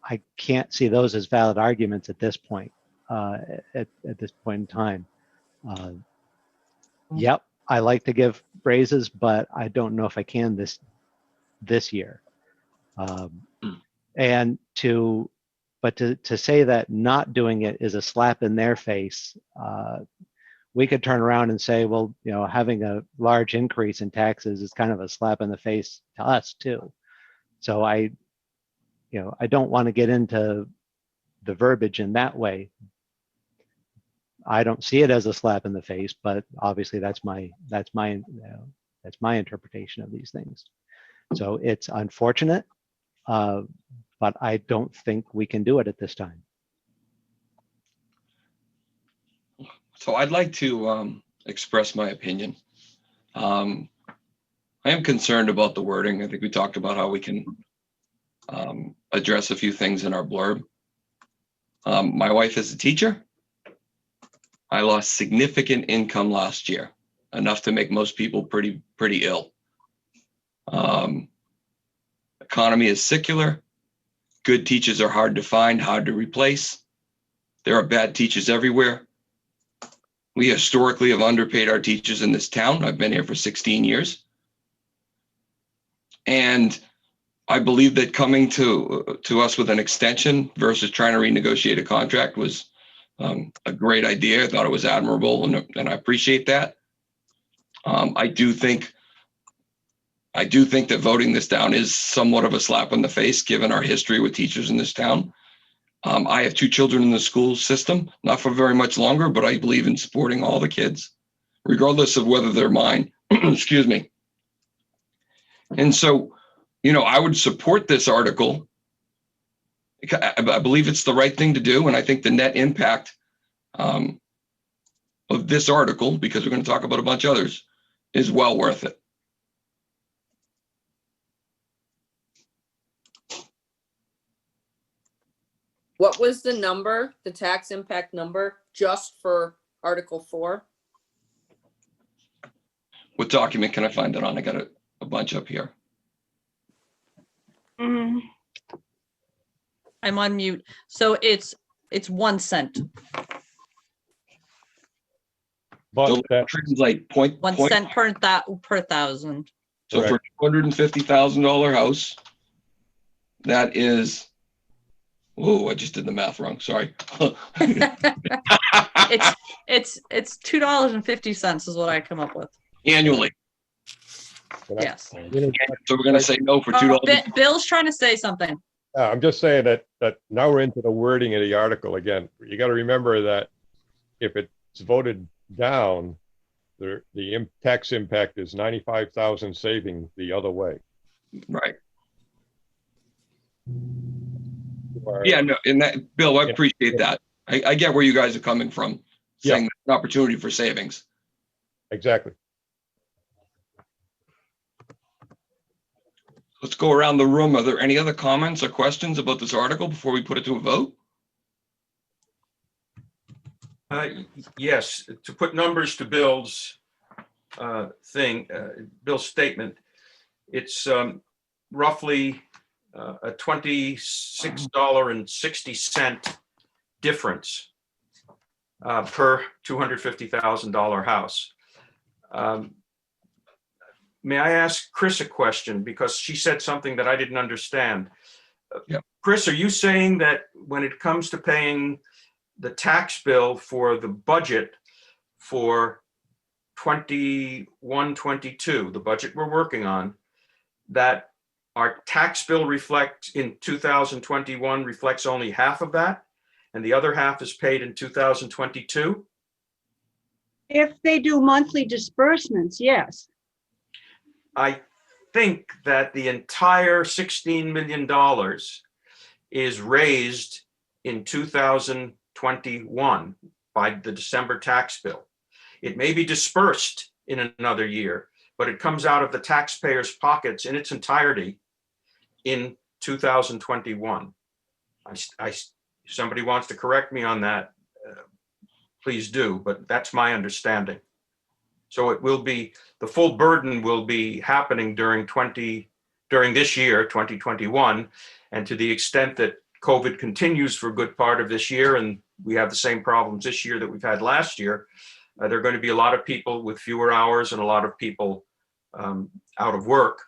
I can't see those as valid arguments at this point, at this point in time. Yep, I like to give raises, but I don't know if I can this year. And to say that not doing it is a slap in their face, we could turn around and say, well, having a large increase in taxes is kind of a slap in the face to us too. So I don't want to get into the verbiage in that way. I don't see it as a slap in the face, but obviously that's my interpretation of these things. So it's unfortunate, but I don't think we can do it at this time. So I'd like to express my opinion. I am concerned about the wording. I think we talked about how we can address a few things in our blurb. My wife is a teacher. I lost significant income last year, enough to make most people pretty ill. Economy is secular. Good teachers are hard to find, hard to replace. There are bad teachers everywhere. We historically have underpaid our teachers in this town. I've been here for 16 years. And I believe that coming to us with an extension versus trying to renegotiate a contract was a great idea. I thought it was admirable, and I appreciate that. I do think that voting this down is somewhat of a slap in the face, given our history with teachers in this town. I have 2 children in the school system, not for very much longer, but I believe in supporting all the kids, regardless of whether they're mine. Excuse me. And so, I would support this article. I believe it's the right thing to do, and I think the net impact of this article, because we're going to talk about a bunch of others, is well worth it. What was the number, the tax impact number, just for Article 4? What document can I find it on? I got a bunch up here. Mm, I'm on mute. So it's 1 cent. But So that, translate point. 1 cent per thousand. So for a $250,000 house, that is. Oh, I just did the math wrong. Sorry. It's $2.50 is what I come up with. Annually. Yes. So we're going to say no for $2. Bill's trying to say something. I'm just saying that now we're into the wording of the article again. You got to remember that if it's voted down, the tax impact is 95,000 saving the other way. Right. Yeah, no, and that, Bill, I appreciate that. I get where you guys are coming from, saying that's an opportunity for savings. Exactly. Let's go around the room. Are there any other comments or questions about this article before we put it to a vote? Yes, to put numbers to Bill's Bill's statement, it's roughly a $26.60 difference per $250,000 house. May I ask Chris a question, because she said something that I didn't understand? Yep. Chris, are you saying that when it comes to paying the tax bill for the budget for 21-22, the budget we're working on, that our tax bill reflects in 2021 reflects only half of that, and the other half is paid in 2022? If they do monthly disbursements, yes. I think that the entire $16 million is raised in 2021 by the December tax bill. It may be dispersed in another year, but it comes out of the taxpayers' pockets in its entirety in 2021. If somebody wants to correct me on that, please do, but that's my understanding. So it will be, the full burden will be happening during this year, 2021. And to the extent that COVID continues for a good part of this year, and we have the same problems this year that we've had last year, there are going to be a lot of people with fewer hours and a lot of people out of work.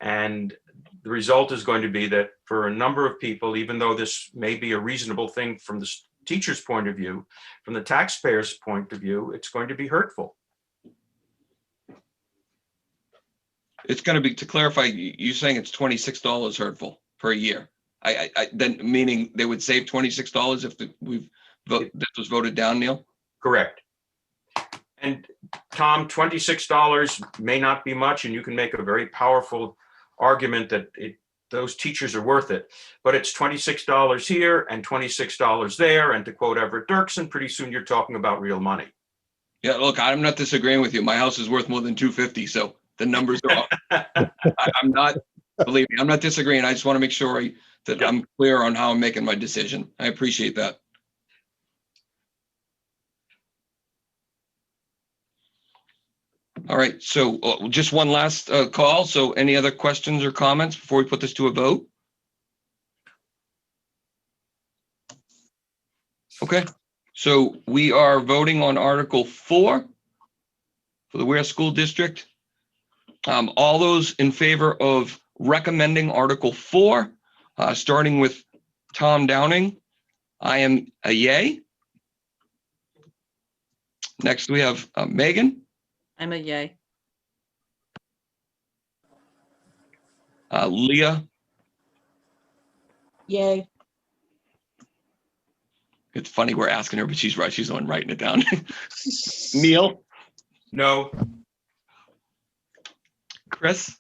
And the result is going to be that for a number of people, even though this may be a reasonable thing from the teacher's point of view, from the taxpayer's point of view, it's going to be hurtful. It's going to be, to clarify, you saying it's $26 hurtful per year. Then meaning they would save $26 if this was voted down, Neil? Correct. And Tom, $26 may not be much, and you can make a very powerful argument that those teachers are worth it, but it's $26 here and $26 there. And to quote Everett Dirksen, pretty soon you're talking about real money. Yeah, look, I'm not disagreeing with you. My house is worth more than $250, so the numbers are off. I'm not, believe me, I'm not disagreeing. I just want to make sure that I'm clear on how I'm making my decision. I appreciate that. All right, so just one last call. So any other questions or comments before we put this to a vote? Okay, so we are voting on Article 4 for the Ware School District. All those in favor of recommending Article 4, starting with Tom Downing, I am a yay. Next, we have Megan. I'm a yay. Leah, Yay. It's funny we're asking her, but she's right. She's the one writing it down. Neil, No. Chris,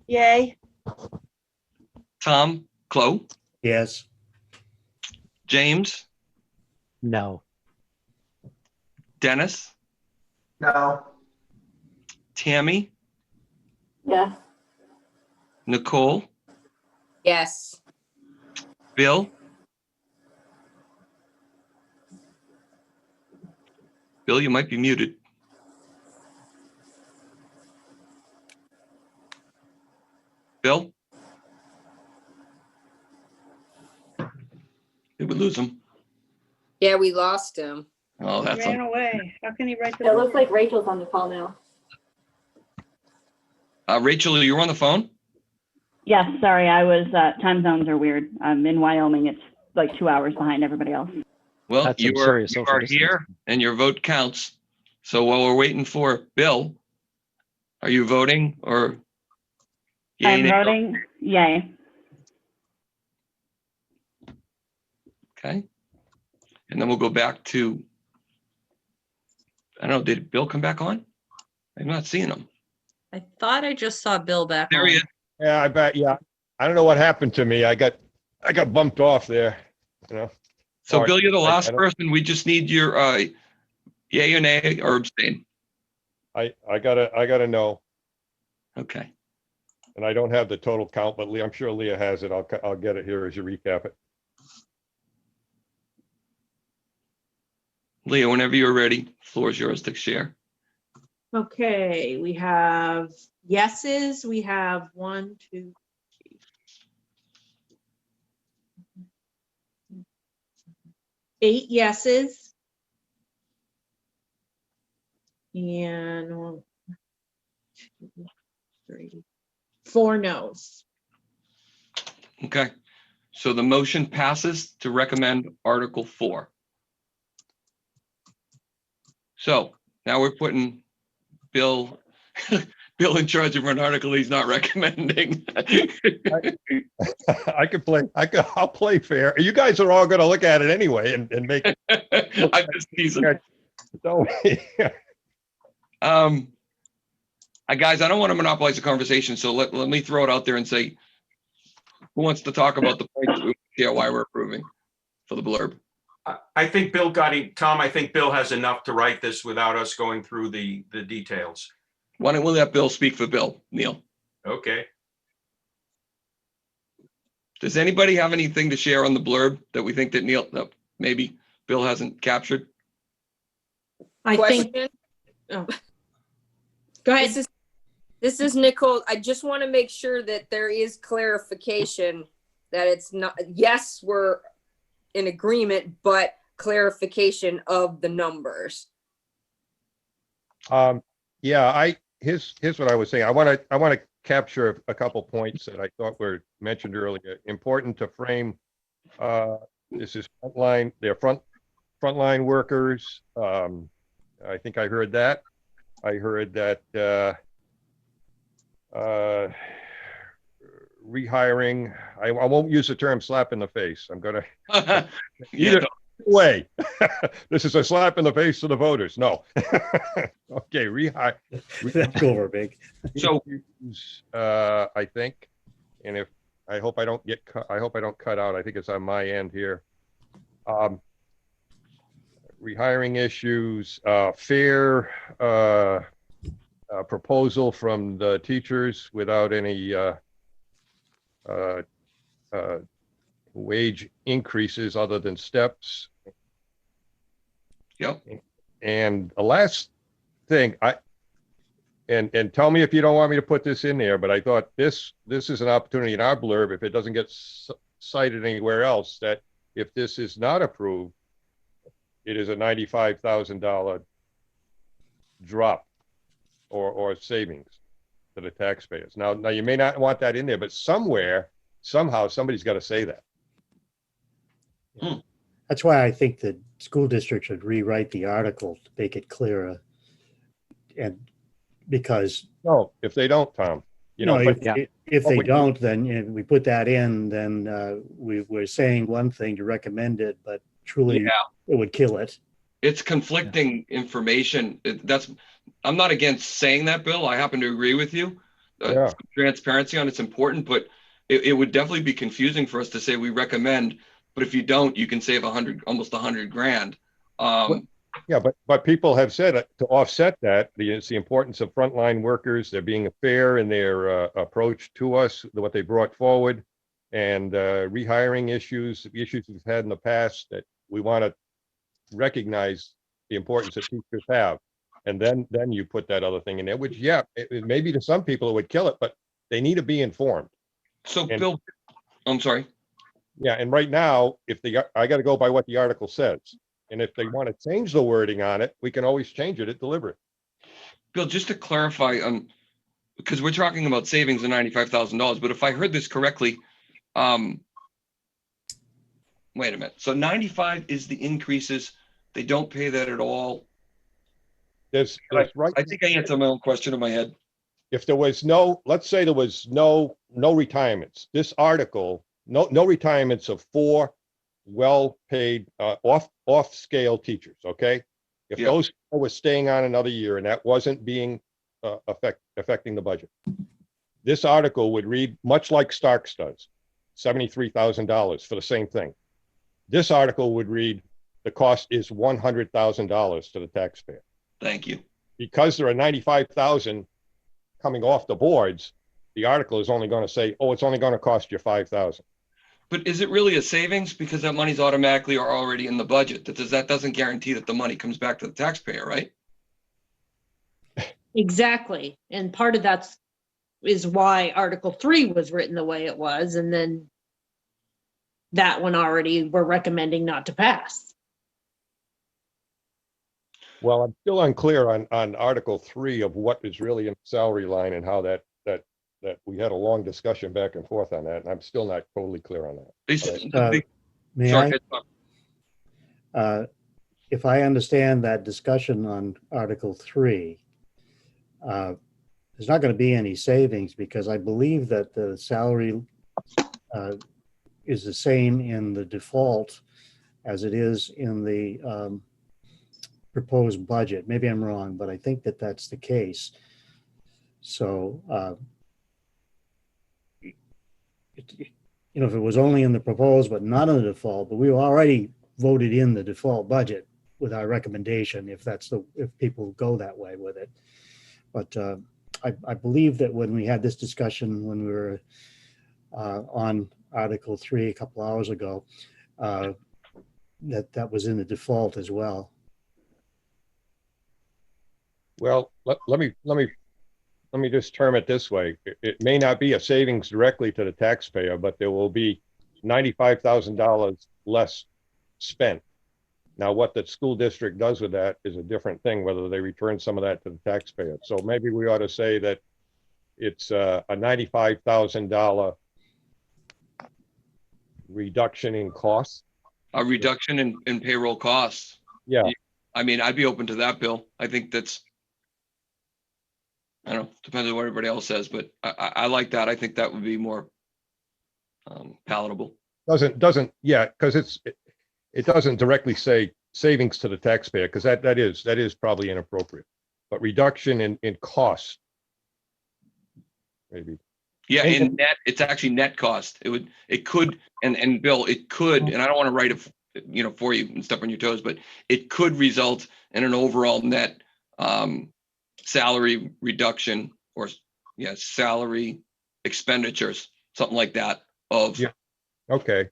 Yay. Tom, Chloe, Yes. James, No. Dennis, No. Tammy, Yes. Nicole, Yes. Bill. Bill, you might be muted. Bill? Did we lose him? Yeah, we lost him. Oh, that's Ran away. How can he write the? It looks like Rachel's on the call now. Rachel, you're on the phone? Yes, sorry, I was, time zones are weird. I'm in Wyoming. It's like 2 hours behind everybody else. Well, That's some you are, serious you social are distancing. here and your vote counts. So while we're waiting for Bill, are you voting or? yay, I'm nay? voting yay. Okay. And then we'll go back to, I don't know, did Bill come back on? I'm not seeing him. I thought I just saw Bill back There on. he is. Yeah, I bet. Yeah. I don't know what happened to me. I got bumped off there, you know. So Sorry. Bill, you're the I last don't- person. We just need your yay or nay or abstain. I gotta know, Okay. and I don't have the total count, but I'm sure Leah has it. I'll get it here as you recap it. Leah, whenever you're ready, floor is yours to share. Okay, we have yeses. We have 1, 2, 3, 8 yeses. And 1, 2, 3, 4 no's. Okay. So the motion passes to recommend Article 4. So now we're putting Bill, Bill in charge of an article he's not recommending. I'll play fair. You guys are all gonna look at it anyway and make it. I'm just teasing. So, Guys, I don't want to monopolize the conversation, so let me throw it out there and say, who wants to talk about the points that we share why we're approving for the blurb? I think Bill Tom, I think Bill has enough to write this without us going through the details. Why don't we let Bill speak for Bill, Neil? Okay. Does anybody have anything to share on the blurb that we think that maybe Bill hasn't captured? I think. Question? Oh. Go ahead. This is Nicole. I just want to make sure that there is clarification that it's not, yes, we're in agreement, but clarification of the numbers. yeah, here's what I was saying. I want to capture a couple points that I thought were mentioned earlier. Important to frame. This is frontline. They're frontline workers. I think I heard that. I heard that rehiring. I won't use the term slap in the face. I'm gonna either way. This is a slap in the face to the voters. No. Okay, rehire. That's over big. So, I think, and if I hope I don't get I hope I don't cut out. I think it's on my end here. Rehiring issues, fair proposal from the teachers without any wage increases other than steps. Yep. And the last thing, and tell me if you don't want me to put this in there, but I thought this is an opportunity in our blurb, if it doesn't get cited anywhere else, that if this is not approved, it is a $95,000 drop or savings to the taxpayers. Now you may not want that in there, but somewhere, somehow, somebody's got to say that. That's why I think the school district should rewrite the article to make it clearer. And because. No, if they don't, Tom, if they don't, then we put that in, then we're saying one thing to recommend it, but truly, Yeah. it would kill it. It's conflicting information. I'm not against saying that, Bill. I happen to agree with you. Yeah. Transparency on it's important, but it would definitely be confusing for us to say we recommend, but if you don't, you can save almost 100 grand. Yeah, but people have said to offset that, it's the importance of frontline workers. They're being fair in their approach to us, what they brought forward, and rehiring issues, the issues we've had in the past, that we want to recognize the importance that teachers have. And then you put that other thing in there, which, yeah, maybe to some people it would kill it, but they need to be informed. So And- Bill, I'm sorry. Yeah, and right now, I got to go by what the article says. And if they want to change the wording on it, we can always change it at delivery. Bill, just to clarify, because we're talking about savings of $95,000, but if I heard this correctly, wait a minute. So 95 is the increases. They don't pay that at all. There's right. I think I answered my own question in my head. If there was let's say there was no retirements, this article, no retirements of 4 well-paid, off scale teachers, okay? If Yeah. those people were staying on another year and that wasn't being affecting the budget, this article would read much like Stark's does, $73,000 for the same thing. This article would read, the cost is $100,000 to the taxpayer. Thank you. Because there are 95,000 coming off the boards, the article is only going to say, oh, it's only going to cost you 5,000. But is it really a savings because that money's automatically or already in the budget? That doesn't guarantee that the money comes back to the taxpayer, right? Exactly. And part of is why Article 3 was written the way it was. And then that one already we're recommending not to pass. Well, I'm still unclear on Article 3 of what is really in the salary line and how that we had a long discussion back and forth on that, and I'm still not totally clear on that. May Sorry, I? If I understand that discussion on Article 3, there's not going to be any savings because I believe that the salary is the same in the default as it is in the proposed budget. Maybe I'm wrong, but I think that that's the case. So, if it was only in the proposed but not in the default, but we already voted in the default budget with our recommendation, if people go that way with it. But I believe that when we had this discussion when we were on Article 3 a couple hours ago, that was in the default as well. Well, let me just term it this way. It may not be a savings directly to the taxpayer, but there will be $95,000 less spent. Now, what the school district does with that is a different thing, whether they return some of that to the taxpayer. So maybe we ought to say that it's a $95,000 reduction in costs. A reduction in payroll costs. Yeah. I mean, I'd be open to that, Bill. I think I don't know, depends on what everybody else says, but I like that. I think that would be more palatable. Yeah, because it doesn't directly say savings to the taxpayer, because that is probably inappropriate. But reduction in cost, maybe. Yeah, in net, it's actually net cost. It could, and Bill, it could, and I don't want to write it, for you and step on your toes, but it could result in an overall net salary reduction or salary expenditures, something like that of. Yeah. Okay.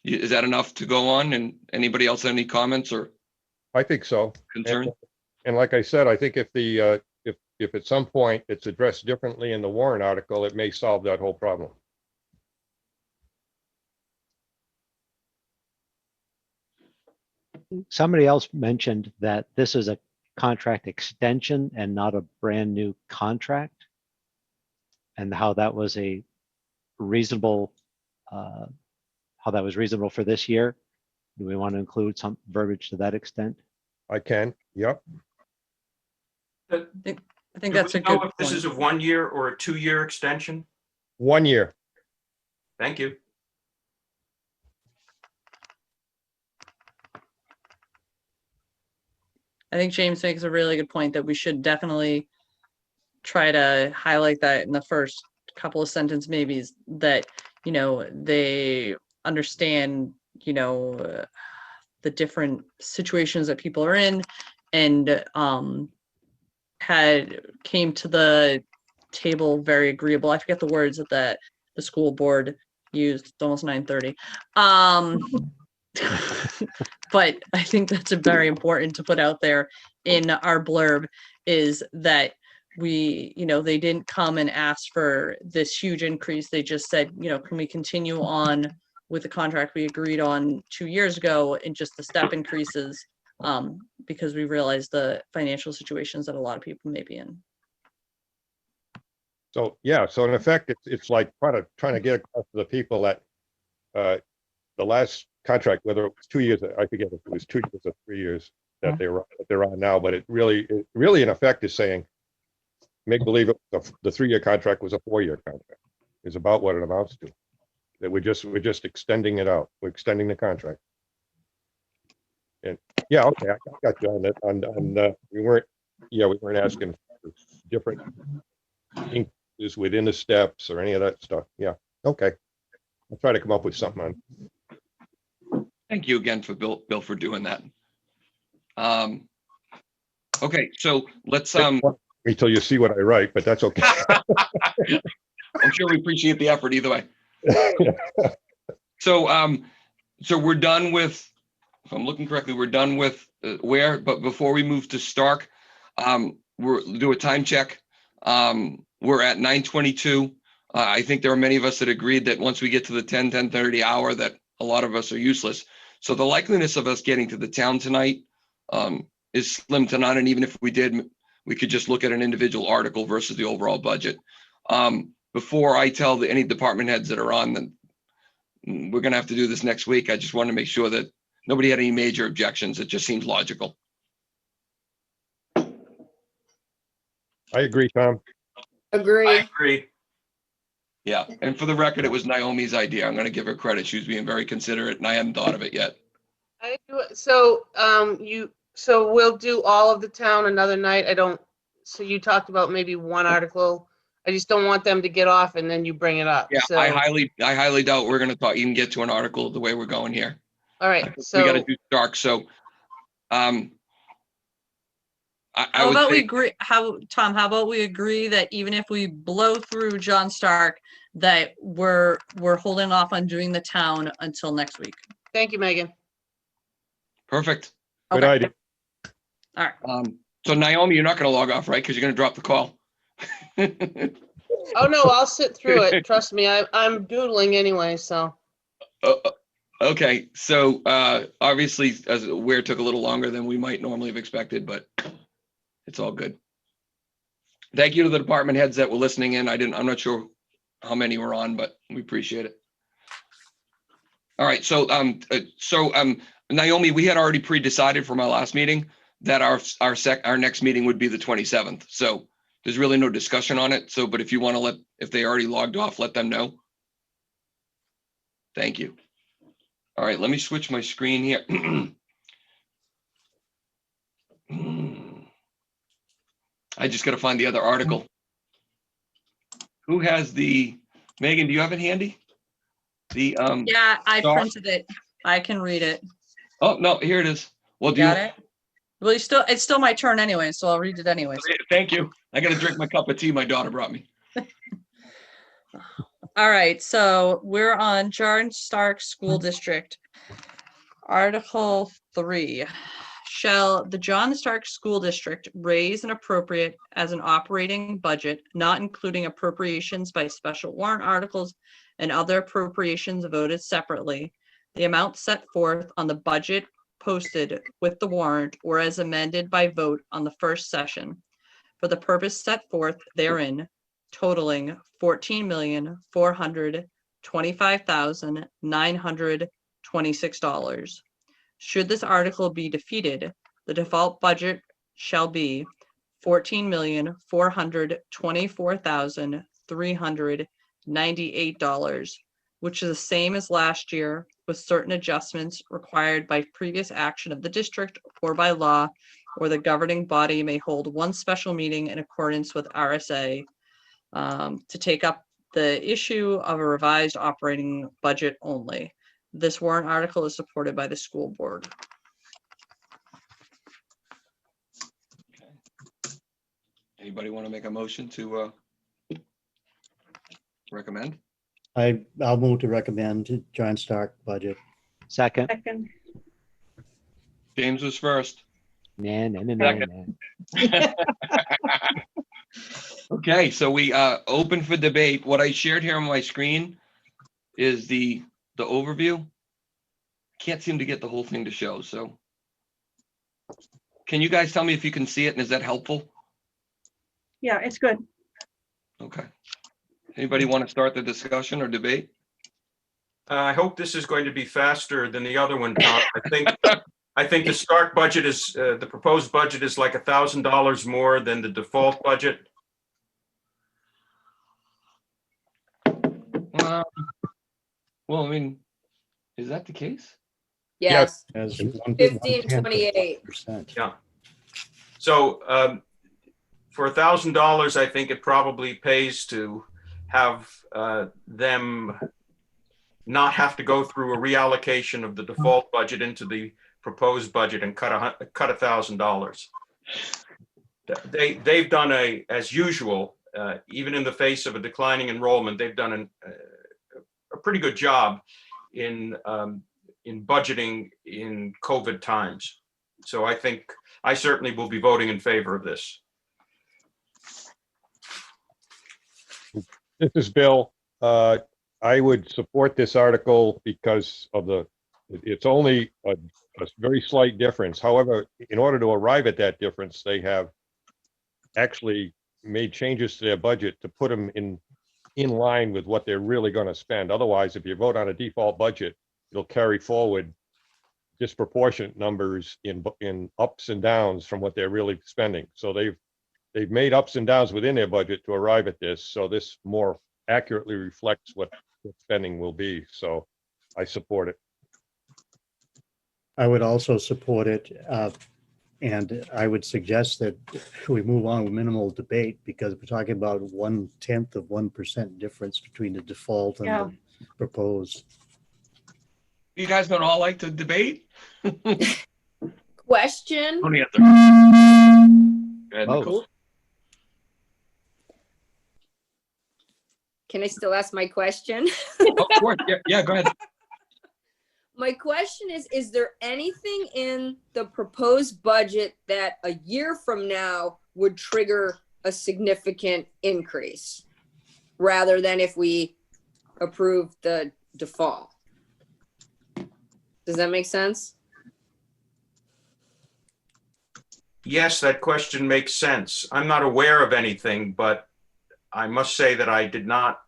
Is that enough to go on? And anybody else have any comments or I think so. concerns? And like I said, I think if at some point it's addressed differently in the warrant article, it may solve that whole problem. Somebody else mentioned that this is a contract extension and not a brand new contract, and how that was a reasonable, for this year. Do we want to include some verbiage to that extent? I can. Yep. I think Do that's we a know good if this point. is a 1 year or a 2 year extension? 1 year. Thank you. I think James makes a really good point that we should definitely try to highlight that in the first couple of sentence maybes, that, you know, they understand, you know, the different situations that people are in, and came to the table very agreeable. I forget the words that the school board used. It's almost 9:30. But I think that's very important to put out there in our blurb, is that we, you know, they didn't come and ask for this huge increase. They just said, you know, can we continue on with the contract we agreed on 2 years ago, and just the step increases, because we realize the financial situations that a lot of people may be in. So, yeah, so in effect, it's like trying to get across to the people that the last contract, whether it was 2 years, I forget if it was 2 years or 3 years that they're on now, but it really in effect is saying, make believe the 3-year contract was a 4-year contract, is about what it amounts to. That we're just extending it out. We're extending the contract. And yeah, okay, I got you on that. We weren't asking for different increases within the steps or any of that stuff. Yeah, okay. I'll try to come up with something on. Thank you again for Bill for doing that. Okay, so let's Until you see what I write, but that's okay. I'm sure we appreciate the effort either way. So we're done with, if I'm looking correctly, we're done with Ware, but before we move to Stark, we'll do a time check. We're at 9:22. I think there are many of us that agreed that once we get to the 10:30 hour, that a lot of us are useless. So the likeliness of us getting to the town tonight is slim to none. And even if we did, we could just look at an individual article versus the overall budget. Before I tell any department heads that are on, then we're going to have to do this next week. I just want to make sure that nobody had any major objections. It just seems logical. I agree, Tom. Agree. Yeah, and for the record, it was Naomi's idea. I'm going to give her credit. She was being very considerate, and I hadn't thought of it yet. So so we'll do all of the town another night. So you talked about maybe one article. I just don't want them to get off and then you bring it up. Yeah, So, I highly doubt we're going to even get to an article the way we're going here. all right. We got to So do Stark. So, I How would about we say, agree, Tom, how about we agree that even if we blow through John Stark, that we're holding off on doing the town until next week? thank you, Megan. perfect. Good Okay. idea. All right. So Naomi, you're not going to log off, right? Because you're going to drop the call. Oh, no, I'll sit through it. Trust me, I'm doodling anyway, so. Okay, so obviously, as Ware took a little longer than we might normally have expected, but it's all good. Thank you to the department heads that were listening in. I'm not sure how many were on, but we appreciate it. All right, so Naomi, we had already pre-decided from our last meeting that our next meeting would be the 27th. So there's really no discussion on it. So, but if you want to if they already logged off, let them know. Thank you. All right, let me switch my screen here. I just got to find the other article. Who has Megan, do you have it handy? Yeah, I Stark? printed it. I can read it. Oh, no, here it is. Well, Got it? Well, it's still my turn anyway, so I'll read it anyways. Thank you. I got to drink my cup of tea my daughter brought me. All right, so we're on John Stark School District. Article 3. Shall the John Stark School District raise and appropriate as an operating budget, not including appropriations by special warrant articles and other appropriations voted separately, the amount set forth on the budget posted with the warrant or as amended by vote on the first session for the purpose set forth therein, totaling $14,425,926. Should this article be defeated, the default budget shall be $14,424,398, which is the same as last year, with certain adjustments required by previous action of the district or by law or the governing body may hold one special meeting in accordance with RSA to take up the issue of a revised operating budget only. This warrant article is supported by the school board. Anybody want to make a motion to recommend? I'll move to recommend John Stark budget. Second. Second. James was first. Nah, nah, nah, nah, nah. Okay, so we open for debate. What I shared here on my screen is the overview. Can't seem to get the whole thing to show, so. Can you guys tell me if you can see it and is that helpful? Yeah, it's good. Okay. Anybody want to start the discussion or debate? I hope this is going to be faster than the other one, Tom. I think the Stark budget is, the proposed budget is like $1,000 more than the default budget. Well, I mean, is that the case? Yes, As 1528. Yeah. So for $1,000, I think it probably pays to have them not have to go through a reallocation of the default budget into the proposed budget and cut $1,000. They've done as usual, even in the face of a declining enrollment, they've done a pretty good job in budgeting in COVID times. So I think I certainly will be voting in favor of this. This is Bill. I would support this article because of it's only a very slight difference. However, in order to arrive at that difference, they have actually made changes to their budget to put them in line with what they're really going to spend. Otherwise, if you vote on a default budget, it'll carry forward disproportionate numbers in ups and downs from what they're really spending. So they've made ups and downs within their budget to arrive at this. So this more accurately reflects what spending will be. So I support it. I would also support it. And I would suggest that we move on with minimal debate because we're talking about 0.1% difference between the default and the proposed. You guys don't all like to debate? Question. Don't answer. Go ahead, Nicole. Can I still ask my question? Of course. Yeah, go ahead. My question is there anything in the proposed budget that a year from now would trigger a significant increase rather than if we approve the default? Does that make sense? Yes, that question makes sense. I'm not aware of anything, but I must say that I did not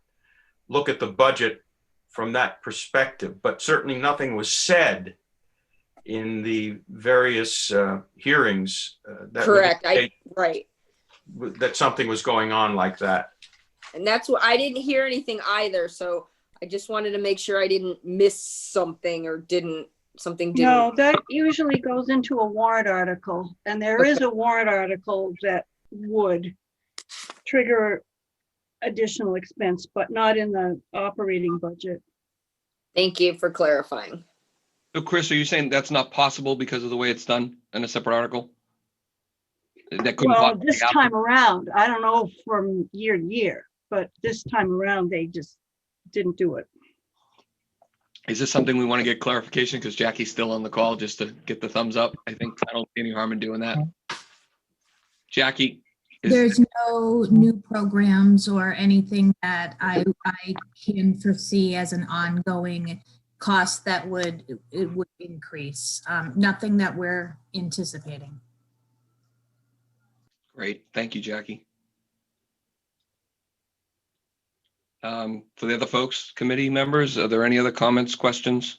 look at the budget from that perspective, but certainly nothing was said in the various hearings that Correct. Right. that something was going on like that. And that's what I didn't hear anything either. So I just wanted to make sure I didn't miss something or something didn't. No, that usually goes into a warrant article, and there is a warrant article that would trigger additional expense, but not in the operating budget. Thank you for clarifying. So Chris, are you saying that's not possible because of the way it's done in a separate article? That couldn't Well, possibly this happen? time around, I don't know from year to year, but this time around, they just didn't do it. Is this something we want to get clarification? Because Jackie's still on the call just to get the thumbs up. I don't see any harm in doing that. Jackie? There's no new programs or anything that I can foresee as an ongoing cost that would increase. Nothing that we're anticipating. Great. Thank you, Jackie. For the other folks, committee members, are there any other comments, questions?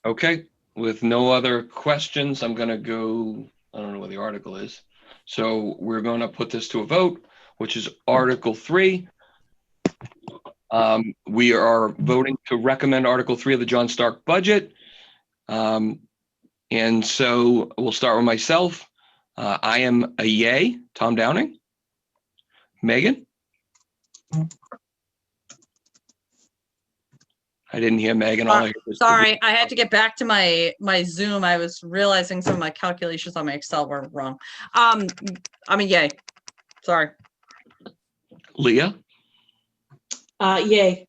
Okay, with no other questions, I'm going to go, I don't know where the article is. So we're going to put this to a vote, which is Article 3. We are voting to recommend Article 3 of the John Stark budget. And so we'll start with myself. I am a yay. Tom Downing? Megan? I didn't hear Megan. All I heard was Sorry, I had to get back to my Zoom. I was realizing some of my calculations on my Excel were wrong. I'm a yay. Sorry. Leah, Yay.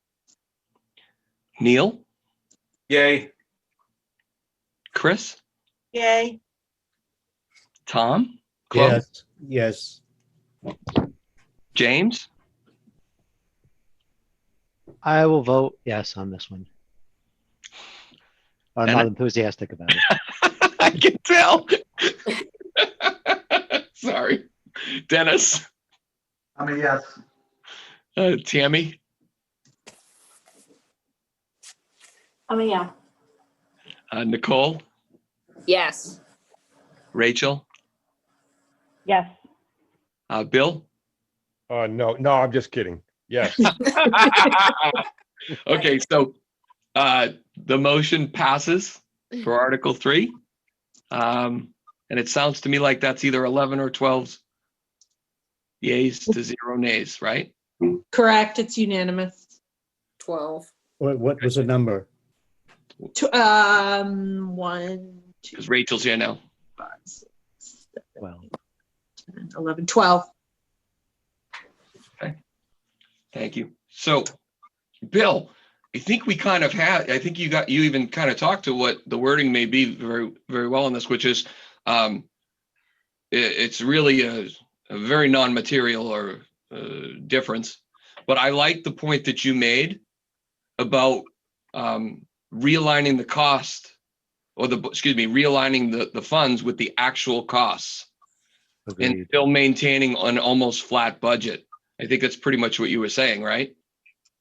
Neil, Yay. Chris, Yay. Tom, Chloe, Yes. James, I will vote yes on this one. I'm And not I- enthusiastic about it. I can tell. Sorry. Dennis, I'm a yes. Tammy, Yeah. Nicole, Yes. Rachel, Yes. Bill. No, I'm just kidding. Yes. Okay, so the motion passes for Article 3. And it sounds to me like that's either 11 or 12 yays to 0 nays, right? Correct. It's unanimous. 12. What was the number? 1, 2, Because Rachel's here now. 5, 6, 7, Well, 10, 11, 12. Thank you. So, Bill, I think we kind of had, I think you even kind of talked to what the wording may be very, very well in this, which is it's really a very non-material or difference. But I like the point that you made about realigning the cost or realigning the funds with the actual costs and agreed. still maintaining an almost flat budget. I think that's pretty much what you were saying, right?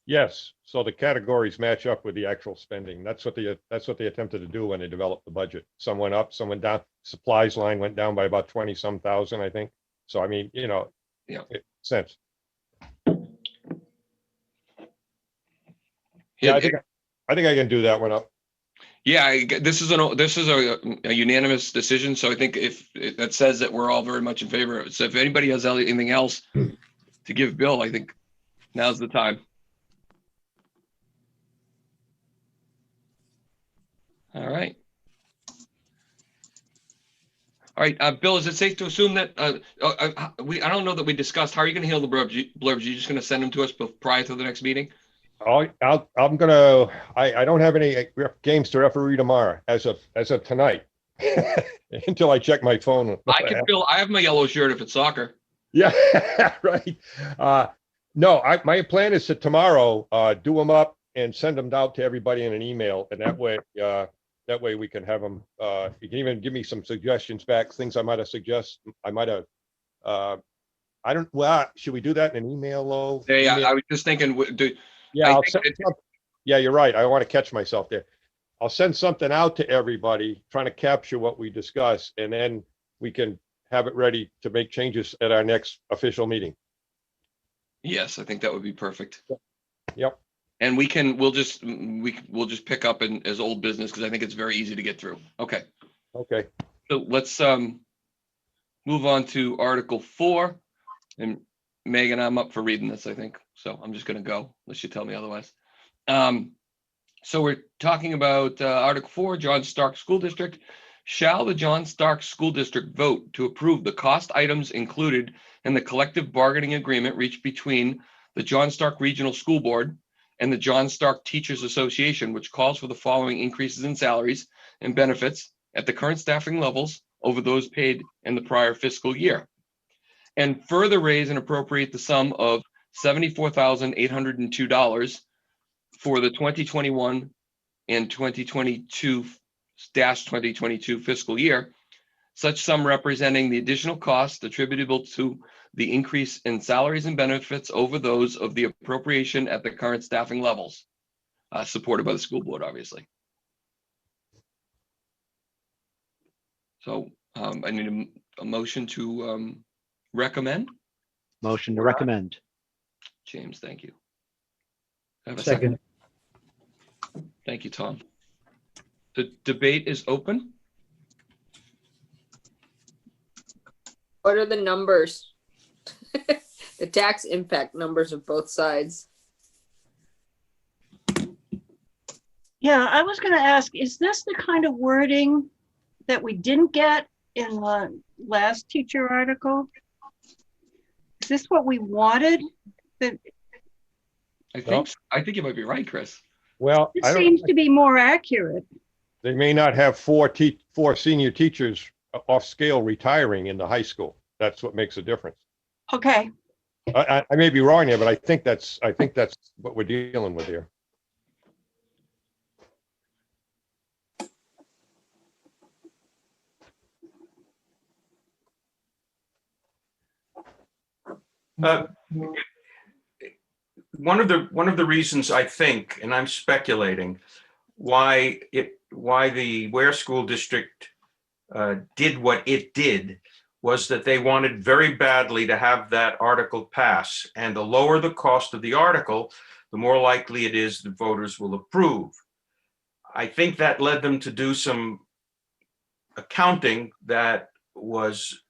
Yes. So the categories match up with the actual spending. That's what they attempted to do when they developed the budget. Some went up, some went down. Supplies line went down by about 20 some thousand, I think. So I mean, Yeah. it makes sense. Yeah, I think I can do that one up. Yeah, this is a unanimous decision. So I think if that says that we're all very much in favor of it. So if anybody has anything else to give Bill, I think now's the time. All right. All right, Bill, is it safe to assume that I don't know that we discussed how are you going to handle the blurbs? You're just going to send them to us prior to the next meeting? I don't have any games to referee tomorrow as of tonight until I check my phone. I have my yellow shirt if it's soccer. Yeah, right. No, my plan is to tomorrow do them up and send them out to everybody in an email, and that way we can have them. You can even give me some suggestions back, things I might have. I don't. Well, should we do that in an email, though? Yeah, Email? I was just thinking. Yeah, yeah, you're right. I want to catch myself there. I'll send something out to everybody, trying to capture what we discuss, and then we can have it ready to make changes at our next official meeting. Yes, I think that would be perfect. Yep. And we'll just pick up as old business because I think it's very easy to get through. Okay. Okay. So let's move on to Article 4. And Megan, I'm up for reading this, I think. So I'm just going to go unless you tell me otherwise. So we're talking about Article 4, John Stark School District. Shall the John Stark School District vote to approve the cost items included in the collective bargaining agreement reached between the John Stark Regional School Board and the John Stark Teachers Association, which calls for the following increases in salaries and benefits at the current staffing levels over those paid in the prior fiscal year, and further raise and appropriate the sum of $74,802 for the 2021 and 2022-2022 fiscal year, such sum representing the additional cost attributable to the increase in salaries and benefits over those of the appropriation at the current staffing levels, supported by the school board, obviously. So I need a motion to recommend. Motion to recommend. James, thank you. Have a Second. Thank you, Tom. The debate is open. What are the numbers? The tax impact numbers of both sides. Yeah, I was gonna ask, is this the kind of wording that we didn't get in the last teacher article? Is this what we wanted? That I think you might be right, Chris. Well, it I don't, seems to be more accurate. they may not have four senior teachers off scale retiring in the high school. That's what makes a difference. Okay, I may be wrong here, but I think that's what we're dealing with here. One of the reasons I think, and I'm speculating, why the Ware School District did what it did was that they wanted very badly to have that article pass. And the lower the cost of the article, the more likely it is the voters will approve. I think that led them to do some accounting that was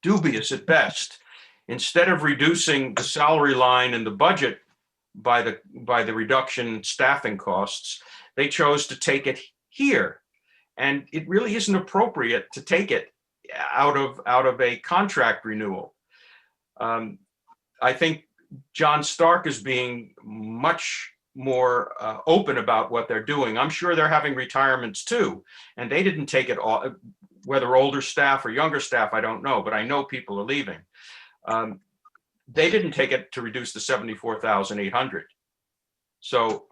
dubious at best. Instead of reducing the salary line in the budget by the reduction in staffing costs, they chose to take it here. And it really isn't appropriate to take it out of a contract renewal. I think John Stark is being much more open about what they're doing. I'm sure they're having retirements too, and they didn't take it all, whether older staff or younger staff, I don't know, but I know people are leaving. They didn't take it to reduce the 74,800. So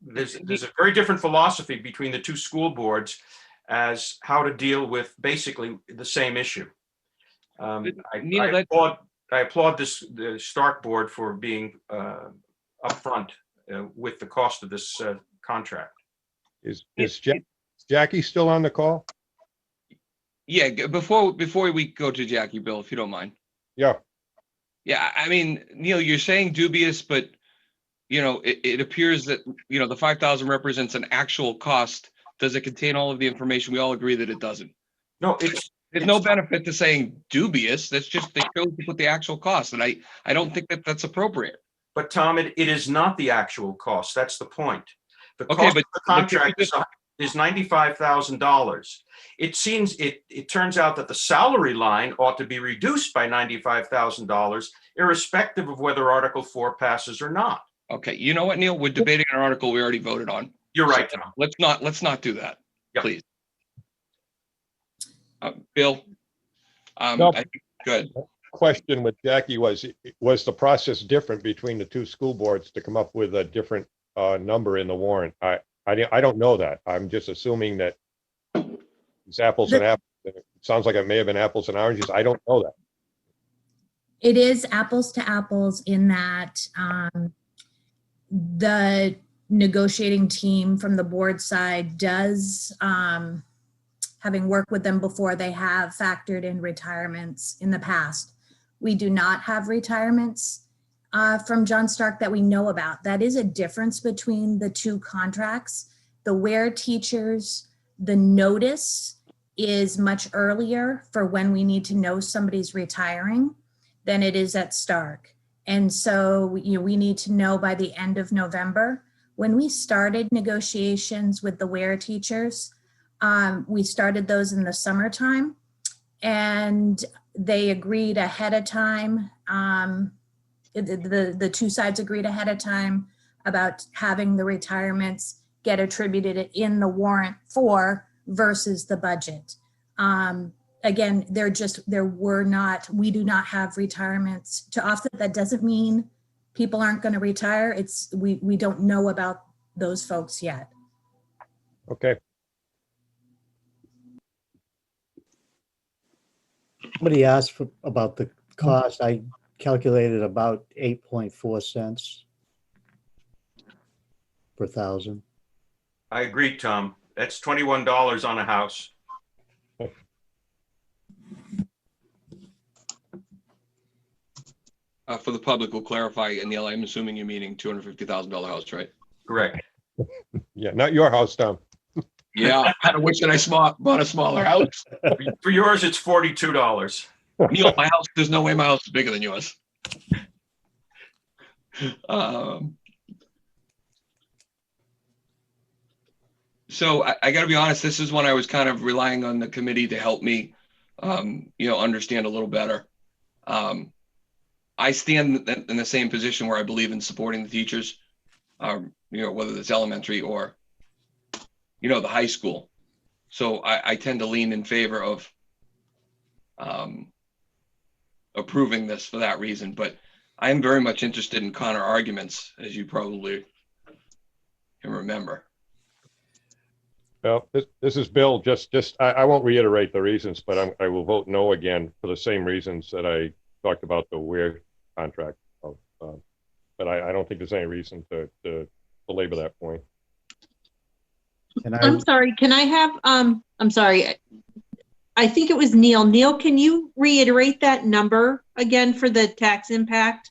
there's a very different philosophy between the two school boards as how to deal with basically the same issue. I applaud the Stark board for being upfront with the cost of this contract. Is Jackie still on the call? Yeah, before we go to Jackie, Bill, if you don't mind. Yeah. Yeah, I mean, Neil, you're saying dubious, but it appears that the 5,000 represents an actual cost. Does it contain all of the information? We all agree that it doesn't. No, there's no benefit to saying dubious. That's just they chose to put the actual cost, and I don't think that that's appropriate. But Tom, it is not the actual cost. That's the point. The cost Okay, of the contract is $95,000. It turns out that the salary line ought to be reduced by $95,000, irrespective of whether Article 4 passes or not. Okay, you know what, Neil? We're debating an article we already voted on. You're right, Tom. Let's not do that, Yep. please. Bill, No. good. Question with Jackie was the process different between the two school boards to come up with a different number in the warrant? I don't know that. I'm just assuming that it's apples and apples. It sounds like it may have been apples and oranges. I don't know that. It is apples to apples in that the negotiating team from the board side does, having worked with them before, they have factored in retirements in the past. We do not have retirements from John Stark that we know about. That is a difference between the two contracts. The Ware teachers, the notice is much earlier for when we need to know somebody's retiring than it is at Stark. And so we need to know by the end of November. When we started negotiations with the Ware teachers, we started those in the summertime, and they agreed ahead of time. The two sides agreed ahead of time about having the retirements get attributed in the warrant for versus the budget. Again, we do not have retirements to offset. That doesn't mean people aren't going to retire. We don't know about those folks yet. Okay. Somebody asked about the cost. I calculated about 8.4 cents per thousand. I agree, Tom. That's $21 on a house. for the public, we'll clarify, and Neil, I'm assuming you're meaning $250,000 house, right? Correct. Yeah, not your house, Tom. Yeah, I wish that I bought a smaller house. For yours, it's $42. Neil, my house, there's no way my house is bigger than yours. So I got to be honest, this is when I was kind of relying on the committee to help me, understand a little better. I stand in the same position where I believe in supporting the teachers, whether it's elementary or, the high school. So I tend to lean in favor of approving this for that reason. But I am very much interested in counter arguments, as you probably can remember. Well, this is Bill. I won't reiterate the reasons, but I will vote no again for the same reasons that I talked about the weird contract. But I don't think there's any reason to belabor that point. And I'm sorry, can I have, I'm sorry. I think it was Neil. Neil, can you reiterate that number again for the tax impact?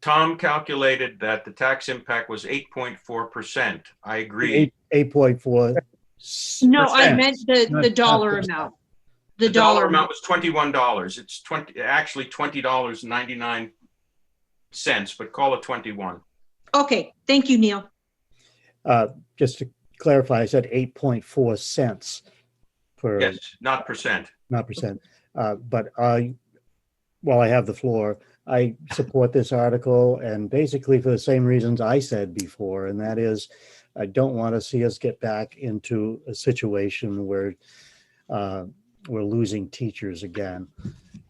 Tom calculated that the tax impact was 8.4%. I agree. 8.4. No, I meant the dollar amount. The dollar amount was $21. It's actually $20.99, but call it 21. Okay, thank you, Neil. Just to clarify, I said 8.4 cents per. Yes, not percent. Not percent. But while I have the floor, I support this article, and basically for the same reasons I said before, and that is I don't want to see us get back into a situation where we're losing teachers again.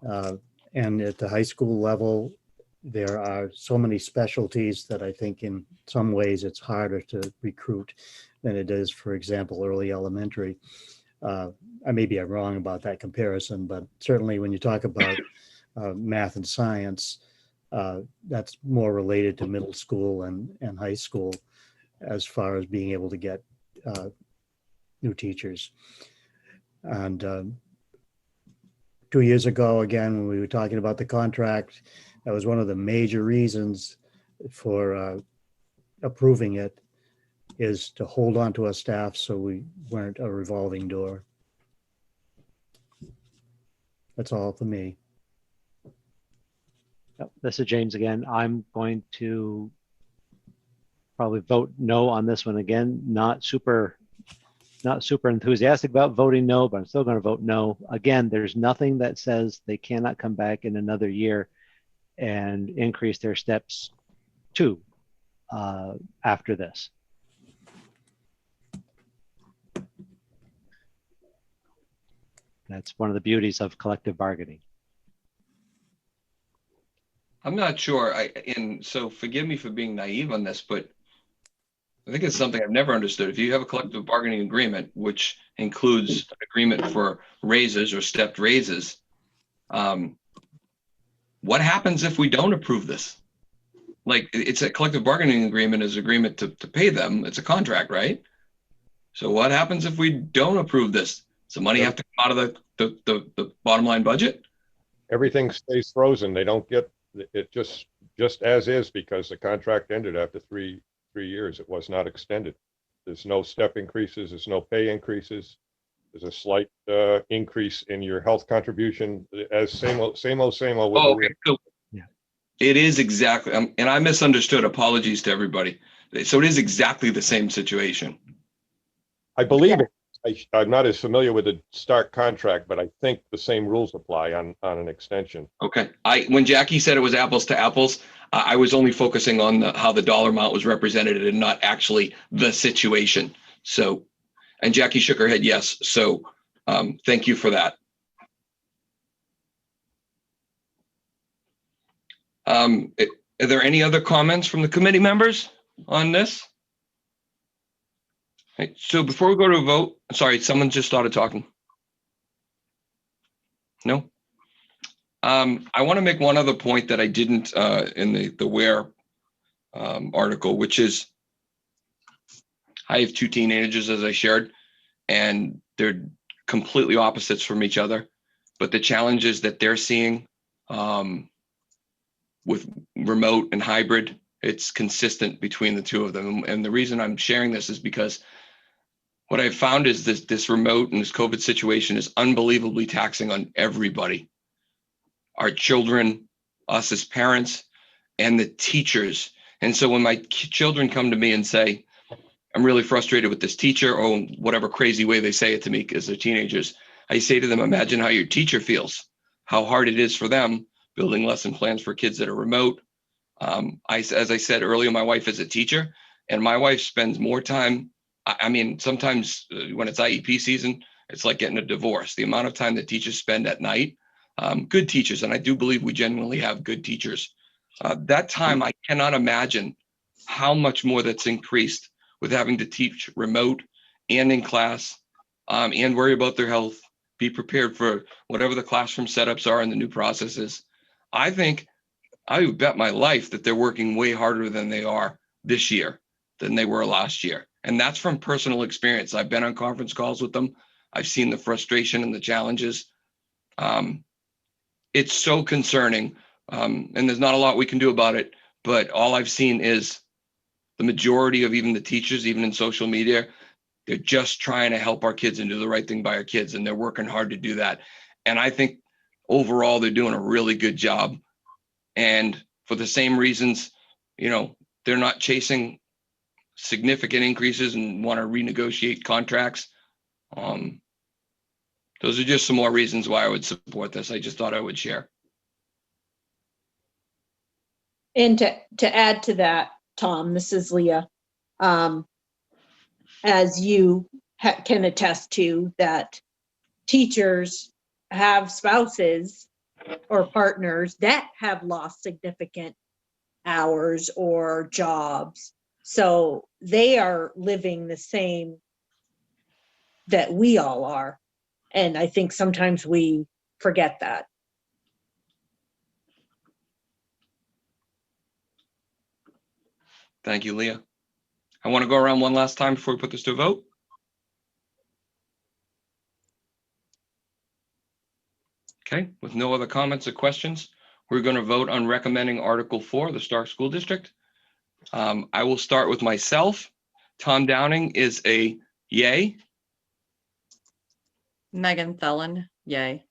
And at the high school level, there are so many specialties that I think in some ways it's harder to recruit than it is, for example, early elementary. I may be wrong about that comparison, but certainly when you talk about math and science, that's more related to middle school and high school as far as being able to get new teachers. And 2 years ago, again, when we were talking about the contract, that was one of the major reasons for approving it, is to hold on to our staff so we weren't a revolving door. That's all for me. Yep, this is James again. I'm going to probably vote no on this one again. Not super enthusiastic about voting no, but I'm still going to vote no. Again, there's nothing that says they cannot come back in another year and increase their steps too after this. That's one of the beauties of collective bargaining. I'm not sure. And so forgive me for being naive on this, but I think it's something I've never understood. If you have a collective bargaining agreement, which includes an agreement for raises or stepped raises, what happens if we don't approve this? Like, it's a collective bargaining agreement is agreement to pay them. It's a contract, right? So what happens if we don't approve this? Does the money have to come out of the bottom line budget? Everything stays frozen. They don't get it just as is, because the contract ended after three years. It was not extended. There's no step increases. There's no pay increases. There's a slight increase in your health contribution, as same old. Oh, okay. So it is exactly, and I misunderstood. Apologies to everybody. So it is exactly the same situation. I believe it. I'm not as familiar with the Stark contract, but I think the same rules apply on an extension. Okay. When Jackie said it was apples to apples, I was only focusing on how the dollar amount was represented and not actually the situation. So, and Jackie shook her head yes. So thank you for that. Are there any other comments from the committee members on this? Okay, so before we go to a vote, sorry, someone just started talking. No? I want to make one other point that I didn't in the WARE article, which is I have two teenagers, as I shared, and they're completely opposites from each other. But the challenges that they're seeing with remote and hybrid. It's consistent between the two of them. And the reason I'm sharing this is because what I've found is this remote and this COVID situation is unbelievably taxing on everybody. Our children, us as parents, and the teachers. And so when my children come to me and say, I'm really frustrated with this teacher, or whatever crazy way they say it to me because they're teenagers, I say to them, imagine how your teacher feels, how hard it is for them building lesson plans for kids that are remote. As I said earlier, my wife is a teacher, and my wife spends more time. I mean, sometimes when it's IEP season, it's like getting a divorce. The amount of time that teachers spend at night, good teachers, and I do believe we genuinely have good teachers. That time, I cannot imagine how much more that's increased with having to teach remote and in class, and worry about their health, be prepared for whatever the classroom setups are and the new processes. I think I would bet my life that they're working way harder than they are this year than they were last year. And that's from personal experience. I've been on conference calls with them. I've seen the frustration and the challenges. It's so concerning. And there's not a lot we can do about it, but all I've seen is the majority of even the teachers, even in social media, they're just trying to help our kids and do the right thing by our kids. And they're working hard to do that. And I think overall, they're doing a really good job. And for the same reasons, they're not chasing significant increases and want to renegotiate contracts. Those are just some more reasons why I would support this. I just thought I would share. And to add to that, Tom, this is Leah. As you can attest to, that teachers have spouses or partners that have lost significant hours or jobs. So they are living the same that we all are. And I think sometimes we forget that. Thank you, Leah. I want to go around one last time before we put this to a vote. Okay, with no other comments or questions, we're going to vote on recommending Article 4, the Stark School District. I will start with myself. Tom Downing is a yay. Megan Thelen, yay.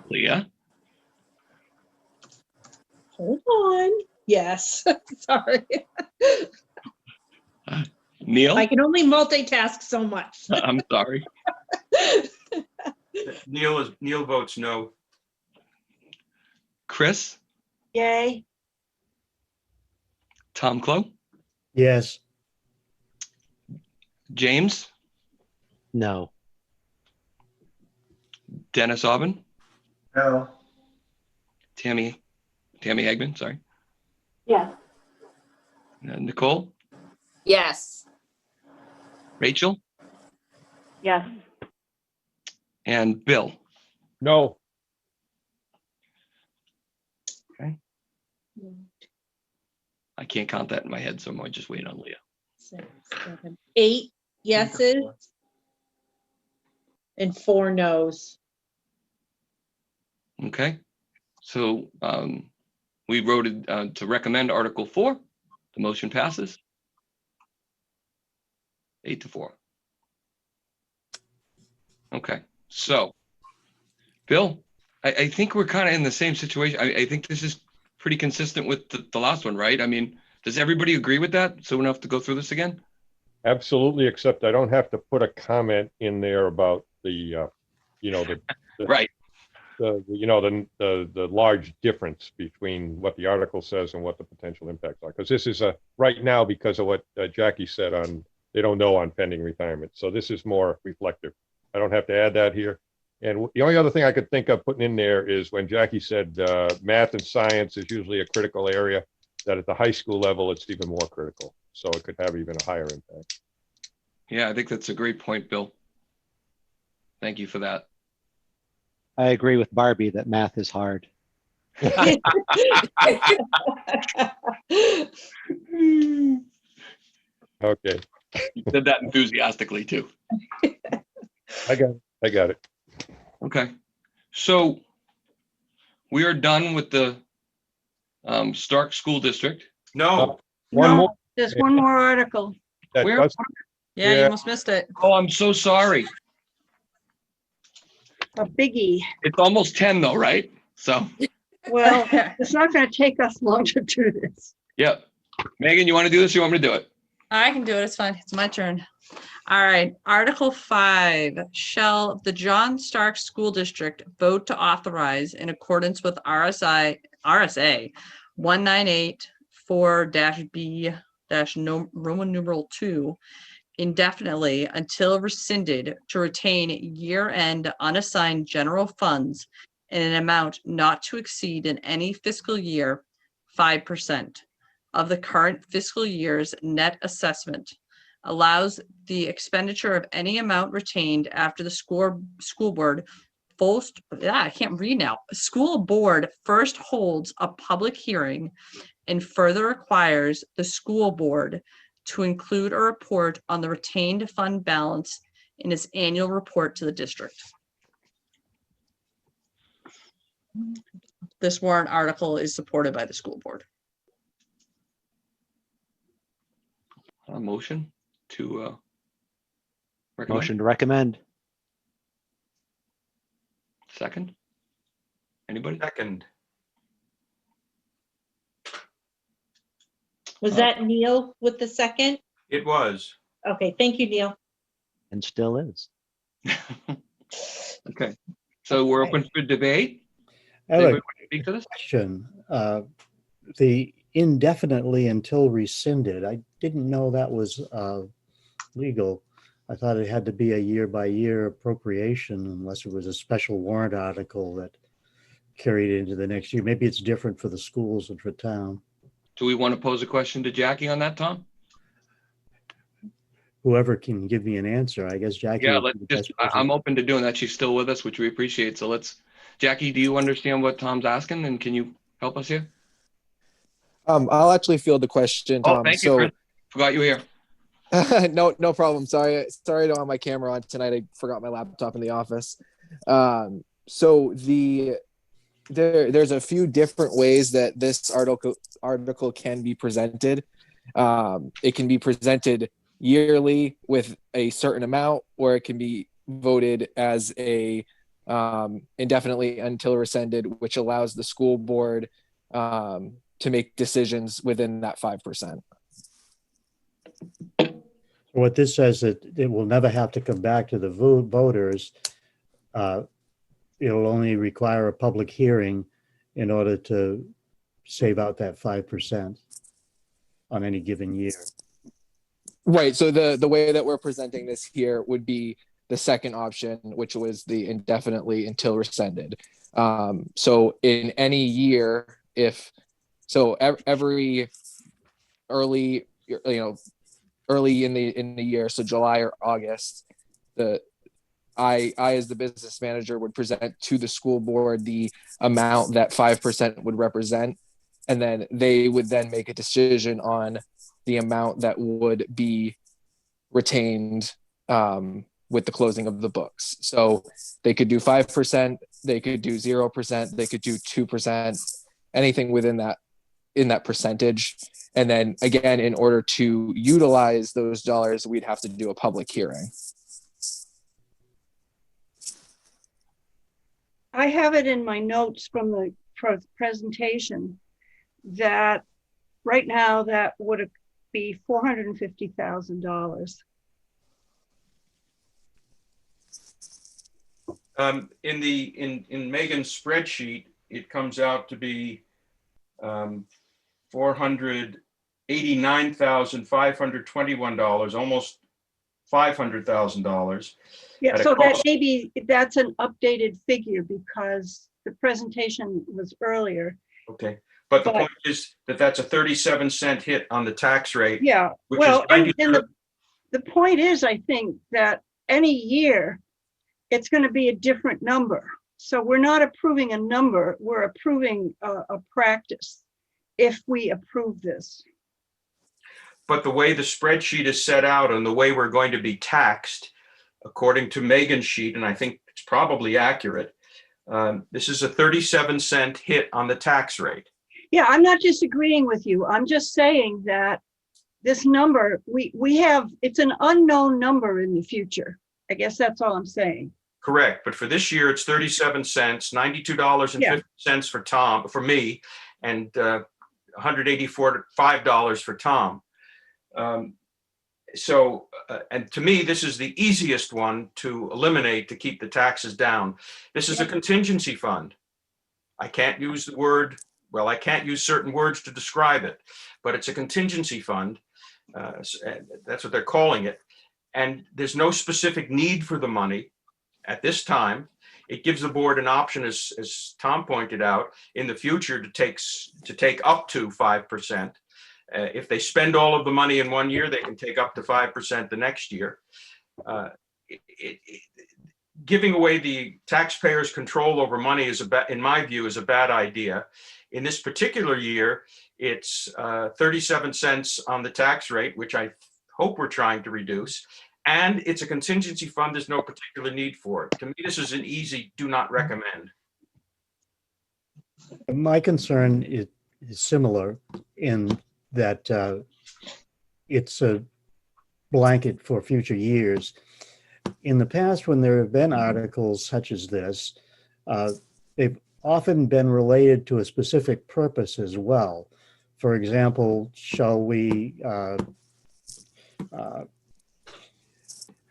Leah. Hold on. Yes. Sorry. Neil. I can only multitask so much. I'm sorry. Neil votes no. Chris. Yay. Tom Clow. Yes. James. No. Dennis Aubin. No. Tammy Hagman, sorry. Yes. Nicole. Yes. Rachel. Yes. And Bill. No. Okay. I can't count that in my head, so I'm going to just wait on Leah. 6, 7, 8 yeses and 4 noes. Okay. So we voted to recommend Article 4. The motion passes 8-4. Okay. So, Bill, I think we're kind of in the same situation. I think this is pretty consistent with the last one, right? I mean, does everybody agree with that? So we don't have to go through this again? Absolutely, except I don't have to put a comment in there about the Right. the large difference between what the article says and what the potential impacts are. Because this is right now, because of what Jackie said on, they don't know on pending retirement. So this is more reflective. I don't have to add that here. And the only other thing I could think of putting in there is when Jackie said math and science is usually a critical area, that at the high school level, it's even more critical. So it could have even a higher impact. Yeah, I think that's a great point, Bill. Thank you for that. I agree with Barbie that math is hard. Okay. You said that enthusiastically too. I got it. Okay. So we are done with the Stark School District. No, One No, more. there's one more article. that Where? does- Yeah, you Yeah. almost missed it. Oh, I'm so sorry. A biggie. It's almost 10 though, right? So, Well, it's not going to take us long to do this. yep. Megan, you want to do this? Or you want me to do it? I can do it. It's fine. It's my turn. All right. Article 5. Shall the John Stark School District vote to authorize in accordance with RSA 198-4-B- Roman numeral 2 indefinitely until rescinded to retain year-end unassigned general funds in an amount not to exceed in any fiscal year 5% of the current fiscal year's net assessment, allows the expenditure of any amount retained after the school board I can't read now. School board first holds a public hearing and further requires the school board to include a report on the retained fund balance in its annual report to the district. This warrant article is supported by the school board. A motion to recommend. Motion to recommend. Second. Anybody? second. Was that Neil with the second? It was. Okay, thank you, Neil. And still is. Okay. So we're open for debate. I have Anybody a want to speak to this? question. The indefinitely until rescinded, I didn't know that was legal. I thought it had to be a year-by-year appropriation unless it was a special warrant article that carried into the next year. Maybe it's different for the schools and for town. Do we want to pose a question to Jackie on that, Tom? Whoever can give me an answer, I guess Jackie. Yeah, would let's be the just, best person. I'm open to doing that. She's still with us, which we appreciate. So let's, Jackie, do you understand what Tom's asking and can you help us here? I'll actually field the question, Tom. Oh, thank you, Chris. Forgot you were here. No problem. Sorry, I don't have my camera on tonight. I forgot my laptop in the office. So there's a few different ways that this article can be presented. It can be presented yearly with a certain amount, or it can be voted as a indefinitely until rescinded, which allows the school board to make decisions within that 5%. What this says that it will never have to come back to the voters. It'll only require a public hearing in order to save out that 5% on any given year. Right. So the way that we're presenting this here would be the second option, which was the indefinitely until rescinded. So in any year, every early in the year, so July or August, I as the business manager would present to the school board the amount that 5% would represent, and then they would then make a decision on the amount that would be retained with the closing of the books. So they could do 5%, they could do 0%, they could do 2%, anything within that percentage. And then again, in order to utilize those dollars, we'd have to do a public hearing. I have it in my notes from the presentation that right now that would be $450,000. In Megan's spreadsheet, it comes out to be $489,521, almost $500,000. Yeah, so that's an updated figure because the presentation was earlier. Okay, but the point is that that's a 37-cent hit on the tax rate. Yeah, which well, is and the point is, I think that any year it's going to be a different number. So we're not approving a number, we're approving a practice if we approve this. But the way the spreadsheet is set out and the way we're going to be taxed, according to Megan's sheet, and I think it's probably accurate, This is a 37-cent hit on the tax rate. Yeah, I'm not disagreeing with you. I'm just saying that this number, we have, it's an unknown number in the future. I guess that's all I'm saying. Correct, but for this year, it's 37 cents, $92.50 for Tom, for me, and $184.05 for Tom. And to me, this is the easiest one to eliminate to keep the taxes down. This is a contingency fund. I can't use the word, well, I can't use certain words to describe it, but it's a contingency fund. That's what they're calling it. And there's no specific need for the money at this time. It gives the board an option, as Tom pointed out, in the future to take up to 5%. If they spend all of the money in one year, they can take up to 5% the next year. Giving away the taxpayers' control over money in my view, is a bad idea. In this particular year, it's 37 cents on the tax rate, which I hope we're trying to reduce. And it's a contingency fund. There's no particular need for it. To me, this is an easy do not recommend. My concern is similar in that it's a blanket for future years. In the past, when there have been articles such as this, they've often been related to a specific purpose as well. For example, shall we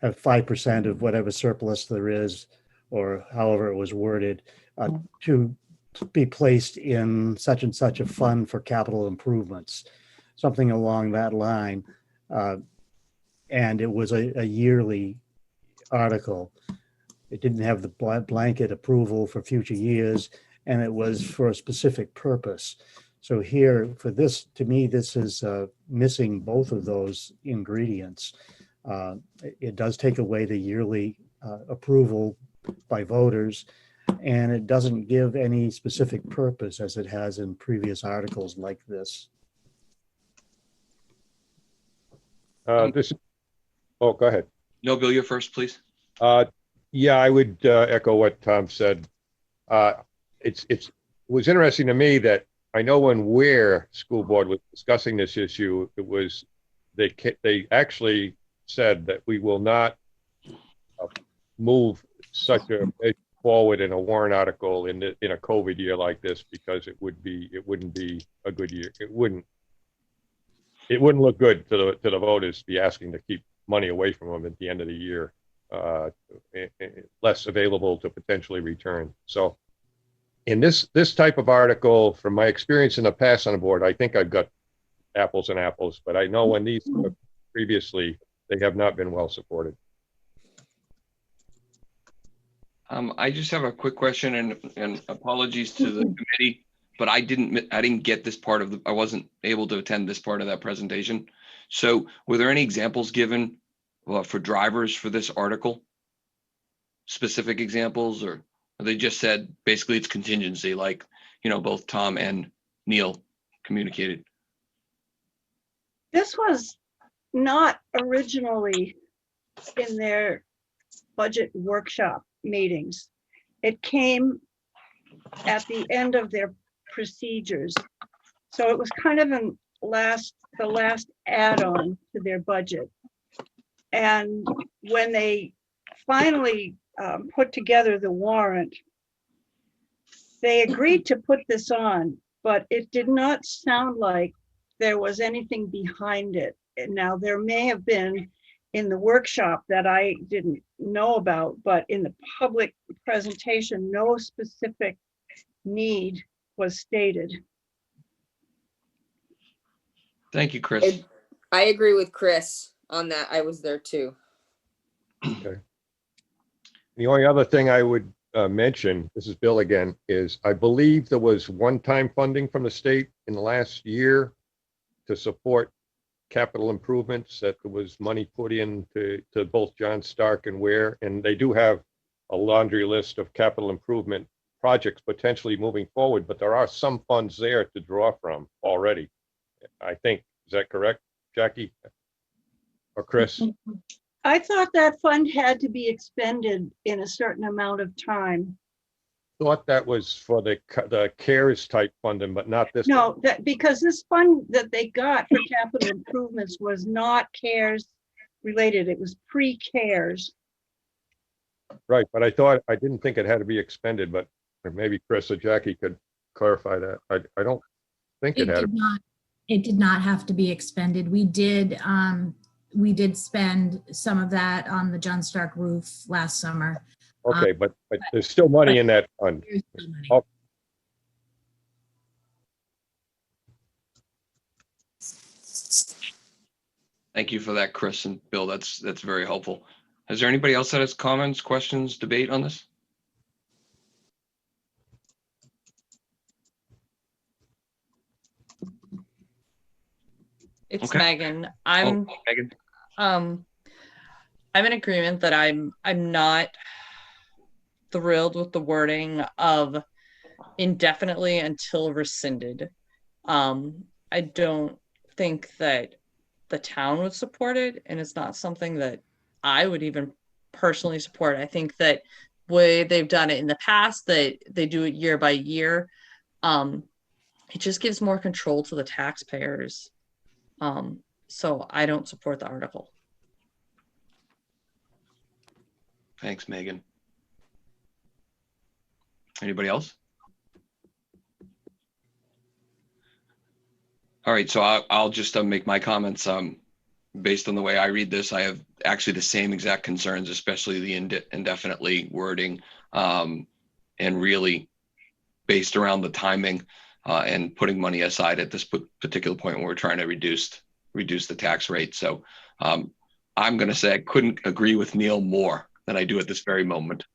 have 5% of whatever surplus there is, or however it was worded, to be placed in such and such a fund for capital improvements, something along that line. And it was a yearly article. It didn't have the blanket approval for future years, and it was for a specific purpose. So here, for this, to me, this is missing both of those ingredients. It does take away the yearly approval by voters, and it doesn't give any specific purpose as it has in previous articles like this. Oh, go ahead. No, Bill, you're first, please. Yeah, I would echo what Tom said. It was interesting to me that I know when Ware School Board was discussing this issue, it was they actually said that we will not move such a forward in a warrant article in a COVID year like this, because it wouldn't be a good year. It wouldn't look good to the voters to be asking to keep money away from them at the end of the year, less available to potentially return. So in this type of article, from my experience in the past on the board, I think I've got apples and apples, but I know when these previously, they have not been well supported. I just have a quick question, and apologies to the committee, but I didn't get this part of I wasn't able to attend this part of that presentation. So were there any examples given for drivers for this article? Specific examples, or they just said basically it's contingency, like, both Tom and Neil communicated? This was not originally in their budget workshop meetings. It came at the end of their procedures. So it was kind of the last add-on to their budget. And when they finally put together the warrant, they agreed to put this on, but it did not sound like there was anything behind it. And now there may have been in the workshop that I didn't know about, but in the public presentation, no specific need was stated. Thank you, Chris. I agree with Chris on that. I was there too. Okay. The only other thing I would mention, this is Bill again, is I believe there was one-time funding from the state in the last year to support capital improvements, that there was money put in to both John Stark and Ware, and they do have a laundry list of capital improvement projects potentially moving forward, but there are some funds there to draw from already, I think. Is that correct, Jackie or Chris? I thought that fund had to be expended in a certain amount of time. thought that was for the CARES type funding, but not this. No, that, because this fund that they got for capital improvements was not CARES related. It was pre-CARES. Right, but I didn't think it had to be expended, but maybe Chris or Jackie could clarify that. I don't think it It had. did not, it did not have to be expended. We did spend some of that on the John Stark roof last summer. Okay, but there's still money in that fund. There's still money. Oh. Thank you for that, Chris and Bill. That's very helpful. Is there anybody else that has comments, questions, debate on this? It's Okay. Megan. Megan. I'm in agreement that I'm not thrilled with the wording of indefinitely until rescinded. I don't think that the town would support it, and it's not something that I would even personally support. I think that way they've done it in the past, that they do it year by year, it just gives more control to the taxpayers. So I don't support the article. Thanks, Megan. Anybody else? All right, so I'll just make my comments. Based on the way I read this, I have actually the same exact concerns, especially the indefinitely wording, and really based around the timing and putting money aside at this particular point when we're trying to reduce the tax rate. So I'm going to say I couldn't agree with Neil more than I do at this very moment.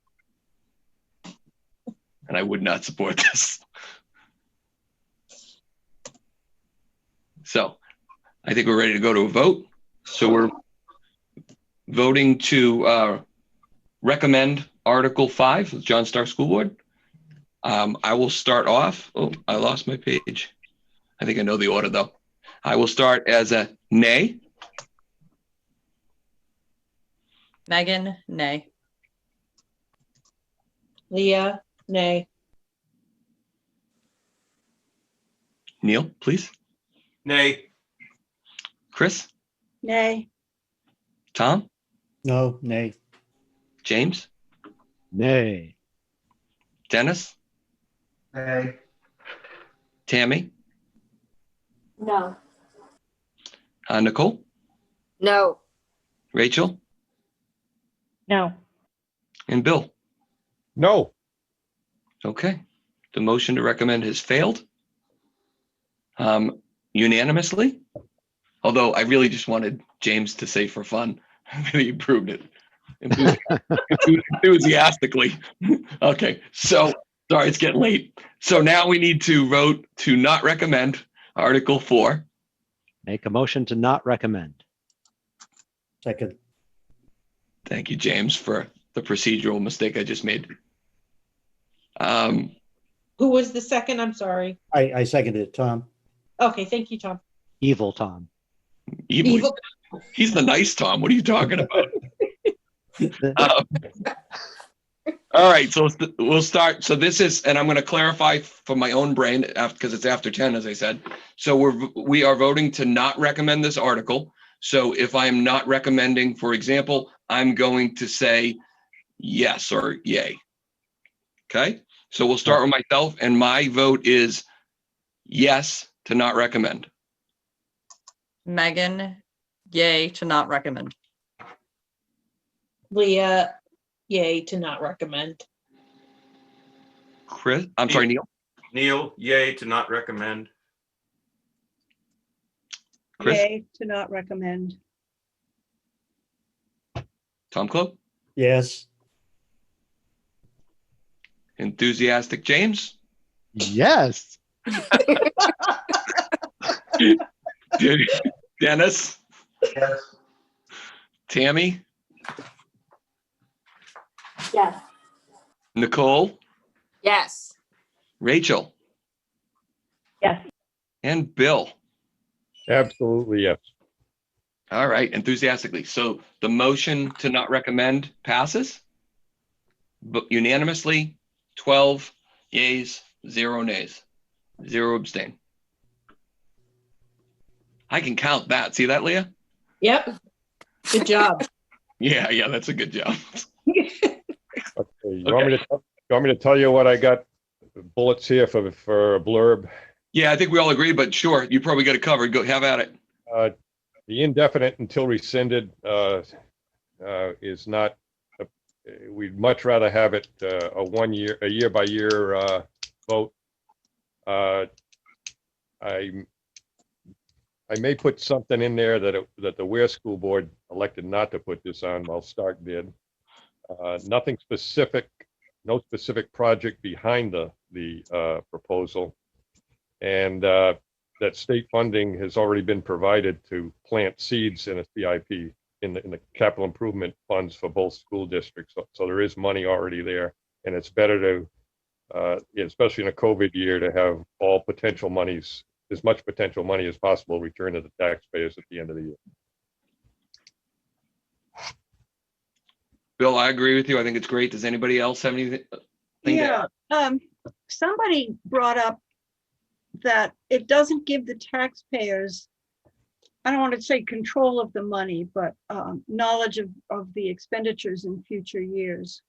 And I would not support this. So I think we're ready to go to a vote. So we're voting to recommend Article 5, John Stark School Board. I will start off. Oh, I lost my page. I think I know the order though. I will start as a nay. Megan, nay. Leah, nay. Neil, please. Nay. Chris, Nay. Tom, No, nay. James, Nay. Dennis, Nay. Tammy, No. Nicole, No. Rachel, No. and Bill. No. Okay. The motion to recommend has failed unanimously. Although I really just wanted James to say for fun that he approved it enthusiastically. Okay, so sorry, it's getting late. So now we need to vote to not recommend Article 4. Make a motion to not recommend. Second. Thank you, James, for the procedural mistake I just made. Who was the second? I'm sorry. I seconded it, Tom. Okay, thank you, Tom. Evil Tom. Evil. He's the nice Tom. What are you talking about? All right, so we'll start. So this is, and I'm going to clarify for my own brain because it's after 10, as I said. So we are voting to not recommend this article. So if I am not recommending, for example, I'm going to say yes or yay. Okay, so we'll start with myself, and my vote is yes to not recommend. Megan, yay to not recommend. Leah, yay to not recommend. Chris, I'm sorry, Neil. Neil, yay to not recommend. Chris? Yay to not recommend. Tom Cloak? Yes. Enthusiastic James? Yes. Dennis? Yes. Tammy? Yes. Nicole? Yes. Rachel? Yes. And Bill? Absolutely, yes. All right, enthusiastically. So the motion to not recommend passes, but unanimously, 12 yeas, 0 nays, 0 abstain. I can count that. See that, Leah? Yep. Good job. Yeah, that's a good job. Okay, you want me to tell you what I got bullets here for a blurb? Yeah, I think we all agree, but sure, you probably got it covered. Go have at it. The indefinite until rescinded is not, we'd much rather have it a year by year vote. I may put something in there that the Ware School Board elected not to put this on while Stark did. Nothing specific, no specific project behind the proposal. And that state funding has already been provided to plant seeds in a CIP in the capital improvement funds for both school districts. So there is money already there, and it's better to, especially in a COVID year, to have all potential monies, as much potential money as possible, return to the taxpayers at the end of the year. Bill, I agree with you. I think it's great. Does anybody else have anything? Yeah, somebody brought up that it doesn't give the taxpayers, I don't want to say control of the money, but knowledge of the expenditures in future years.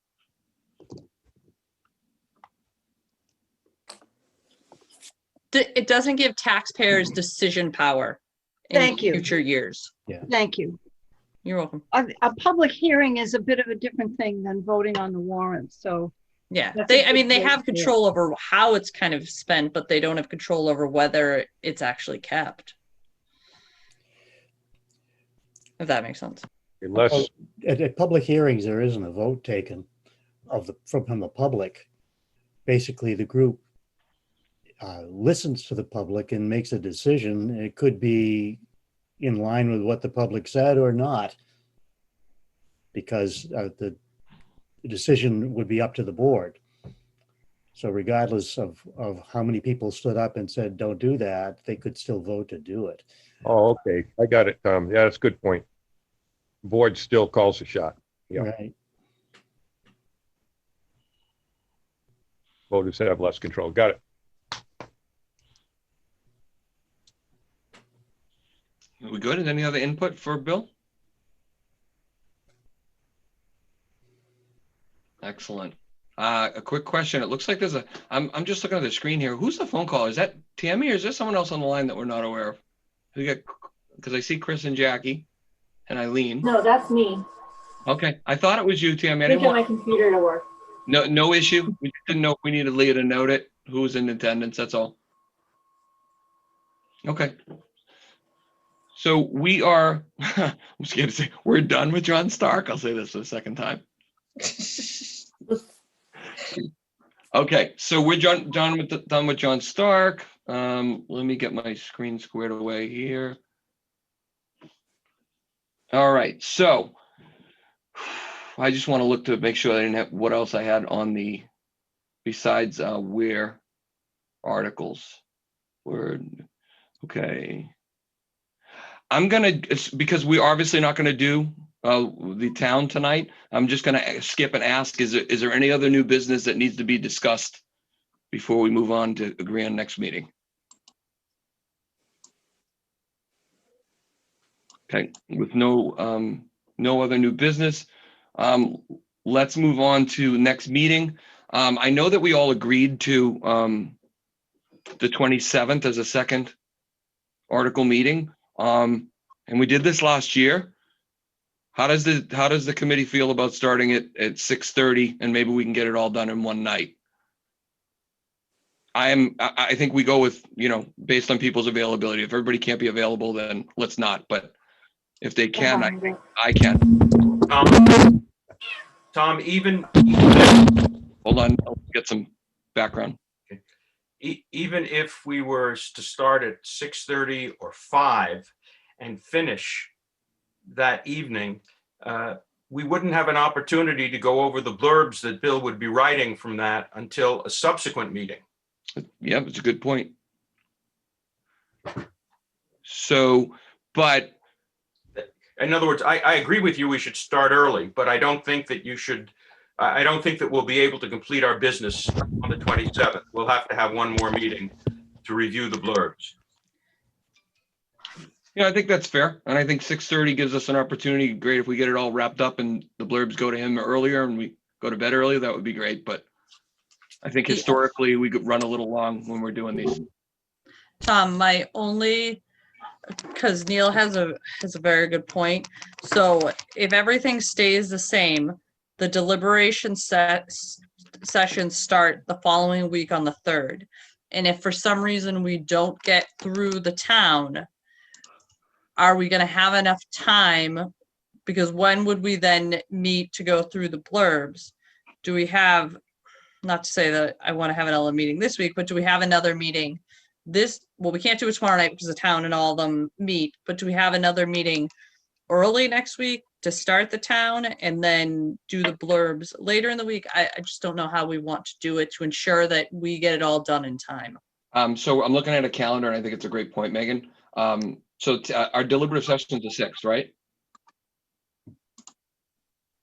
It doesn't give taxpayers decision power in Thank you. future years. Yeah. Thank you. You're welcome. A public hearing is a bit of a different thing than voting on the warrant, so. Yeah, That's a I mean, good they way have to do it. control over how it's kind of spent, but they don't have control over whether it's actually kept. If that makes sense. Unless, At public hearings, there isn't a vote taken from the public. Basically, the group listens to the public and makes a decision. It could be in line with what the public said or not, because the decision would be up to the board. So regardless of how many people stood up and said, don't do that, they could still vote to do it. oh, okay, I got it, Tom. Yeah, that's a good point. Board still calls the shot. Yeah. Right. Voters have less control. Got it. Are we good? Any other input for Bill? Excellent. A quick question. It looks like there's I'm just looking at the screen here. Who's the phone call? Is that Tammy or is there someone else on the line that we're not aware of? Because I see Chris and Jackie and Eileen. No, that's me. Okay. I thought it was you, Tammy. I Let didn't me get want, my computer to work. no issue. We didn't know if we needed Leah to note it, who was in attendance, that's all. Okay. So we are, I'm scared to say, we're done with John Stark. I'll say this for the second time. Okay, so we're done with John Stark. Let me get my screen squared away here. All right, so I just want to look to make sure I didn't have what else I had on the besides where articles were. Okay. I'm gonna, because we're obviously not gonna do the town tonight, I'm just gonna skip and ask, is there any other new business that needs to be discussed before we move on to agree on next meeting? Okay, with no other new business, let's move on to next meeting. I know that we all agreed to the 27th as a second article meeting. And we did this last year. How does the committee feel about starting it at 6:30 and maybe we can get it all done in one night? I think we go with, based on people's availability. If everybody can't be available, then let's not. But if they can, I can. Tom, even Hold on, I'll get some background. even if we were to start at 6:30 or 5 and finish that evening, we wouldn't have an opportunity to go over the blurbs that Bill would be writing from that until a subsequent meeting. Yeah, it's a good point. So, but in other words, I agree with you, we should start early, but I don't think that you should I don't think that we'll be able to complete our business on the 27th. We'll have to have one more meeting to review the blurbs. Yeah, I think that's fair. And I think 6:30 gives us an opportunity. Great if we get it all wrapped up and the blurbs go to him earlier and we go to bed earlier, that would be great. But I think Yeah. historically we could run a little long when we're doing these. Tom, my only, because Neil has a very good point. So if everything stays the same, the deliberation sessions start the following week on the 3rd. And if for some reason we don't get through the town, are we going to have enough time? Because when would we then meet to go through the blurbs? Do we have, not to say that I want to have another meeting this week, but do we have another meeting well, we can't do it tomorrow night because the town and all of them meet, but do we have another meeting early next week to start the town and then do the blurbs later in the week? I just don't know how we want to do it to ensure that we get it all done in time. So I'm looking at a calendar and I think it's a great point, Megan. So our deliberative session is the 6th, right?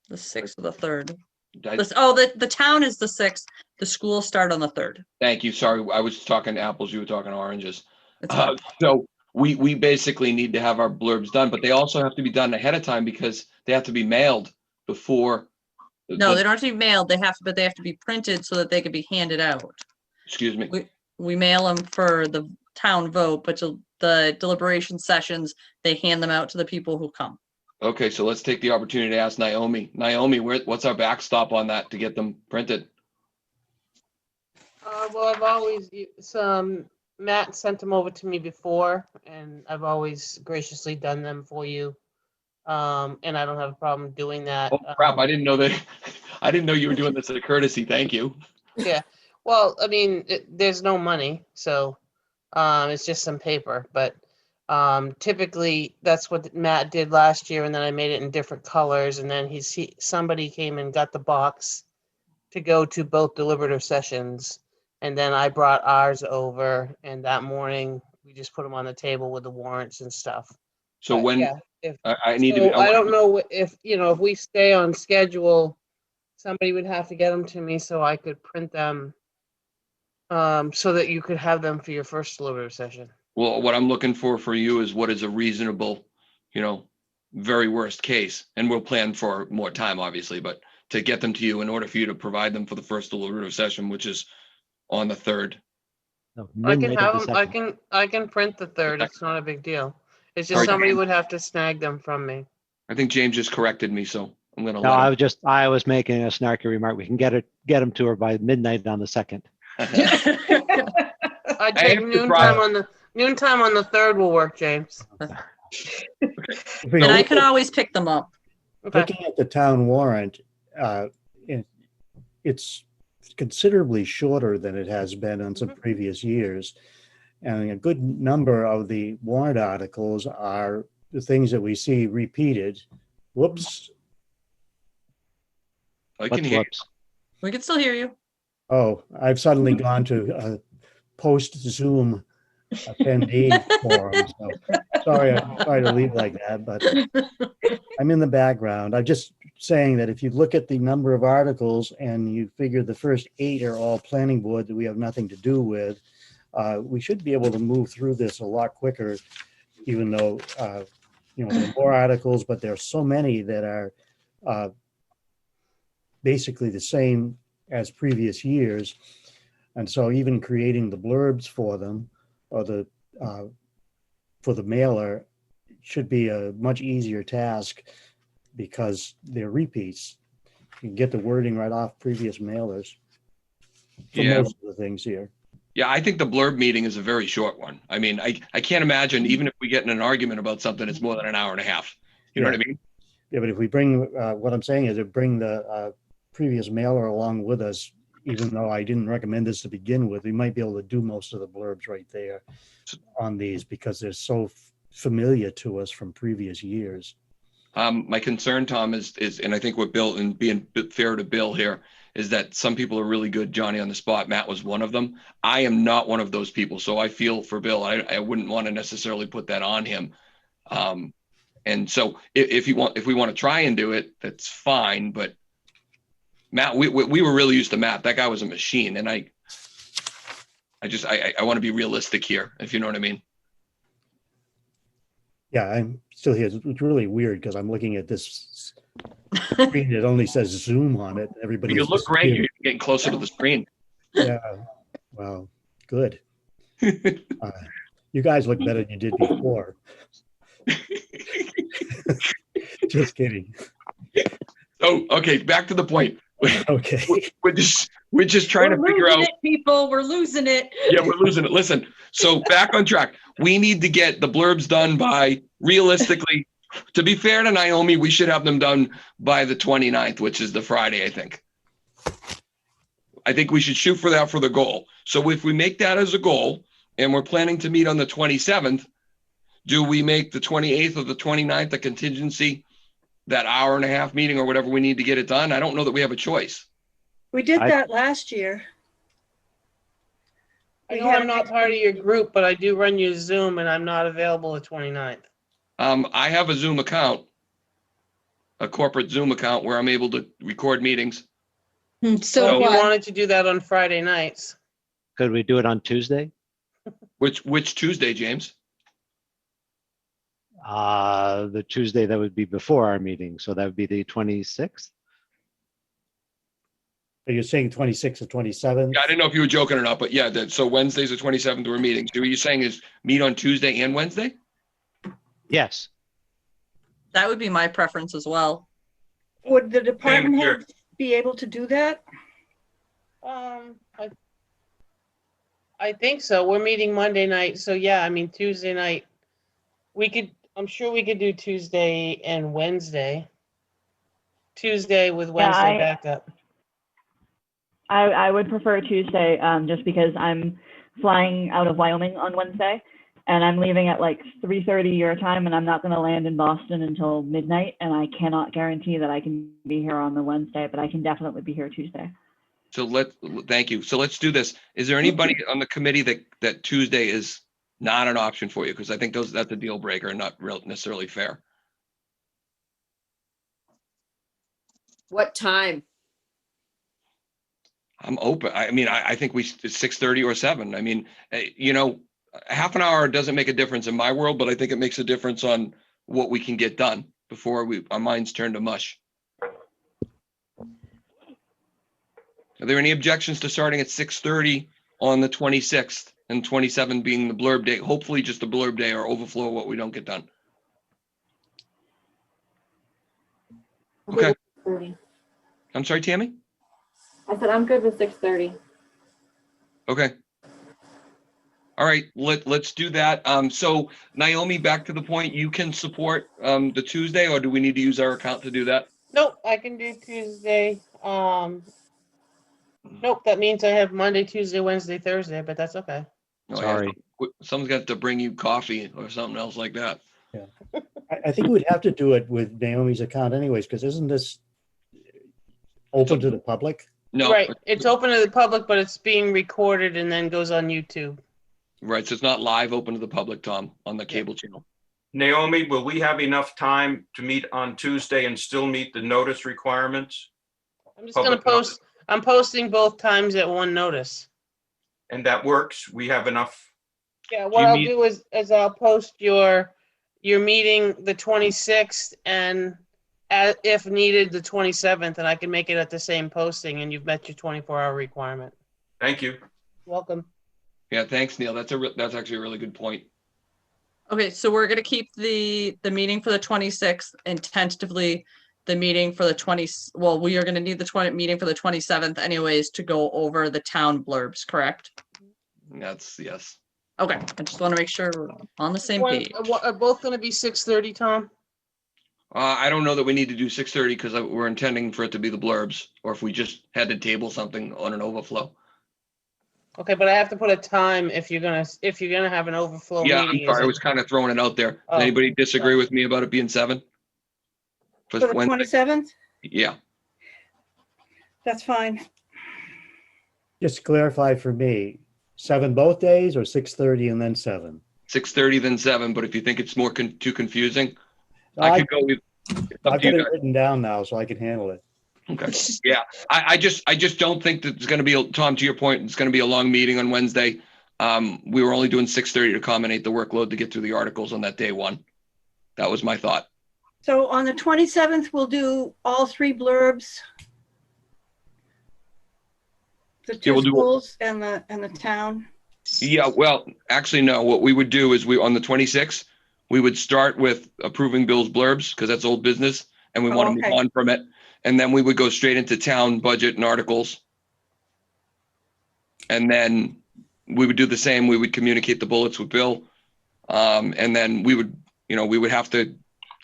The 6th or the 3rd. I- The town is the 6th. The school start on the 3rd. Thank you. Sorry, I was talking apples. You were talking oranges. It's fine. So we basically need to have our blurbs done, but they also have to be done ahead of time because they have to be mailed before. No, they don't have to be mailed. They have to be printed so that they can be handed out. Excuse me. We mail them for the town vote, but to the deliberation sessions, they hand them out to the people who come. Okay, so let's take the opportunity to ask Naomi. Naomi, what's our backstop on that to get them printed? Well, I've always, Matt sent them over to me before, and I've always graciously done them for you. And I don't have a problem doing that. Oh crap, I didn't know that. I didn't know you were doing this as a courtesy. Thank you. Yeah, well, I mean, there's no money, so it's just some paper. But typically, that's what Matt did last year, and then I made it in different colors, and then somebody came and got the box to go to both deliberative sessions, and then I brought ours over, and that morning we just put them on the table with the warrants and stuff. So But when yeah, if I need to so, be, I don't know if if we stay on schedule, somebody would have to get them to me so I could print them, so that you could have them for your first deliberative session. well, what I'm looking for you is what is a reasonable, very worst case, and we'll plan for more time, obviously, but to get them to you in order for you to provide them for the first deliberative session, which is on the 3rd. No, I can midnight of have the them. 2nd. I can print the 3rd. Okay. It's not a big deal. It's just Alright. somebody would have to snag them from me. I think James just corrected me, so I'm gonna No, let him. I was making a snarky remark. We can get them to her by midnight on the 2nd. I take am noontime surprised. noontime on the 3rd will work, James. And I can always pick them up. Okay. Looking at the town warrant, it's considerably shorter than it has been on some previous years. And a good number of the warrant articles are the things that we see repeated. Whoops. I can hear. Whoops. We can still hear you. Oh, I've suddenly gone to post-Zoom attendee forum. So sorry to leave like that, but I'm in the background. I'm just saying that if you look at the number of articles and you figure the first 8 are all planning board that we have nothing to do with, we should be able to move through this a lot quicker, even though, there are more articles, but there are so many that are basically the same as previous years. And so even creating the blurbs for them or for the mailer should be a much easier task because they're repeats. You can get the wording right off previous mailers for Yeah. most of the things here. Yeah, I think the blurb meeting is a very short one. I mean, I can't imagine, even if we get in an argument about something, it's more than an hour and a half. You know what I mean? Yeah, but if we bring, what I'm saying is to bring the previous mailer along with us, even though I didn't recommend this to begin with, we might be able to do most of the blurbs right there on these because they're so familiar to us from previous years. My concern, Tom, is, and I think what Bill, and being fair to Bill here, is that some people are really good, Johnny on the spot. Matt was one of them. I am not one of those people. So I feel for Bill. I wouldn't want to necessarily put that on him. And so if we want to try and do it, that's fine. But Matt, we were really used to Matt. That guy was a machine. And I want to be realistic here, if you know what I mean. Yeah, I'm still here. It's really weird because I'm looking at this screen that only says Zoom on it. Everybody You is look great. You're disappeared. getting closer to the screen. Yeah, well, good. You guys look better than you did before. Just kidding. Oh, okay. Back to the point. Okay. We're just trying We're to figure losing out. it, people. We're losing it. Yeah, we're losing it. Listen, so back on track. We need to get the blurbs done by, realistically, to be fair to Naomi, we should have them done by the 29th, which is the Friday, I think. I think we should shoot for that for the goal. So if we make that as a goal and we're planning to meet on the 27th, do we make the 28th or the 29th a contingency, that hour and a half meeting or whatever we need to get it done? I don't know that we have a choice. We did that last year. I know I'm not part of your group, but I do run your Zoom and I'm not available the 29th. I have a Zoom account, a corporate Zoom account where I'm able to record meetings. So if you wanted to do that on Friday nights. Could we do it on Tuesday? Which Tuesday, James? The Tuesday that would be before our meeting. So that would be the 26th. Are you saying 26th or 27th? Yeah, I didn't know if you were joking or not, but yeah, so Wednesday's the 27th, we're meeting. So what you're saying is meet on Tuesday and Wednesday? Yes. That would be my preference as well. Would the department here. head be able to do that? I think so. We're meeting Monday night. So yeah, I mean, Tuesday night, I'm sure we could do Tuesday and Wednesday. Tuesday with Wednesday backup. I would prefer Tuesday, just because I'm flying out of Wyoming on Wednesday, and I'm leaving at like 3:30 your time, and I'm not going to land in Boston until midnight, and I cannot guarantee that I can be here on the Wednesday, but I can definitely be here Tuesday. So thank you. So let's do this. Is there anybody on the committee that Tuesday is not an option for you? Because I think that's a deal breaker and not necessarily fair. What time? I'm open. I mean, I think it's 6:30 or 7. I mean, half an hour doesn't make a difference in my world, but I think it makes a difference on what we can get done before our minds turn to mush. Are there any objections to starting at 6:30 on the 26th and 27 being the blurb day? Hopefully just the blurb day or overflow what we don't get done. Okay. 6:30. I'm sorry, Tammy? I said I'm good with 6:30. Okay. All right, let's do that. So Naomi, back to the point, you can support the Tuesday, or do we need to use our account to do that? Nope, I can do Tuesday. Nope, that means I have Monday, Tuesday, Wednesday, Thursday, but that's okay. Oh, Sorry. Yeah. Someone's got to bring you coffee or something else like that. Yeah. I think we'd have to do it with Naomi's account anyways, because isn't this open to the public? No. Right, it's open to the public, but it's being recorded and then goes on YouTube. Right, so it's not live open to the public, Tom, on the cable channel. Naomi, will we have enough time to meet on Tuesday and still meet the notice requirements? I'm just gonna post, I'm posting both times at one notice. And that works? We have enough? Yeah, what I'll do is I'll post your meeting the 26th and if needed, the 27th, and I can make it at the same posting and you've met your 24-hour requirement. Thank you. Welcome. Yeah, thanks, Neil. That's actually a really good point. Okay, so we're gonna keep the meeting for the 26th and tentatively the meeting for the well, we are gonna need the meeting for the 27th anyways to go over the town blurbs, correct? Yes. Okay, I just want to make sure we're on the same page. Are both gonna be 6:30, Tom? I don't know that we need to do 6:30 because we're intending for it to be the blurbs, or if we just had to table something on an overflow. Okay, but I have to put a time if you're gonna have an overflow Yeah, meeting. I'm sorry, I was kind of throwing it out there. Does Oh, anybody disagree with me about it being 7? For the Wednesday? 27th? Yeah. That's fine. Just clarify for me, 7 both days or 6:30 and then 7? 6:30 then 7, but if you think it's more too confusing, I could go with. I've got it written down now, so I can handle it. Okay. Yeah. I just don't think that it's going to be, Tom, to your point, it's going to be a long meeting on Wednesday. We were only doing 6:30 to accommodate the workload to get through the articles on that day one. That was my thought. So on the 27th, we'll do all three blurbs. The Yeah, two we'll do. schools and the town. Yeah, well, actually, no. What we would do is on the 26th, we would start with approving Bill's blurbs because that's old business and we want to move Okay. on from it. And then we would go straight into town budget and articles. And then we would do the same. We would communicate the bullets with Bill. And then we would, we would have to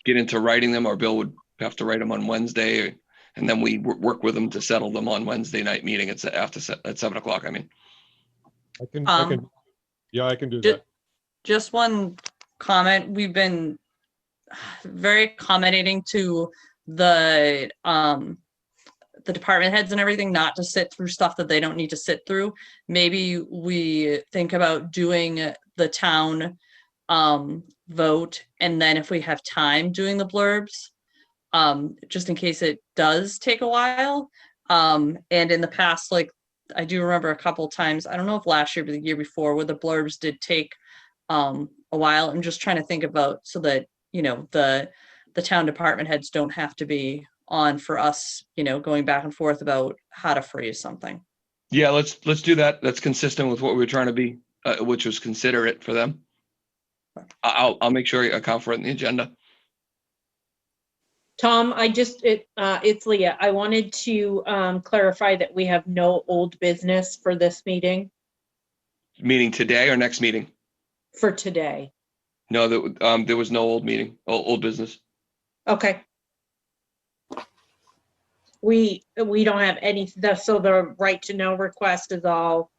get into writing them, or Bill would have to write them on Wednesday. And then we work with them to settle them on Wednesday night meeting at 7 o'clock. I mean, I can do Ju- that. Just one comment. We've been very accommodating to the department heads and everything, not to sit through stuff that they don't need to sit through. Maybe we think about doing the town vote, and then if we have time, doing the blurbs, just in case it does take a while. And in the past, like, I do remember a couple times, I don't know if last year or the year before, where the blurbs did take a while. I'm just trying to think about so that, the town department heads don't have to be on for us, going back and forth about how to phrase something. yeah, let's do that. That's consistent with what we were trying to be, which was considerate for them. I'll make sure I account for it in the agenda. Tom, it's Leah. I wanted to clarify that we have no old business for this meeting, Meeting today or next meeting? for today. No, there was no old business. Okay. We don't have any, so the right to know request is all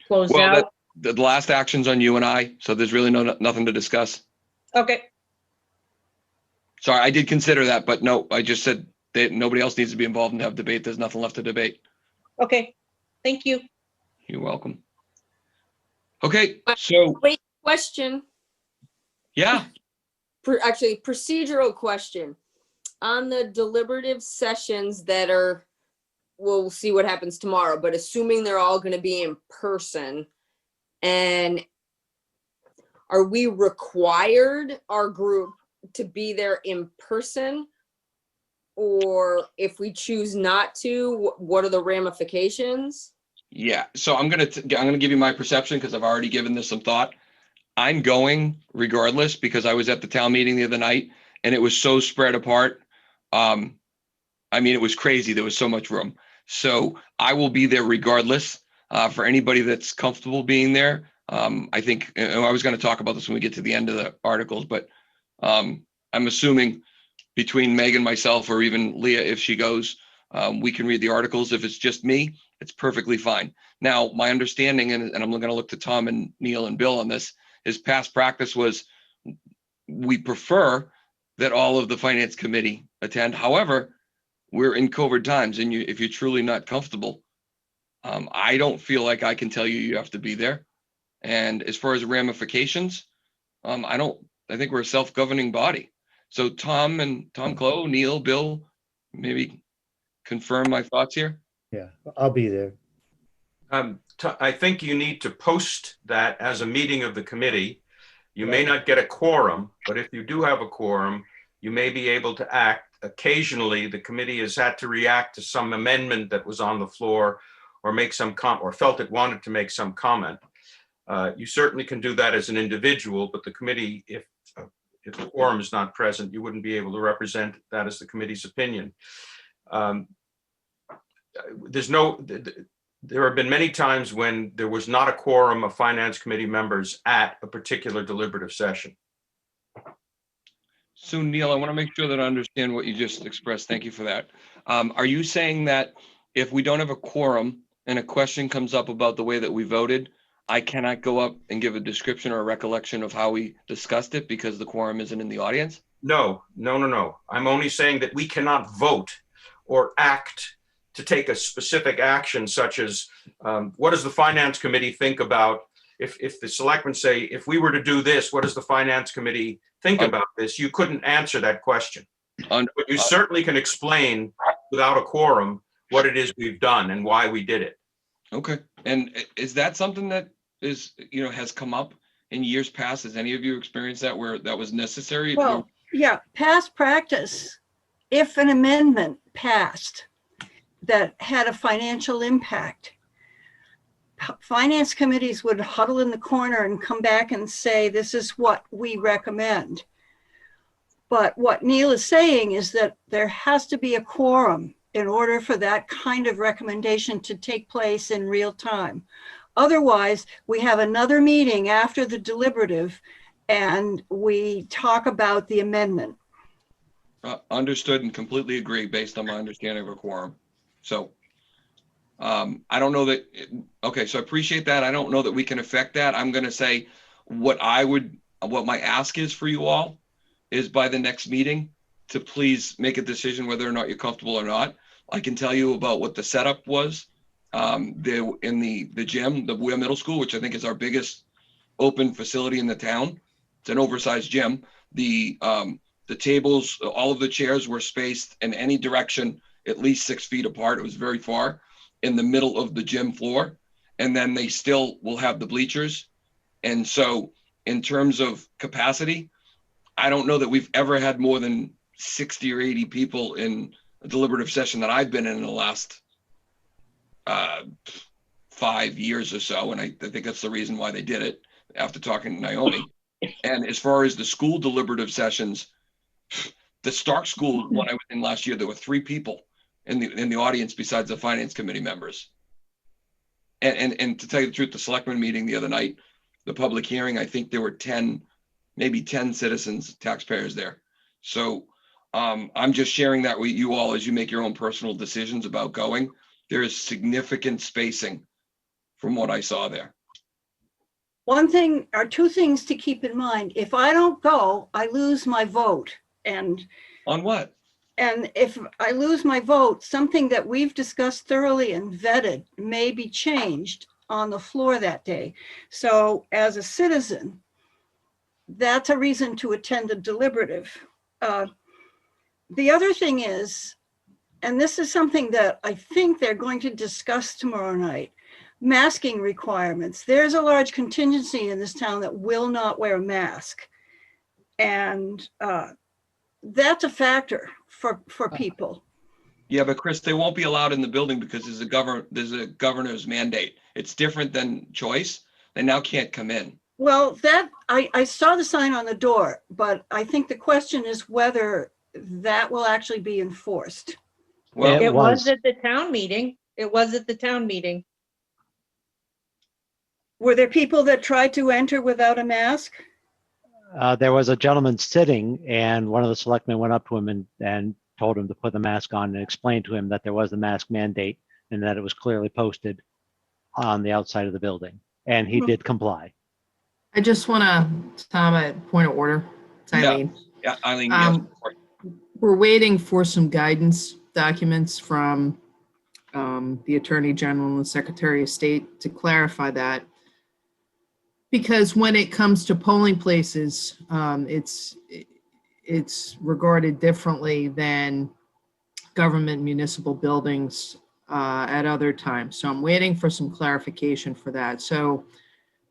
closed Well, out? the last action's on you and I, so there's really nothing to discuss. Okay, Sorry, I did consider that, but no, I just said that nobody else needs to be involved and have debate. There's nothing left to debate. okay. Thank you. You're welcome. Okay, so Wait, question. yeah, Actually, procedural question. On the deliberative sessions that are, we'll see what happens tomorrow, but assuming they're all going to be in person, and are we required, our group, to be there in person? Or if we choose not to, what are the ramifications? yeah. So I'm gonna give you my perception because I've already given this some thought. I'm going regardless because I was at the town meeting the other night and it was so spread apart. I mean, it was crazy. There was so much room. So I will be there regardless. For anybody that's comfortable being there, I think, and I was going to talk about this when we get to the end of the articles, but I'm assuming between Meg and myself, or even Leah, if she goes, we can read the articles. If it's just me, it's perfectly fine. Now, my understanding, and I'm going to look to Tom and Neil and Bill on this, is past practice was we prefer that all of the finance committee attend. However, we're in COVID times, and if you're truly not comfortable, I don't feel like I can tell you you have to be there. And as far as ramifications, I think we're a self-governing body. So Tom Clow, Neil, Bill, maybe confirm my thoughts here. Yeah, I'll be there. I think you need to post that as a meeting of the committee. You may not get a quorum, but if you do have a quorum, you may be able to act. Occasionally, the committee has had to react to some amendment that was on the floor or make some or felt it wanted to make some comment. You certainly can do that as an individual, but the committee, if the quorum is not present, you wouldn't be able to represent that as the committee's opinion. There have been many times when there was not a quorum of finance committee members at a particular deliberative session. So Neil, I want to make sure that I understand what you just expressed. Thank you for that. Are you saying that if we don't have a quorum and a question comes up about the way that we voted, I cannot go up and give a description or a recollection of how we discussed it because the quorum isn't in the audience? No. I'm only saying that we cannot vote or act to take a specific action, such as what does the finance committee think about, if the selectmen say, if we were to do this, what does the finance committee think about this? You couldn't answer that question. But you certainly can explain without a quorum, what it is we've done and why we did it. Okay. And is that something that is, has come up in years past? Has any of you experienced that where that was necessary? Well, yeah, past practice, if an amendment passed that had a financial impact, finance committees would huddle in the corner and come back and say, this is what we recommend. But what Neil is saying is that there has to be a quorum in order for that kind of recommendation to take place in real time. Otherwise, we have another meeting after the deliberative and we talk about the amendment. Understood and completely agree based on my understanding of a quorum. So I don't know that, okay, so I appreciate that. I don't know that we can affect that. I'm going to say what my ask is for you all is by the next meeting to please make a decision whether or not you're comfortable or not. I can tell you about what the setup was there in the gym, the Ware Middle School, which I think is our biggest open facility in the town. It's an oversized gym. The tables, all of the chairs were spaced in any direction, at least 6 feet apart. It was very far in the middle of the gym floor. And then they still will have the bleachers. And so in terms of capacity, I don't know that we've ever had more than 60 or 80 people in a deliberative session that I've been in the last 5 years or so. And I think that's the reason why they did it after talking to Naomi. And as far as the school deliberative sessions, the Stark School one I was in last year, there were 3 people in the audience besides the finance committee members. And to tell you the truth, the selectmen meeting the other night, the public hearing, I think there were maybe 10 citizens, taxpayers there. So I'm just sharing that with you all as you make your own personal decisions about going. There is significant spacing from what I saw there. One thing or 2 things to keep in mind. If I don't go, I lose my vote. And on what? And if I lose my vote, something that we've discussed thoroughly and vetted may be changed on the floor that day. So as a citizen, that's a reason to attend the deliberative. The other thing is, and this is something that I think they're going to discuss tomorrow night, masking requirements. There's a large contingency in this town that will not wear a mask. And that's a factor for people. Yeah, but Chris, they won't be allowed in the building because there's a governor's mandate. It's different than choice. They now can't come in. Well, that I saw the sign on the door, but I think the question is whether that will actually be enforced. Well, It was at the town meeting. It was at the town meeting. Were there people that tried to enter without a mask? There was a gentleman sitting, and one of the selectmen went up to him and told him to put the mask on and explained to him that there was a mask mandate and that it was clearly posted on the outside of the building. And he did comply. I just want to, Tom, a point of order. It's Eileen. Yeah, Eileen, yes. We're waiting for some guidance documents from the Attorney General and the Secretary of State to clarify that. Because when it comes to polling places, it's regarded differently than government municipal buildings at other times. So I'm waiting for some clarification for that. So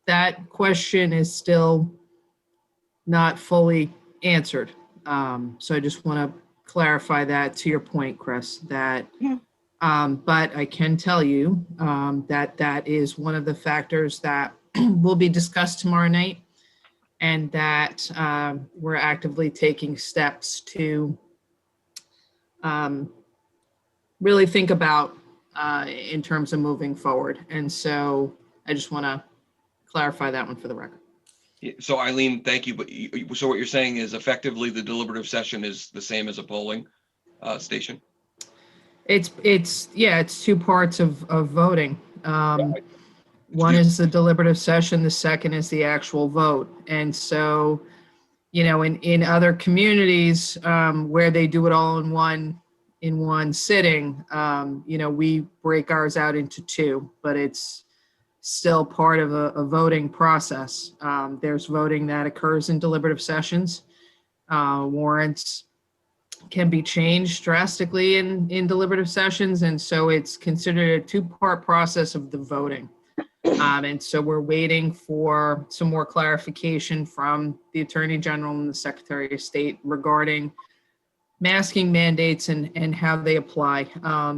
that question is still not fully answered. So I just want to clarify that to your point, Chris, that, but I can tell you that that is one of the factors that will be discussed tomorrow night, and that we're actively taking steps to really think about in terms of moving forward. And so I just want to clarify that one for the record. So Eileen, thank you. But so what you're saying is effectively the deliberative session is the same as a polling station? It's 2 parts of voting. One is the deliberative session, the second is the actual vote. And so, in other communities where they do it all in one sitting, we break ours out into 2, but it's still part of a voting process. There's voting that occurs in deliberative sessions, warrants, can be changed drastically in deliberative sessions. And so it's considered a two-part process of the voting. And so we're waiting for some more clarification from the Attorney General and the Secretary of State regarding masking mandates and how they apply.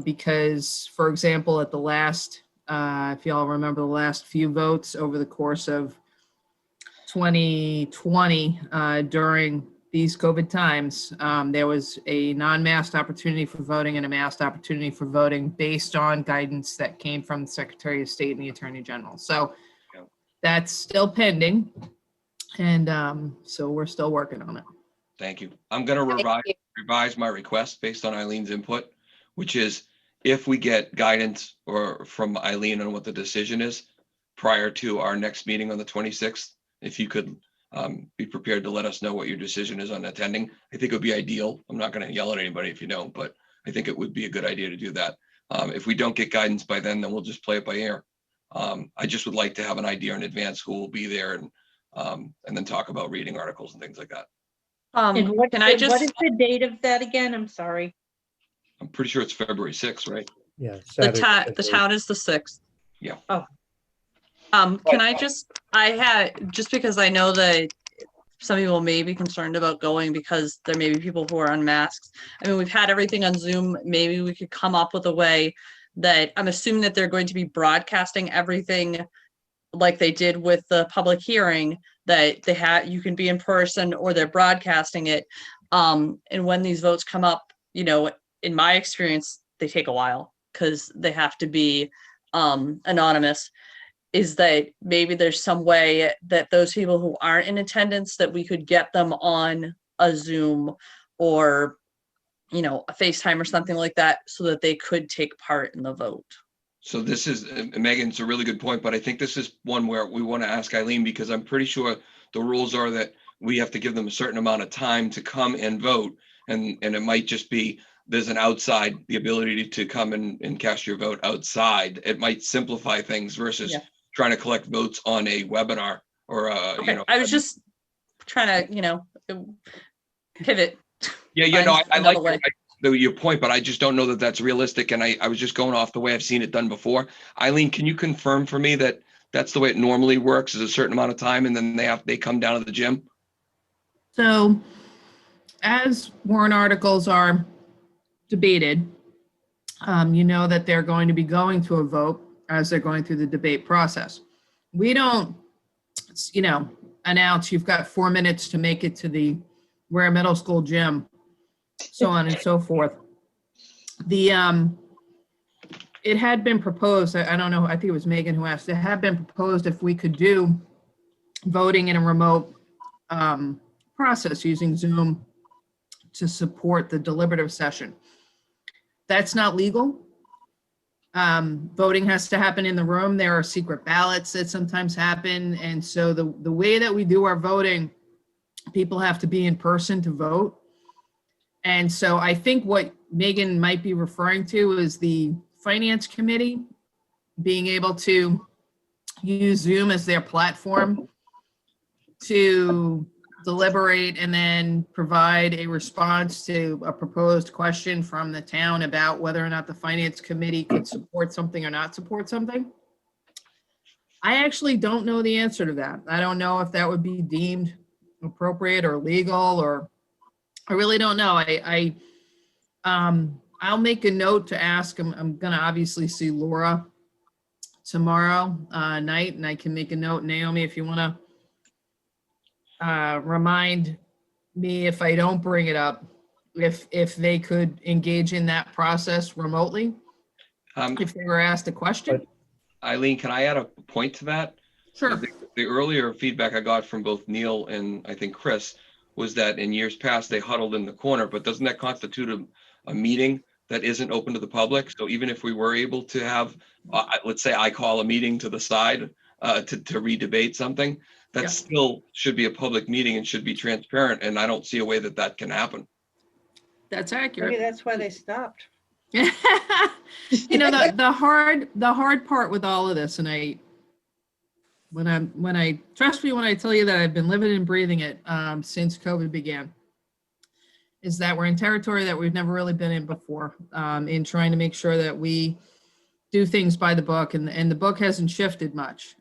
Because, for example, at the last, if y'all remember the last few votes over the course of 2020, during these COVID times, there was a non-masked opportunity for voting and a masked opportunity for voting based on guidance that came from the Secretary of State and the Attorney General. So that's still pending. And so we're still working on it. Thank you. I'm going to revise my request based on Eileen's input, which is if we get guidance or from Eileen on what the decision is prior to our next meeting on the 26th, if you could be prepared to let us know what your decision is on attending. I think it would be ideal. I'm not going to yell at anybody if you don't, but I think it would be a good idea to do that. If we don't get guidance by then we'll just play it by ear. I just would like to have an idea in advance who will be there and then talk about reading articles and things like that. And what Can I is just, the date of that again? I'm sorry. I'm pretty sure it's February 6th, right? Yeah. the town is the 6th. Yeah. Oh. Can I just because I know that some people may be concerned about going because there may be people who are unmasked. I mean, we've had everything on Zoom. Maybe we could come up with a way that I'm assuming that they're going to be broadcasting everything like they did with the public hearing, that they had, you can be in person or they're broadcasting it. And when these votes come up, you know, in my experience, they take a while because they have to be anonymous. Is that maybe there's some way that those people who aren't in attendance, that we could get them on a Zoom or, you know, a FaceTime or something like that so that they could take part in the vote. So this is, Megan, it's a really good point, but I think this is one where we want to ask Eileen, because I'm pretty sure the rules are that we have to give them a certain amount of time to come and vote. And it might just be, there's an outside, the ability to come and cast your vote outside. It might simplify things versus trying to collect votes on a webinar or Okay. I was just trying to, you know, pivot. Yeah, no, I like your point, but I just don't know that that's realistic. And I was just going off the way I've seen it done before. Eileen, can you confirm for me that that's the way it normally works, is a certain amount of time and then they come down to the gym? So as warrant articles are debated, you know that they're going to be going to a vote as they're going through the debate process. We don't, you know, announce you've got 4 minutes to make it to the Ware Middle School gym, so on and so forth. It had been proposed, I don't know, I think it was Megan who asked, it had been proposed if we could do voting in a remote process using Zoom to support the deliberative session. That's not legal. Voting has to happen in the room. There are secret ballots that sometimes happen. And so the way that we do our voting, people have to be in person to vote. And so I think what Megan might be referring to is the Finance Committee being able to use Zoom as their platform to deliberate and then provide a response to a proposed question from the town about whether or not the Finance Committee could support something or not support something. I actually don't know the answer to that. I don't know if that would be deemed appropriate or legal, or I really don't know. I'll make a note to ask. I'm gonna obviously see Laura tomorrow night, and I can make a note. Naomi, if you wanna remind me if I don't bring it up, if they could engage in that process remotely, if they were asked a question. Eileen, can I add a point to that? Sure. The earlier feedback I got from both Neil and I think Chris was that in years past they huddled in the corner, but doesn't that constitute a meeting that isn't open to the public? So even if we were able to have, let's say I call a meeting to the side to re-debate something, that still should be a public meeting and should be transparent. And I don't see a way that that can happen. That's accurate. Maybe that's why they stopped. You know, the hard part with all of this, and when I trust me when I tell you that I've been living and breathing it since COVID began, is that we're in territory that we've never really been in before, in trying to make sure that we do things by the book, and the book hasn't shifted much,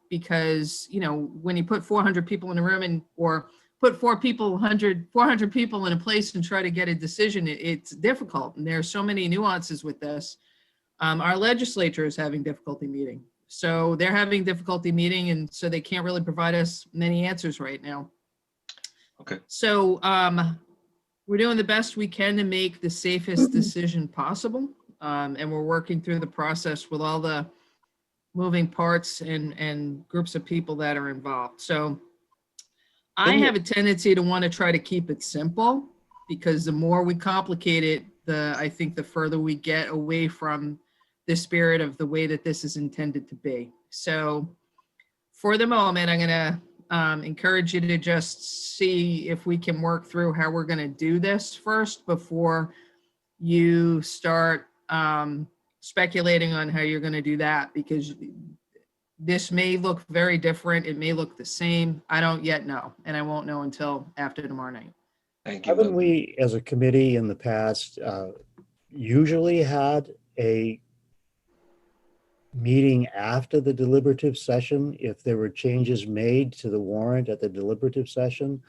because, you know, when you put 400 people in a room or put 400 people in a place and try to get a decision, it's difficult. And there are so many nuances with this. Our legislature is having difficulty meeting. So they're having difficulty meeting, and so they can't really provide us many answers right now. Okay. So we're doing the best we can to make the safest decision possible. And we're working through the process with all the moving parts and groups of people that are involved. So I have a tendency to want to try to keep it simple, because the more we complicate it, I think the further we get away from the spirit of the way that this is intended to be. So for the moment, I'm going to encourage you to just see if we can work through how we're going to do this first before you start speculating on how you're going to do that, because this may look very different. It may look the same. I don't yet know, and I won't know until after tomorrow night. Thank you. Haven't we, as a committee in the past, usually had a meeting after the deliberative session if there were changes made to the warrant at the deliberative session?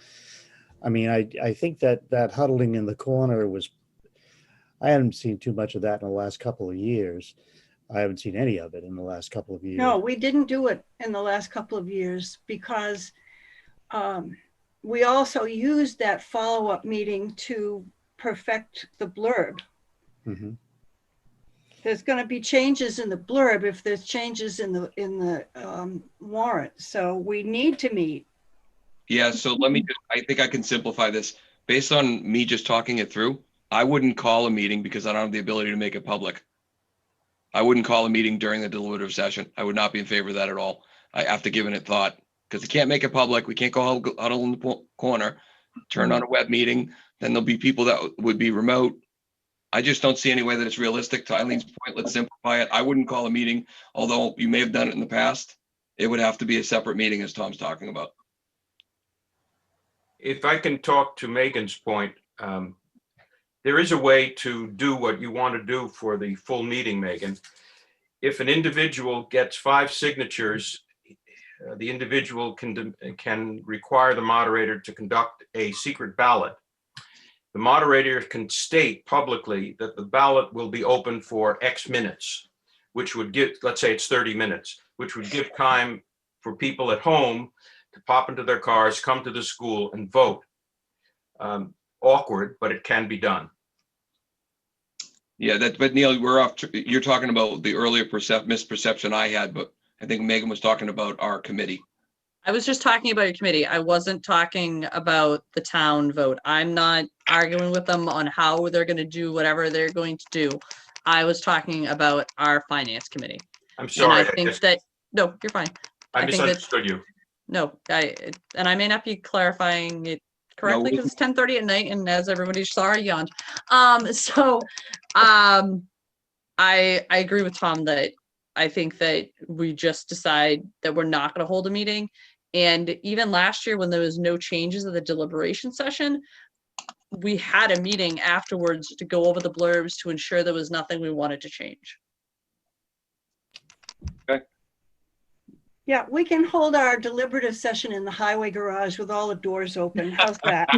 I mean, I think that huddling in the corner was, I haven't seen too much of that in the last couple of years. I haven't seen any of it in the last couple of years. No, we didn't do it in the last couple of years because we also used that follow-up meeting to perfect the blurb. Mm-hmm. There's going to be changes in the blurb if there's changes in the warrant. So we need to meet. Yeah, so I think I can simplify this. Based on me just talking it through, I wouldn't call a meeting because I don't have the ability to make it public. I wouldn't call a meeting during the deliberative session. I would not be in favor of that at all. After giving it thought, because we can't make it public. We can't go huddle in the corner, turn on a web meeting. Then there'll be people that would be remote. I just don't see any way that it's realistic. To Eileen's point, let's simplify it. I wouldn't call a meeting, although you may have done it in the past. It would have to be a separate meeting, as Tom's talking about. If I can talk to Megan's point, there is a way to do what you want to do for the full meeting, Megan. If an individual gets 5 signatures, the individual can require the moderator to conduct a secret ballot. The moderator can state publicly that the ballot will be open for X minutes, which would give, let's say it's 30 minutes, which would give time for people at home to pop into their cars, come to the school and vote. Awkward, but it can be done. Yeah, but Neil, we're off. You're talking about the earlier misperception I had, but I think Megan was talking about our committee. I was just talking about your committee. I wasn't talking about the town vote. I'm not arguing with them on how they're going to do whatever they're going to do. I was talking about our finance committee. I'm sorry. And I think that, no, you're fine. I think that, misunderstood you. no, and I may not be clarifying it correctly because it's 10:30 at night, and as everybody saw, I yawned. I agree with Tom that I think that we just decide that we're not going to hold a meeting. And even last year, when there was no changes of the deliberation session, we had a meeting afterwards to go over the blurbs to ensure there was nothing we wanted to change. Okay. Yeah, we can hold our deliberative session in the highway garage with all the doors open. How's that?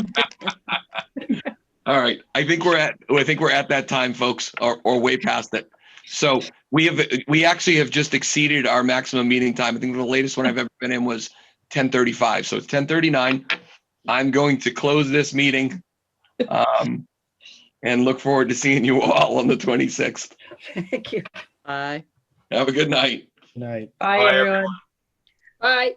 All right. I think we're at that time, folks, or way past it. So we actually have just exceeded our maximum meeting time. I think the latest one I've ever been in was 10:35. So it's 10:39. I'm going to close this meeting and look forward to seeing you all on the 26th. Thank you. Bye. Have a good night. Good night. Bye, everyone. Bye.